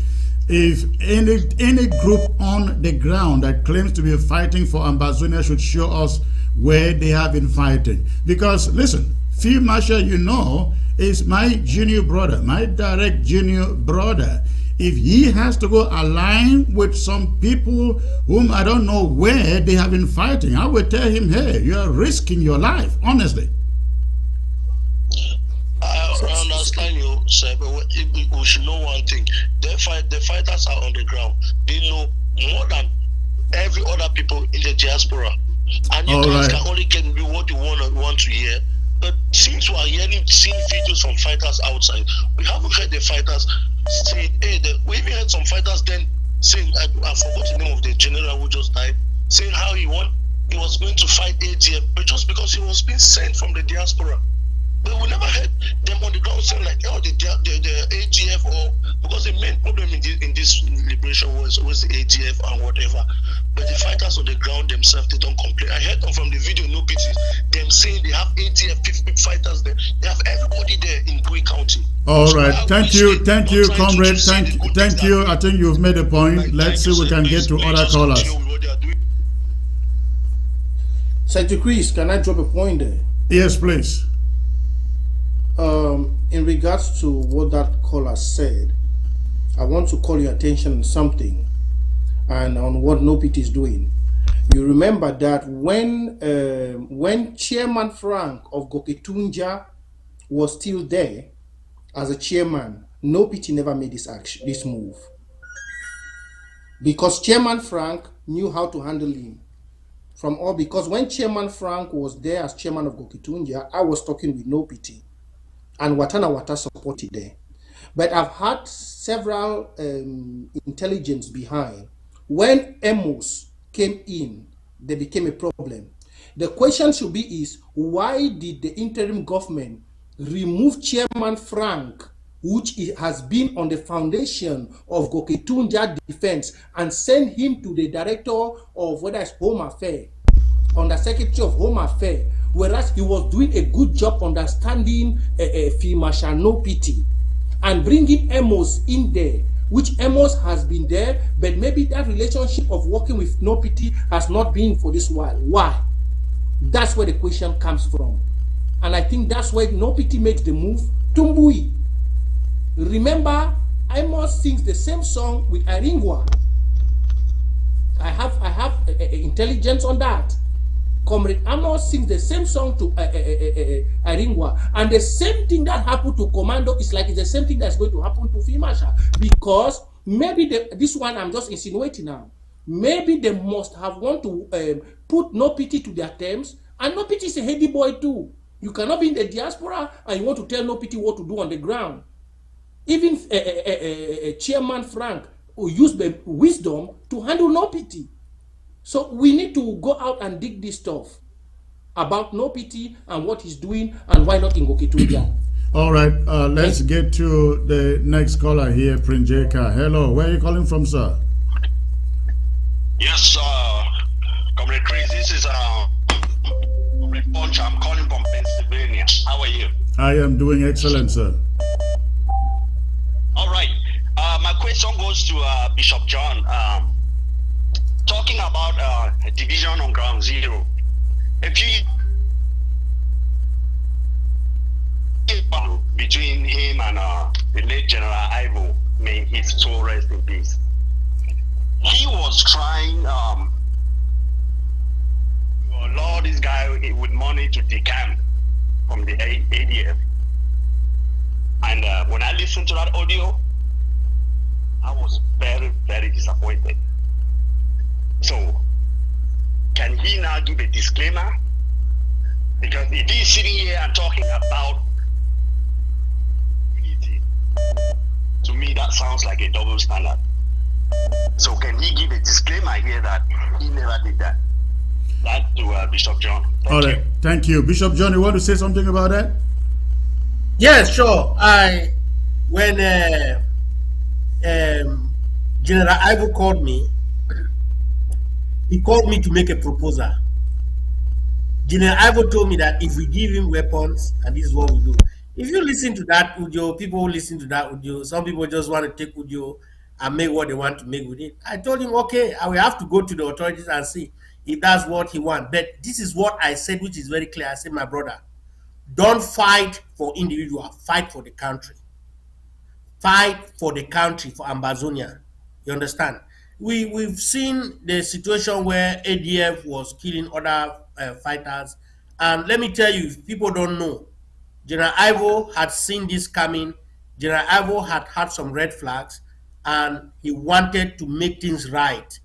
If any group on the ground that claims to be fighting for Ambazonia should show us where they have been fighting. Because listen, Field Marshal, you know, is my junior brother, my direct junior brother. If he has to go align with some people whom I don't know where they have been fighting, I would tell him, hey, you are risking your life, honestly. I understand you, sir, but we should know one thing. The fighters are on the ground. They know more than every other people in the diaspora. And you guys can only get me what you want to hear. But since we are seeing videos from fighters outside, we haven't heard the fighters saying, hey, we even heard some fighters then saying, I forgot the name of the general who just died, saying how he was going to fight ATF, but just because he was being sent from the diaspora. But we never heard them on the ground saying like, oh, the ATF, or because the main problem in this liberation was the ATF and whatever. But the fighters on the ground themselves, they don't complain. I heard them from the video, no pity, them saying they have ATF 50 fighters there. They have everybody there in Bowie County. All right, thank you, comrade. Thank you. I think you've made a point. Let's see if we can get to other callers. Senator Chris, can I drop a point there? Yes, please. In regards to what that caller said, I want to call your attention on something and on what NOPIT is doing. You remember that when Chairman Frank of Goketunja was still there as a chairman, NOPIT never made this move. Because Chairman Frank knew how to handle him. Because when Chairman Frank was there as chairman of Goketunja, I was talking with NOPIT. And Watana Wata supported there. But I've had several intelligence behind. When Amos came in, there became a problem. The question should be is, why did the interim government remove Chairman Frank, which has been on the foundation of Goketunja Defense, and send him to the director of whether it's Home Affairs, under Secretary of Home Affairs, whereas he was doing a good job understanding Field Marshal NOPIT, and bringing Amos in there, which Amos has been there, but maybe that relationship of working with NOPIT has not been for this while. Why? That's where the question comes from. And I think that's why NOPIT makes the move to Mbui. Remember, Amos sings the same song with Iringwa. I have intelligence on that. Comrade Amos sings the same song to Iringwa, and the same thing that happened to Commando is like it's the same thing that's going to happen to Field Marshal, because maybe this one I'm just insinuating now. Maybe they must have want to put NOPIT to their terms, and NOPIT is a heady boy too. You cannot be in the diaspora and you want to tell NOPIT what to do on the ground. Even Chairman Frank who used the wisdom to handle NOPIT. So we need to go out and dig this stuff about NOPIT and what he's doing and why not in Goketunja. All right, let's get to the next caller here, Prince Jeka. Hello, where are you calling from, sir? Yes, Comrade Chris, this is Comrade Punch. I'm calling from Pennsylvania. How are you? I am doing excellent, sir. All right. My question goes to Bishop John. Talking about division on ground zero. If you between him and the late General Ivo, may his soul rest in peace. He was trying to allow this guy with money to decamp from the ADF. And when I listened to that audio, I was very, very disappointed. So, can he now give a disclaimer? Because if he's sitting here and talking about unity, to me that sounds like a double standard. So can he give a disclaimer here that he never did that? That to Bishop John. All right, thank you. Bishop John, you want to say something about that? Yes, sure. When General Ivo called me. He called me to make a proposal. General Ivo told me that if we give him weapons, and this is what we do. If you listen to that audio, people who listen to that audio, some people just want to take audio and make what they want to make with it. I told him, okay, I will have to go to the authorities and see if that's what he wants. But this is what I said, which is very clear. I said, my brother, don't fight for individual, fight for the country. Fight for the country, for Ambazonia. You understand? We've seen the situation where ADF was killing other fighters. And let me tell you, if people don't know, General Ivo had seen this coming. General Ivo had some red flags, and he wanted to make things right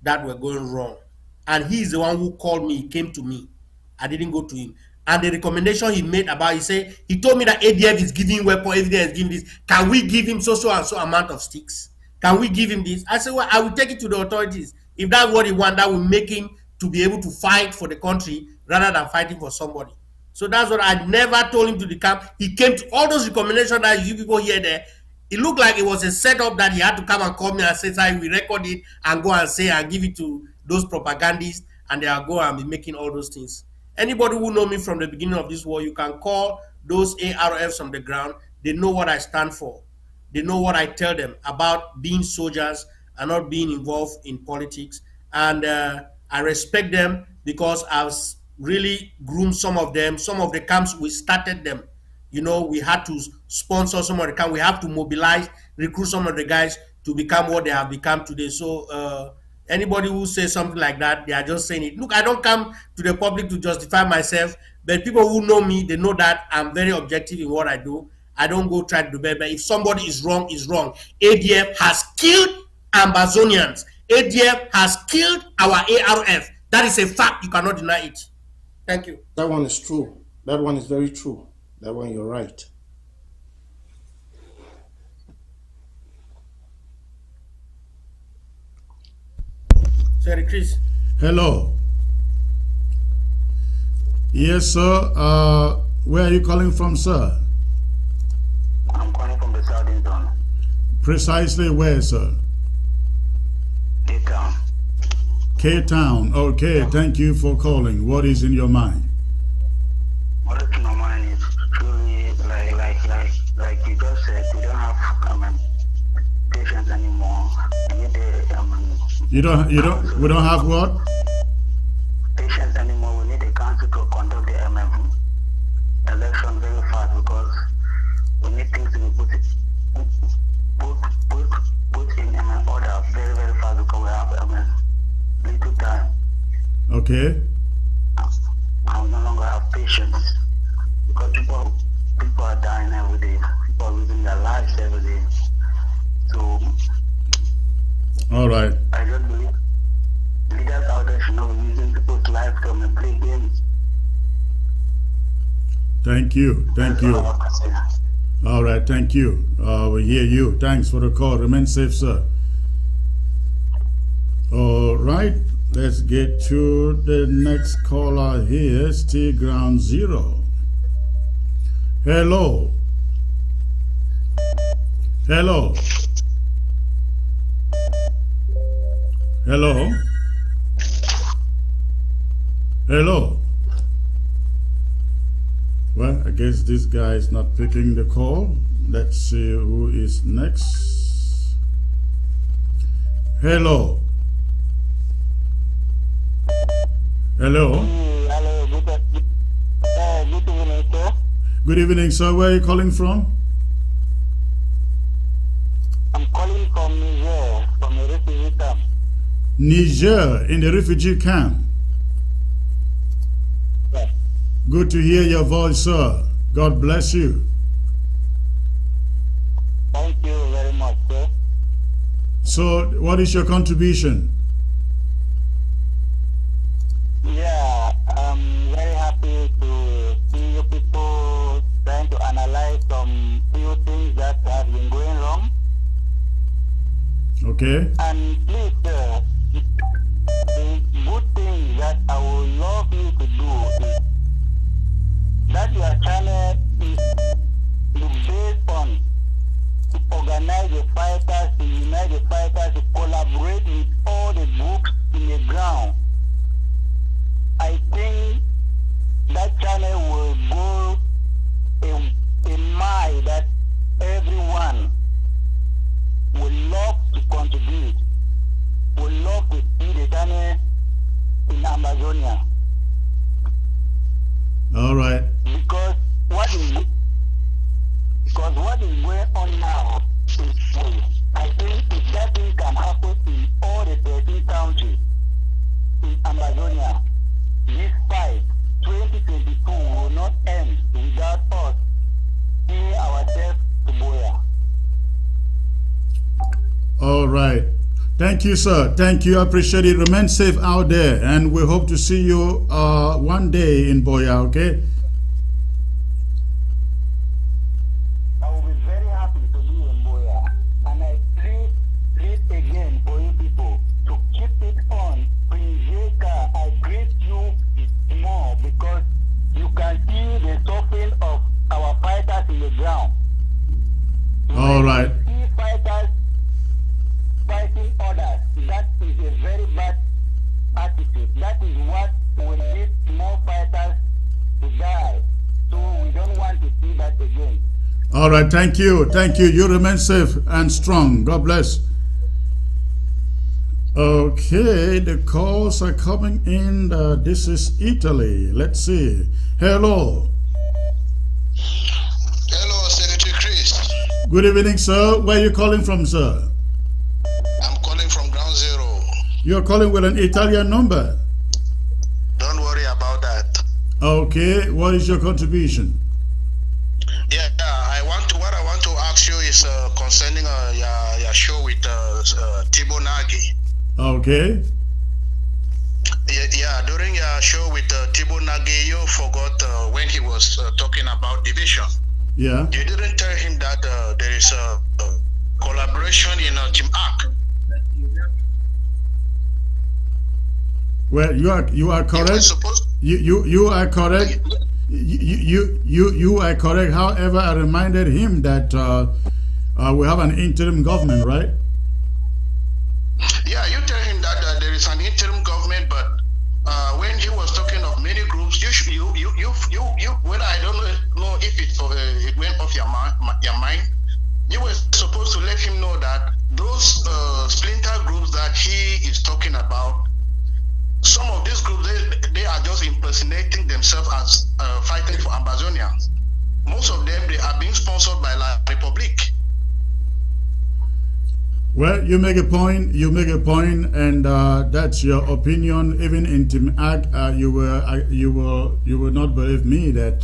that were going wrong. And he's the one who called me. He came to me. I didn't go to him. And the recommendation he made about, he told me that ADF is giving weapon, ADF is giving this. Can we give him so and so amount of sticks? Can we give him this? I said, well, I will take it to the authorities. If that's what he wants, that will make him to be able to fight for the country rather than fighting for somebody. So that's what I never told him to the camp. He came to all those recommendations that you people hear there. It looked like it was a setup that he had to come and call me and say, sorry, we record it and go and say and give it to those propagandists, and they'll go and be making all those things. Anybody who know me from the beginning of this war, you can call those ARFs on the ground. They know what I stand for. They know what I tell them about being soldiers and not being involved in politics. And I respect them because I've really groomed some of them. Some of the camps, we started them. You know, we had to sponsor some of the camps. We have to mobilize, recruit some of the guys to become what they have become today. So anybody who says something like that, they are just saying it. Look, I don't come to the public to justify myself, but people who know me, they know that I'm very objective in what I do. I don't go try to do better. But if somebody is wrong, is wrong. ADF has killed Ambazonians. ADF has killed our ARF. That is a fact. You cannot deny it. Thank you. That one is true. That one is very true. That one, you're right. Sorry, Chris. Hello. Yes, sir. Where are you calling from, sir? I'm calling from the Southern Zone. Precisely where, sir? K-Town. K-Town. Okay, thank you for calling. What is in your mind? What is in my mind is truly like you just said, we don't have patience anymore. We don't have what? Patience anymore. We need a council to conduct the election very fast because we need things to be put in order very, very fast because we have little time. Okay. I no longer have patience because people are dying every day. People are losing their lives every day. So, all right. I just believe leaders out there should not be using people's lives to play games. Thank you. Thank you. All right. Thank you. We hear you. Thanks for the call. Remain safe, sir. All right. Let's get to the next caller here. Still ground zero. Hello. Hello. Hello. Hello. Well, I guess this guy is not picking the call. Let's see who is next. Hello. Hello. Hello. Good evening, sir. Good evening, sir. Where are you calling from? I'm calling from Niger, from a refugee camp. Niger, in the refugee camp. Yes. Good to hear your voice, sir. God bless you. Thank you very much, sir. So, what is your contribution? Yeah, I'm very happy to see you people trying to analyze some few things that have been going wrong. Okay. And please, sir, the good thing that I would love you to do is that your channel is based on organize the fighters, to unite the fighters, to collaborate with all the groups in the ground. I think that channel will go a mile that everyone would love to contribute, would love to see the channel in Amazonia. All right. Because what is going on now is I think if that thing can happen in all the 13 countries in Amazonia, this fight 2022 will not end without us seeing ourselves to Boya. All right. Thank you, sir. Thank you. I appreciate it. Remain safe out there, and we hope to see you one day in Boya, okay? I will be very happy to be in Boya, and I plead again for you people to keep it on. Prinzeka, I greet you more because you can see the suffering of our fighters in the ground. All right. See fighters fighting others, that is a very bad attitude. That is what will lead more fighters to die. So we don't want to see that again. All right. Thank you. Thank you. You remain safe and strong. God bless. Okay, the calls are coming in. This is Italy. Let's see. Hello. Hello, Secretary Chris. Good evening, sir. Where are you calling from, sir? I'm calling from Ground Zero. You're calling with an Italian number. Don't worry about that. Okay, what is your contribution? Yeah, what I want to ask you is concerning your show with Tibo Nagi. Okay. Yeah, during your show with Tibo Nagi, you forgot when he was talking about division. Yeah. You didn't tell him that there is a collaboration in Team ARC. Well, you are correct. You are correct. You are correct. However, I reminded him that we have an interim government, right? Yeah, you tell him that there is an interim government, but when he was talking of many groups, you well, I don't know if it went off your mind. You were supposed to let him know that those splinter groups that he is talking about, some of these groups, they are just impersonating themselves as fighting for Amazonia. Most of them, they are being sponsored by La Republique. Well, you make a point, and that's your opinion. Even in Team Ag, you will not believe me that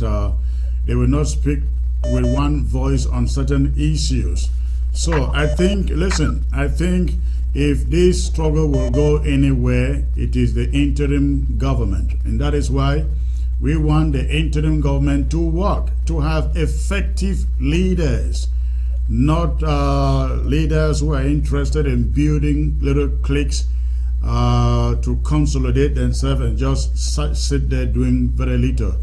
they will not speak with one voice on certain issues. So I think, listen, I think if this struggle will go anywhere, it is the interim government, and that is why we want the interim government to work, to have effective leaders. Not leaders who are interested in building little cliques to consolidate themselves and just sit there doing very little.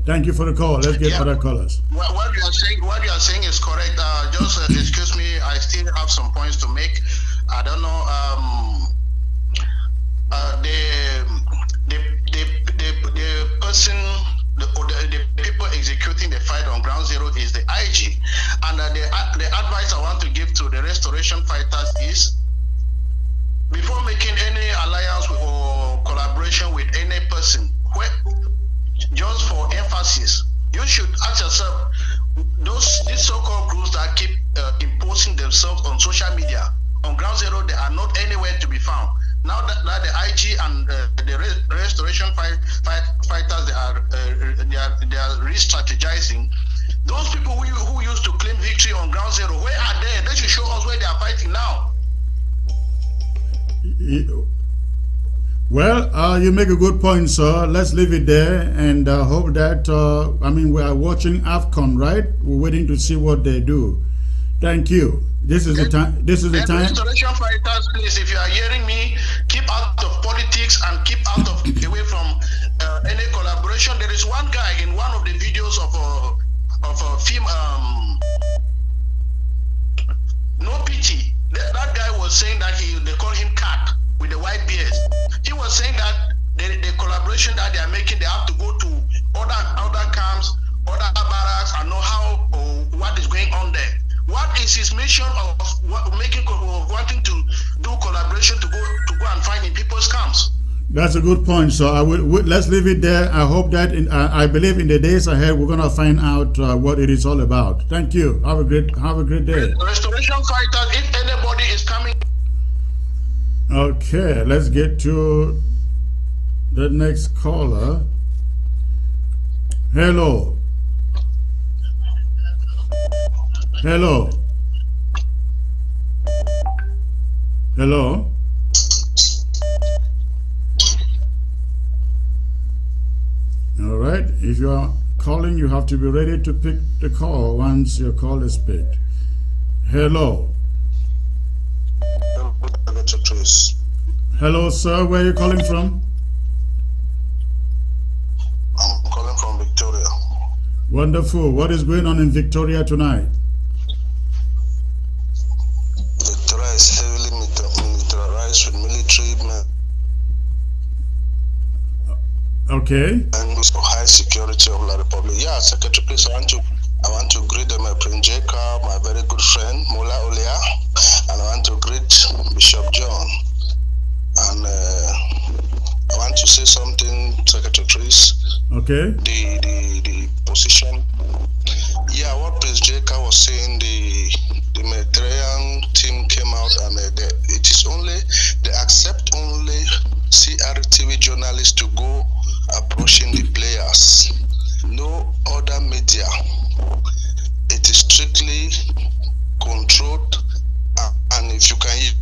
Thank you for the call. Let's get other callers. What you are saying is correct. Just excuse me, I still have some points to make. I don't know. The person. The people executing the fight on Ground Zero is the IG, and the advice I want to give to the restoration fighters is, before making any alliance or collaboration with any person, just for emphasis, you should ask yourself, these so-called groups that keep imposing themselves on social media, on Ground Zero, they are not anywhere to be found. Now that the IG and the restoration fighters, they are re-strategizing. Those people who used to claim victory on Ground Zero, where are they? They should show us where they are fighting now. Well, you make a good point, sir. Let's leave it there and hope that, we are watching Afcon, right? We're waiting to see what they do. Thank you. This is the time. Restoration fighters, please, if you are hearing me, keep out of politics and keep away from any collaboration. There is one guy in one of the videos of a film. No unity. That guy was saying that they call him Cat with the white beard. He was saying that the collaboration that they are making, they have to go to other camps, other barracks, and know how or what is going on there. What is his mission of wanting to do collaboration to go and find in people's camps? That's a good point. So let's leave it there. I hope that I believe in the days ahead we're gonna find out what it is all about. Thank you. Have a great day. Restoration fighters, if anybody is coming. Okay, let's get to the next caller. Hello. Hello. Hello. All right. If you are calling, you have to be ready to pick the call once your call is picked. Hello. Hello, sir. Where are you calling from? I'm calling from Victoria. Wonderful. What is going on in Victoria tonight? Victoria is heavily militarized with military men. Okay. And so high security of the Republic. Yeah, Secretary, please, I want to greet my Prince Jacob, my very good friend Mola Olea, and I want to greet Bishop John. And I want to say something, Secretary Chris. Okay. The position. Yeah, what Prince Jacob was saying, the Mediterranean team came out and it is only, they accept only CRTV journalists to go approaching the players. No other media. It is strictly controlled, and if you can hear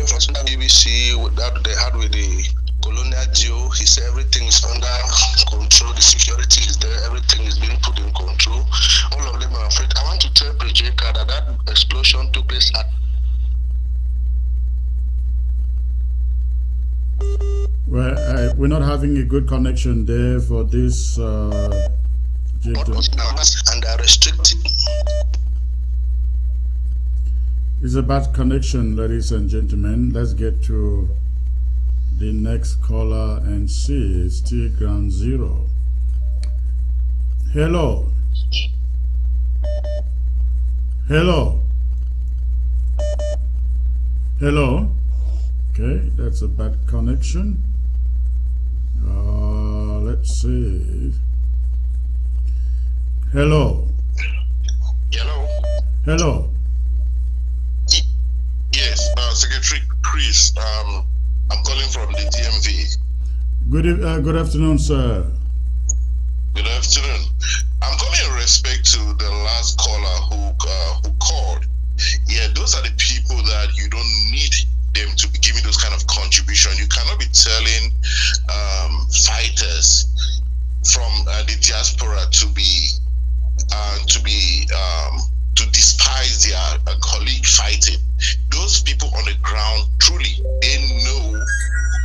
from BBC that they had with the Colonial Geo, he said everything is under control, the security is there, everything is being put in control. All of them are afraid. I want to tell Prijeka that explosion took place at Well, we're not having a good connection there for this. and they are restricted. It's a bad connection, ladies and gentlemen. Let's get to the next caller and see. It's still ground zero. Hello. Hello. Hello. Okay, that's a bad connection. Let's see. Hello. Hello. Hello. Yes, Secretary Chris. I'm calling from the DMV. Good afternoon, sir. Good afternoon. I'm calling in respect to the last caller who called. Yeah, those are the people that you don't need them to be giving those kind of contribution. You cannot be telling fighters from the diaspora to despise their colleague fighting. Those people on the ground, truly, they know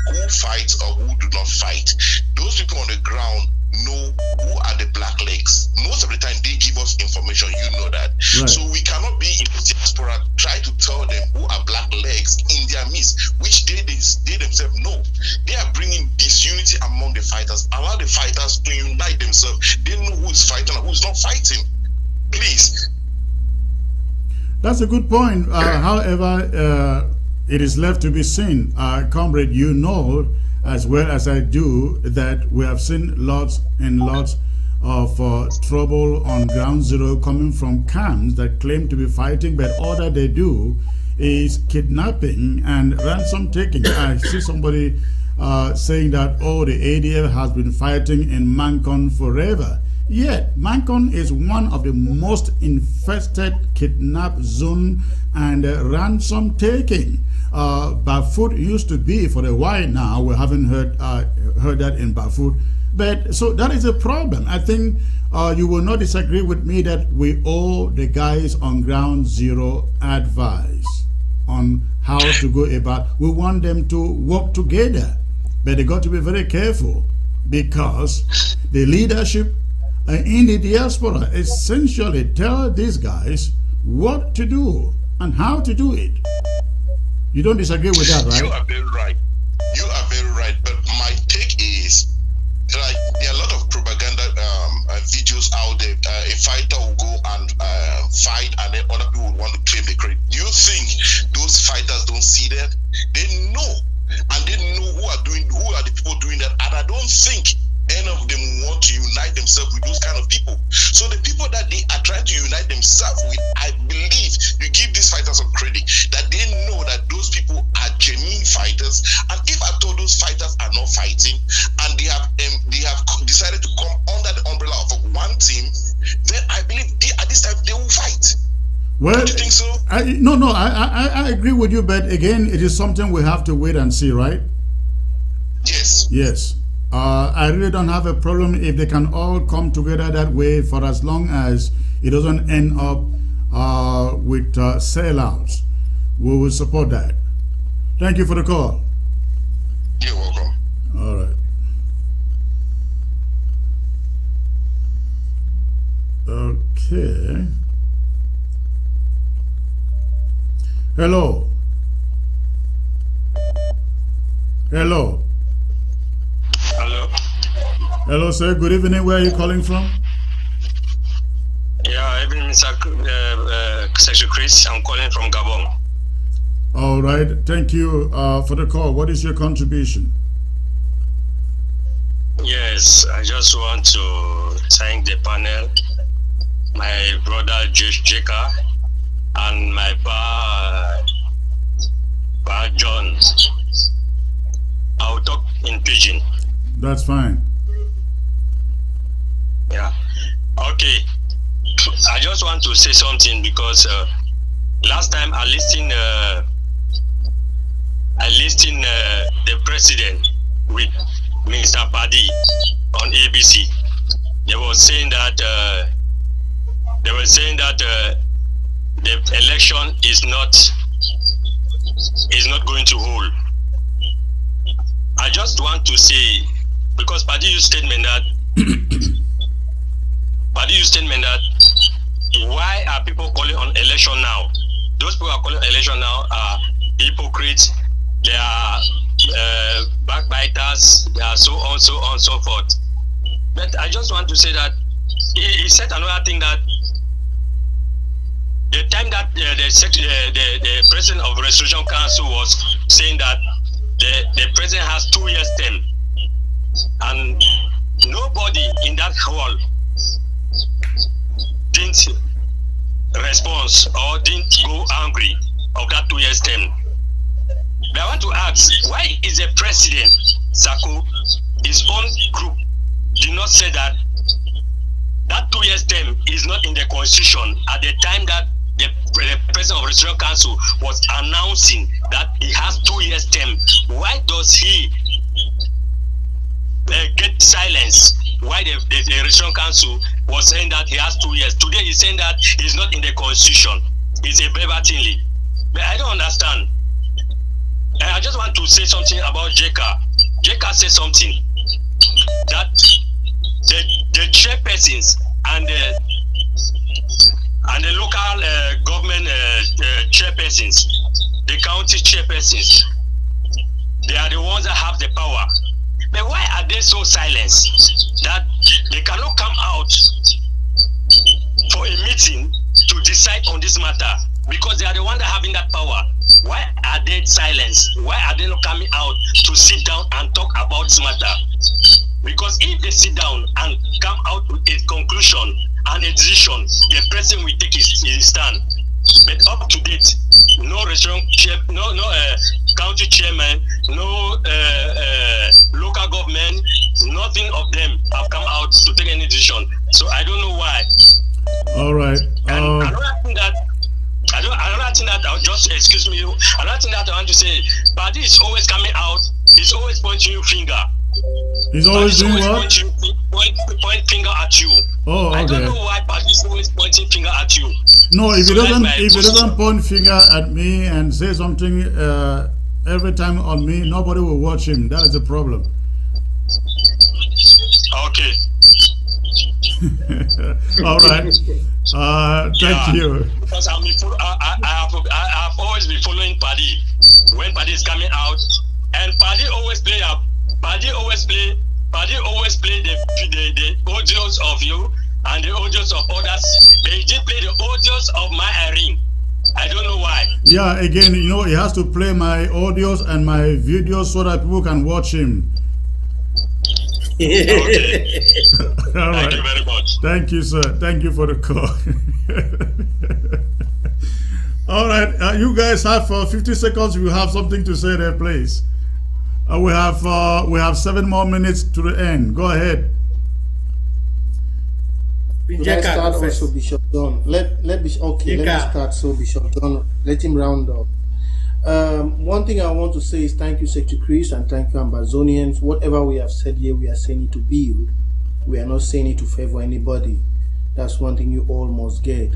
who fights or who do not fight. Those people on the ground know who are the black legs. Most of the time they give us information, you know that. Right. So we cannot be in the diaspora try to tell them who are black legs in their midst, which they themselves know. They are bringing disunity among the fighters. Allow the fighters to unite themselves. They know who is fighting and who is not fighting. Please. That's a good point. However, it is left to be seen. Comrade, you know as well as I do that we have seen lots and lots of trouble on ground zero coming from camps that claim to be fighting, but all that they do is kidnapping and ransom taking. I see somebody saying that, oh, the ADF has been fighting in Mancon forever. Yet, Mancon is one of the most infested kidnap zone and ransom taking. Bafut used to be for a while now. We haven't heard that in Bafut. But so that is a problem. I think you will not disagree with me that we owe the guys on ground zero advice on how to go about. We want them to work together, but they got to be very careful because the leadership in the diaspora essentially tell these guys what to do and how to do it. You don't disagree with that, right? You are very right. You are very right. But my take is, like, there are a lot of propaganda videos out there. A fighter will go and fight, and then other people would want to claim the credit. Do you think those fighters don't see that? They know, and they know who are the people doing that, and I don't think any of them want to unite themselves with those kind of people. So the people that they are trying to unite themselves with, I believe you give these fighters some credit that they know that those people are genuine fighters, and if at all those fighters are not fighting and they have decided to come under the umbrella of one team, then I believe at this time they will fight. Well, don't you think so? I agree with you, but again, it is something we have to wait and see, right? Yes. Yes. I really don't have a problem if they can all come together that way, for as long as it doesn't end up with sellouts. We will support that. Thank you for the call. You're welcome. All right. Okay. Hello. Hello. Hello. Hello, sir. Good evening. Where are you calling from? Yeah, evening, Mr. Secretary Chris. I'm calling from Gabon. All right. Thank you for the call. What is your contribution? Yes, I just want to thank the panel, my brother Jeka, and my pa John. I'll talk in pidgin. That's fine. Yeah. Okay. I just want to say something because last time I listened the president with Mr. Paddy on ABC. They were saying that the election is not going to hold. I just want to say, because Paddy used statement that why are people calling on election now? Those people are calling election now are hypocrites, they are backbiters, they are so on, so forth. But I just want to say that he said another thing, that the time that the president of the Restoration Council was saying that the president has 2 years term, and nobody in that hall didn't respond or didn't go angry of that 2 years term. But I want to ask, why is the president, Sako, his own group, did not say that 2 years term is not in the constitution at the time that the president of the Restoration Council was announcing that he has 2 years term? Why does he get silence? Why the Restoration Council was saying that he has 2 years? Today he's saying that he's not in the constitution. It's a Beverly. But I don't understand. And I just want to say something about Jeka. Jeka said something that the chairpersons and the local government chairpersons, the county chairpersons, they are the ones that have the power. But why are they so silent that they cannot come out for a meeting to decide on this matter? Because they are the ones that having that power. Why are they silent? Why are they not coming out to sit down and talk about this matter? Because if they sit down and come out with a conclusion and a decision, the president will take his stand. But up to date, no restaurant chair, no county chairman, no local government, nothing of them have come out to take any decision. So I don't know why. All right. Another thing that I'll just excuse me. Another thing that I want to say, Paddy is always coming out. He's always pointing your finger. He's always doing what? Point finger at you. Oh, okay. I don't know why Paddy is always pointing finger at you. No, if he doesn't point finger at me and say something every time on me, nobody will watch him. That is the problem. Okay. All right. Thank you. Because I have always been following Paddy when Paddy is coming out, and Paddy always play the audios of you and the audios of others. They did play the audios of my Irene. I don't know why. Yeah, again, you know, he has to play my audios and my videos so that people can watch him. Okay. All right. Thank you very much. Thank you, sir. Thank you for the call. All right, you guys have 50 seconds. If you have something to say there, please. We have 7 more minutes to the end. Go ahead. Let's start also Bishop John. Let me start so Bishop John, let him round up. One thing I want to say is thank you, Secretary Chris, and thank you, Ambazonians. Whatever we have said here, we are saying it to build. We are not saying it to favor anybody. That's one thing you all must get.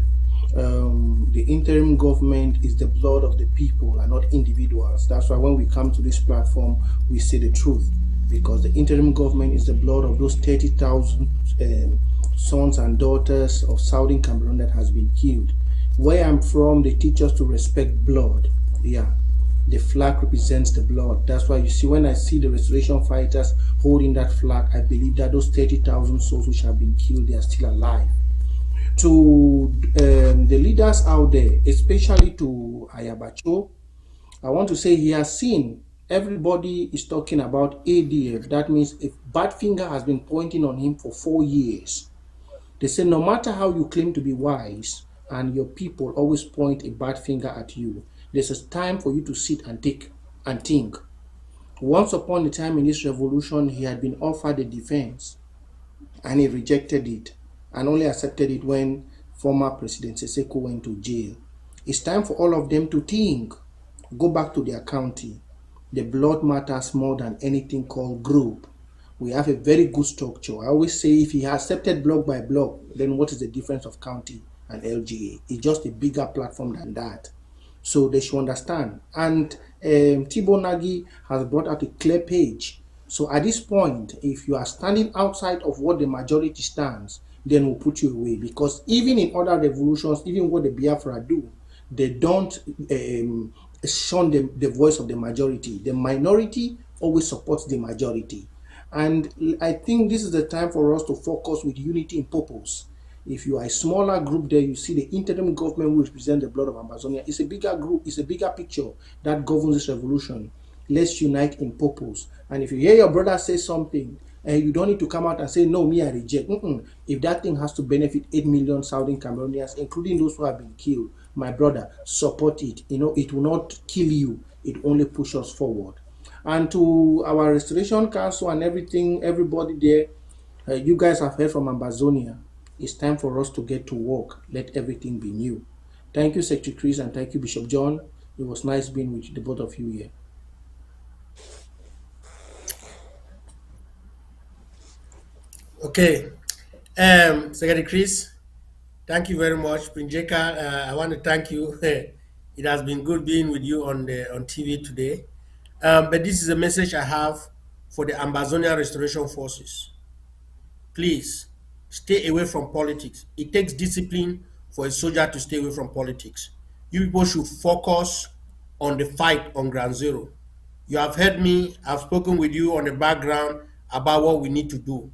The interim government is the blood of the people and not individuals. That's why when we come to this platform, we say the truth, because the interim government is the blood of those 30,000 sons and daughters of Southern Cameroon that has been killed. Where I'm from, they teach us to respect blood. Yeah, the flag represents the blood. That's why you see, when I see the restoration fighters holding that flag, I believe that those 30,000 souls which have been killed, they are still alive. To the leaders out there, especially to Ayabacho, I want to say he has seen everybody is talking about ADF. That means a bad finger has been pointing on him for 4 years. They say no matter how you claim to be wise and your people always point a bad finger at you, there's a time for you to sit and think. Once upon a time in this revolution, he had been offered a defense and he rejected it and only accepted it when former President Seseko went to jail. It's time for all of them to think, go back to their county. The blood matters more than anything called group. We have a very good structure. I always say if he accepted block by block, then what is the difference of county and LGA? It's just a bigger platform than that. So they should understand. And Thibaut Nagy has brought out a clear page. So at this point, if you are standing outside of what the majority stands, then we'll put you away. Because even in other revolutions, even what the Biafra do, they don't shun the voice of the majority. The minority always supports the majority. And I think this is the time for us to focus with unity in purpose. If you are a smaller group there, you see the interim government will represent the blood of Amazonia. It's a bigger group, it's a bigger picture that governs this revolution. Let's unite in purpose. And if you hear your brother say something, and you don't need to come out and say, no, me, I reject. If that thing has to benefit 8 million Southern Cameroonians, including those who have been killed, my brother, support it. You know, it will not kill you. It only pushes us forward. And to our Restoration Council and everything, everybody there, you guys have heard from Ambazonia. It's time for us to get to work. Let everything be new. Thank you, Secretary Chris, and thank you, Bishop John. It was nice being with the both of you here. Okay. Secretary Chris, thank you very much. Prinjeka, I want to thank you. It has been good being with you on TV today. But this is a message I have for the Ambazonia Restoration Forces. Please, stay away from politics. It takes discipline for a soldier to stay away from politics. You people should focus on the fight on ground zero. You have heard me, I've spoken with you on the background about what we need to do.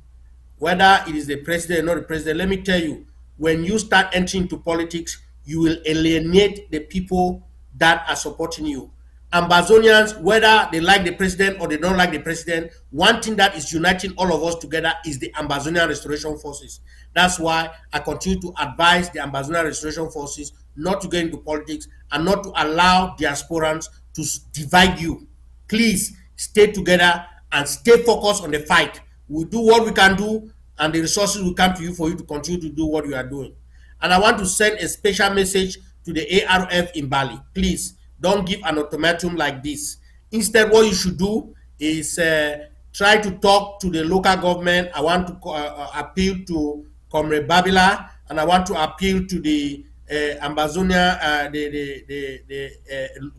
Whether it is the president or not the president, let me tell you, when you start entering into politics, you will alienate the people that are supporting you. Ambazonians, whether they like the president or they don't like the president, one thing that is uniting all of us together is the Ambazonian Restoration Forces. That's why I continue to advise the Ambazonian Restoration Forces not to get into politics and not to allow diasporans to divide you. Please stay together and stay focused on the fight. We'll do what we can do, and the resources will come to you for you to continue to do what you are doing. And I want to send a special message to the ARF in Bali. Please, don't give an ultimatum like this. Instead, what you should do is try to talk to the local government. I want to appeal to Comrade Babila, and I want to appeal to the Ambazonia, the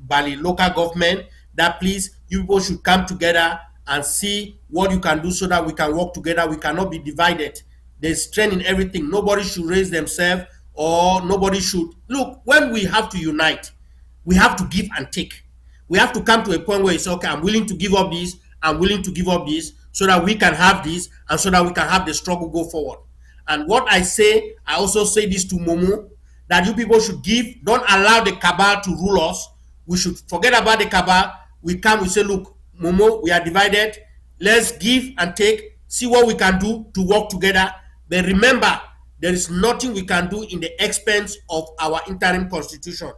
Bali local government, that please, you people should come together and see what you can do so that we can work together. We cannot be divided. There's strength in everything. Nobody should raise themselves, or nobody should. Look, when we have to unite, we have to give and take. We have to come to a point where it's okay, I'm willing to give up this, I'm willing to give up this, so that we can have this, and so that we can have the struggle go forward. And what I say, I also say this to Momo, that you people should give, don't allow the cabal to rule us. We should forget about the cabal. We come, we say, look, Momo, we are divided. Let's give and take, see what we can do to work together. But remember, there is nothing we can do in the expense of our interim constitution.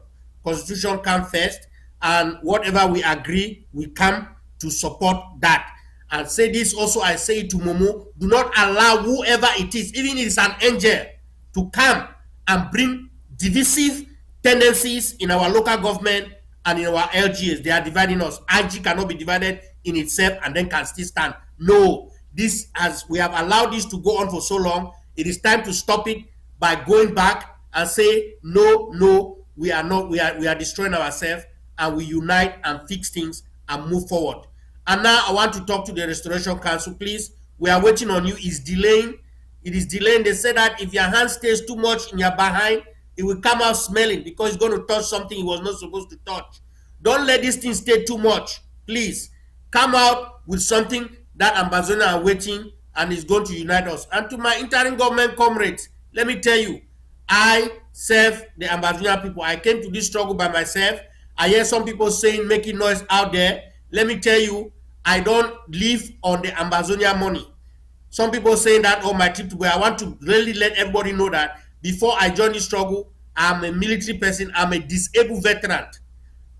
Constitution comes first, and whatever we agree, we come to support that. And say this also, I say to Momo, do not allow whoever it is, even if it's an angel, to come and bring divisive tendencies in our local government and in our LGAs. They are dividing us. IG cannot be divided in itself and then can still stand. No, this, as we have allowed this to go on for so long, it is time to stop it by going back and say, no, we are not, we are destroying ourselves, and we unite and fix things and move forward. And now I want to talk to the Restoration Council, please. We are waiting on you. It's delaying. It is delaying. They said that if your hand stays too much in your behind, it will come out smelling because it's going to touch something it was not supposed to touch. Don't let this thing stay too much. Please come out with something that Ambazonia are waiting and is going to unite us. And to my interim government comrades, let me tell you, I serve the Ambazonia people. I came to this struggle by myself. I hear some people saying, making noise out there. Let me tell you, I don't live on the Ambazonia money. Some people saying that, oh, my trip to go. I want to really let everybody know that before I joined this struggle, I'm a military person. I'm a disabled veteran.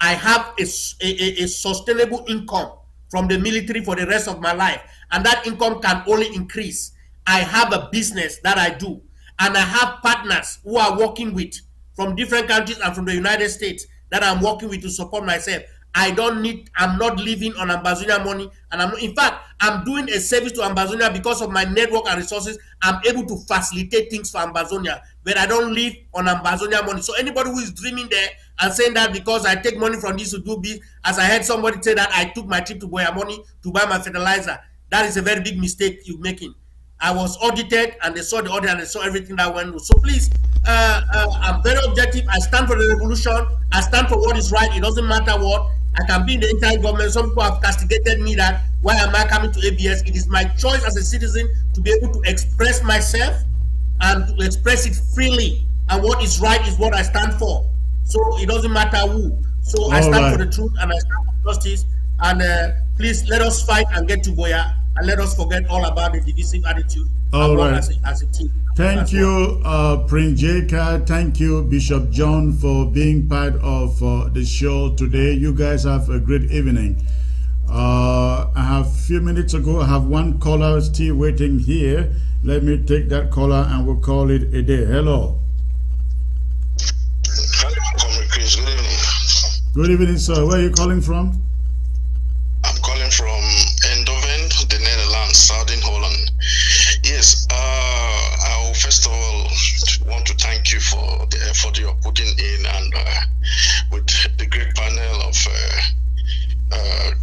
I have a sustainable income from the military for the rest of my life. And that income can only increase. I have a business that I do. And I have partners who are working with from different countries and from the United States that I'm working with to support myself. I'm not living on Ambazonia money, and in fact, I'm doing a service to Ambazonia because of my network and resources. I'm able to facilitate things for Ambazonia, but I don't live on Ambazonia money. So anybody who is dreaming there and saying that because I take money from this to do this, as I heard somebody say that I took my trip to Boya money to buy my fertilizer, that is a very big mistake you're making. I was audited, and they saw the audit, and they saw everything that went on. So please, I'm very objective. I stand for the revolution. I stand for what is right. It doesn't matter what. I can be in the entire government. Some people have castigated me that why am I coming to ABS? It is my choice as a citizen to be able to express myself and to express it freely. And what is right is what I stand for. So it doesn't matter who. So I stand for the truth, and I stand for justice. And please let us fight and get to Boya, and let us forget all about the divisive attitude as a team. Thank you, Prince Jeka. Thank you, Bishop John, for being part of the show today. You guys have a great evening. I have a few minutes ago, I have one caller still waiting here. Let me take that caller and we'll call it a day. Hello. Hello, Chris. Good evening. Good evening, sir. Where are you calling from? I'm calling from Eindhoven, the Netherlands, Southern Holland. Yes, I first of all want to thank you for the effort you're putting in, and with the great panel of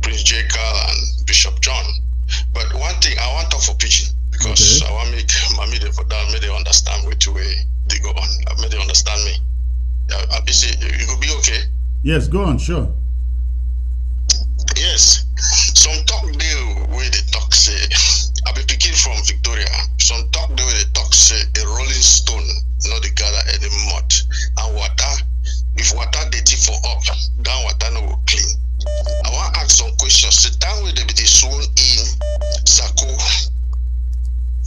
Prince Jekyll and Bishop John. But one thing, I want to talk for preaching, because I want to make my media for that, may they understand which way they go on. May they understand me. You could be okay? Yes, go on, sure. Yes. Some talk there where they talk say, I be picking from Victoria. Some talk there where they talk say, a rolling stone, not the gather any mud. And water, if water dirty for up, down water no will clean. I want to ask some questions. The time where they be sworn in Sako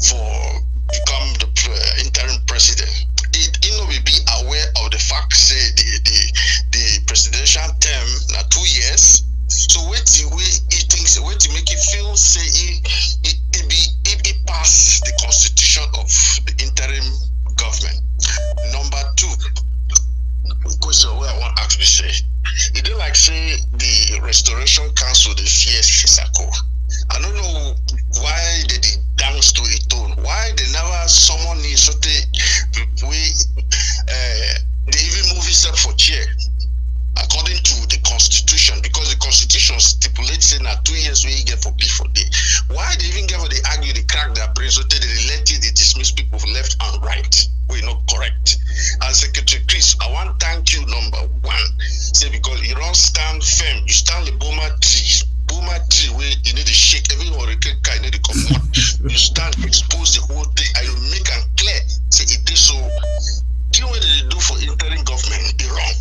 for become the interim president, it no will be aware of the fact say the presidential term na 2 years. So wait till wait to make it feel say it pass the constitution of the interim government. Number 2 question where I want to ask me say, it don't like say the Restoration Council the fear Sako. I don't know why they did dance to it tone. Why they never summon in such a way they even move itself for chair according to the constitution, because the constitution stipulates in 2 years where you get for this. crack their brains so they related they dismiss people left and right. We're not correct. And Secretary Chris, I want to thank you, number one. Say because you don't stand firm, you stand the Boma tree. Boma tree where you need to shake every hurricane kind need to come on. You stand, expose the whole thing, and you make it clear. Say it is so. Do you know what they do for interim government? It's wrong.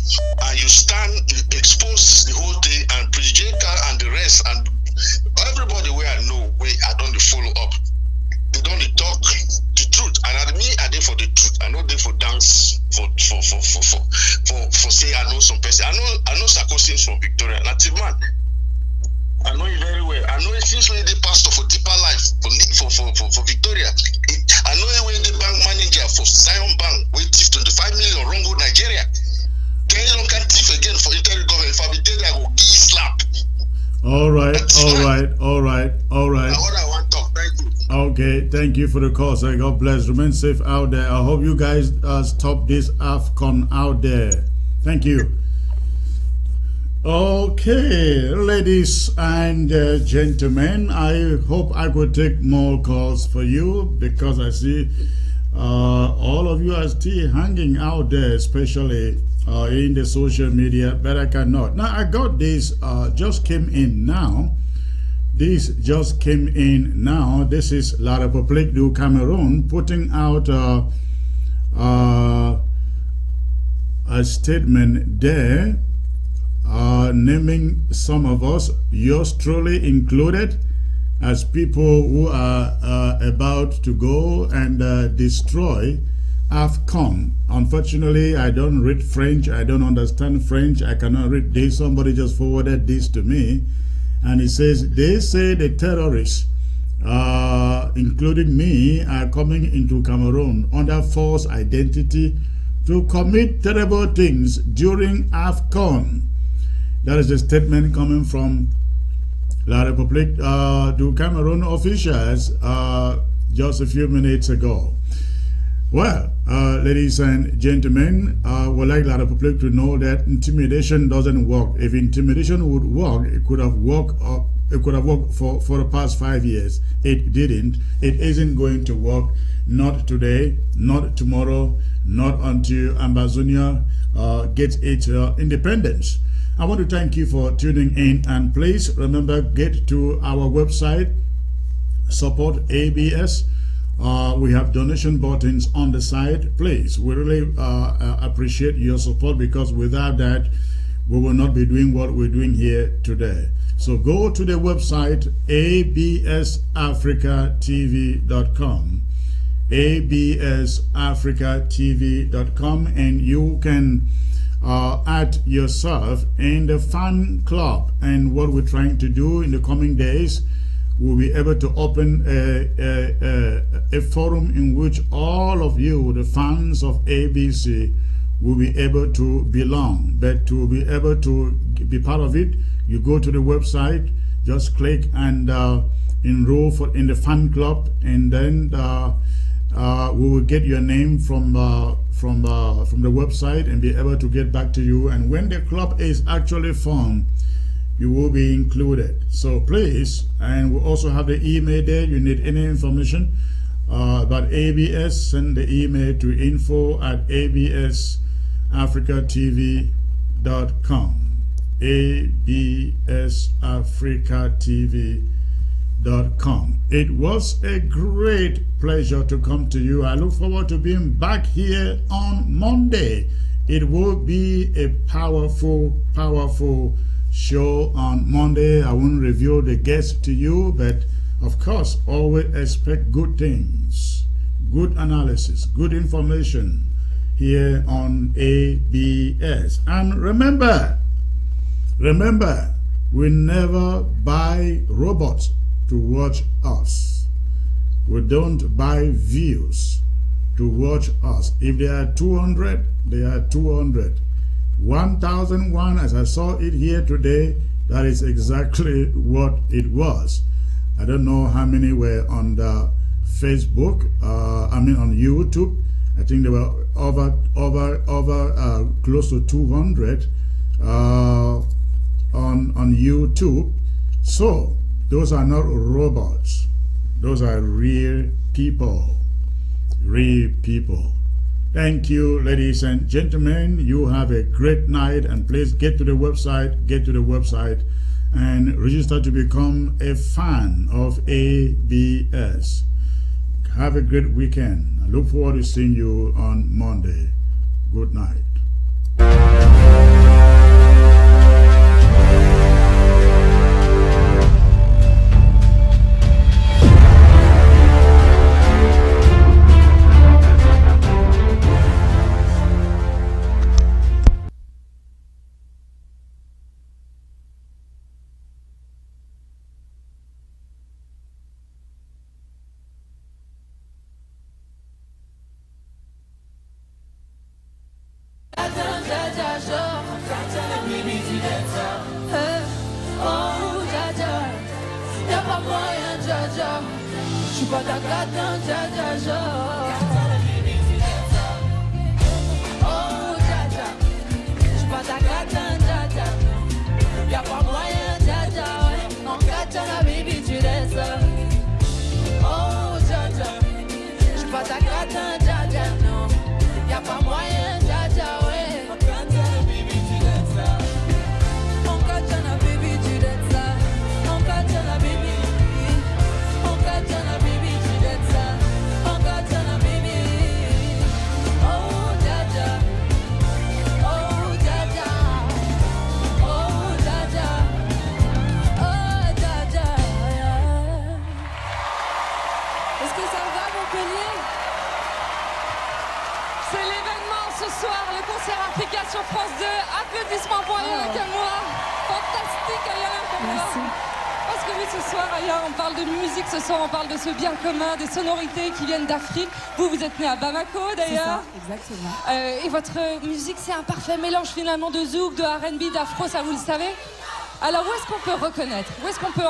And you stand, you expose the whole thing, and President and the rest, and everybody where I know, where I don't follow up. They don't talk the truth, and at me I there for the truth. I know they for dance for say I know some person. I know Sarkozy from Victoria. Native man. I know you very well. I know it seems like the pastor for Deeper Life for Victoria. I know he was the bank manager for Zion Bank, we thief 25 million Rongo Nigeria. Can you don't thief again for interim government? If I be there, I will give slap. All right. What I want to talk, thank you. Okay, thank you for the call, sir. God bless. Remain safe out there. I hope you guys stop this Afcon out there. Thank you. Okay, ladies and gentlemen, I hope I could take more calls for you because I see all of you are still hanging out there, especially in the social media, but I cannot. Now, I got this, just came in now. This just came in now. This is La République du Cameroun putting out a statement there. Naming some of us, yours truly included, as people who are about to go and destroy Afcon. Unfortunately, I don't read French. I don't understand French. I cannot read this. Somebody just forwarded this to me, and it says, they say the terrorists, including me, are coming into Cameroon under false identity to commit terrible things during Afcon. That is a statement coming from La République du Cameroun officials just a few minutes ago. Well, ladies and gentlemen, would like La République to know that intimidation doesn't work. If intimidation would work, it could have worked. It could have worked for the past 5 years. It didn't. It isn't going to work. Not today. Not tomorrow. Not until Ambazonia gets its independence. I want to thank you for tuning in, and please remember, get to our website, support ABS. We have donation buttons on the side. Please, we really appreciate your support, because without that, we will not be doing what we're doing here today. So go to the website, absafricatv.com, absafricatv.com, and you can add yourself in the fan club. And what we're trying to do in the coming days, we'll be able to open a forum in which all of you, the fans of ABC, will be able to belong. But to be able to be part of it, you go to the website, just click and enroll in the fan club, and then we will get your name from the website and be able to get back to you. And when the club is actually formed, you will be included. So please, and we also have the email there. You need any information about ABS, send the email to info@absafricatv.com, absafricatv.com. It was a great pleasure to come to you. I look forward to being back here on Monday. It will be a powerful show on Monday. I won't reveal the guest to you, but of course, always expect good things, good analysis, good information here on ABS. And remember, we never buy robots to watch us. We don't buy views to watch us. If there are 200, there are 200. 1001, as I saw it here today, that is exactly what it was. I don't know how many were on the Facebook, on YouTube. I think there were over close to 200 on YouTube. So those are not robots. Those are real people. Real people. Thank you, ladies and gentlemen. You have a great night, and please get to the website and register to become a fan of ABS. Have a great weekend. I look forward to seeing you on Monday. Good night. Sur France 2, applaudissements pour Ayala Kamura. Fantastique Ayala Kamura. Parce que oui, ce soir, Ayala, on parle de musique, ce soir on parle de ce bien commun, des sonorités qui viennent d'Afrique. Vous êtes né à Bamako d'ailleurs. Exactement. Et votre musique, c'est un parfait mélange finalement de zouk, de R&B, d'afro, ça vous le savez. Alors où est-ce qu'on peut reconnaître? Où est-ce qu'on peut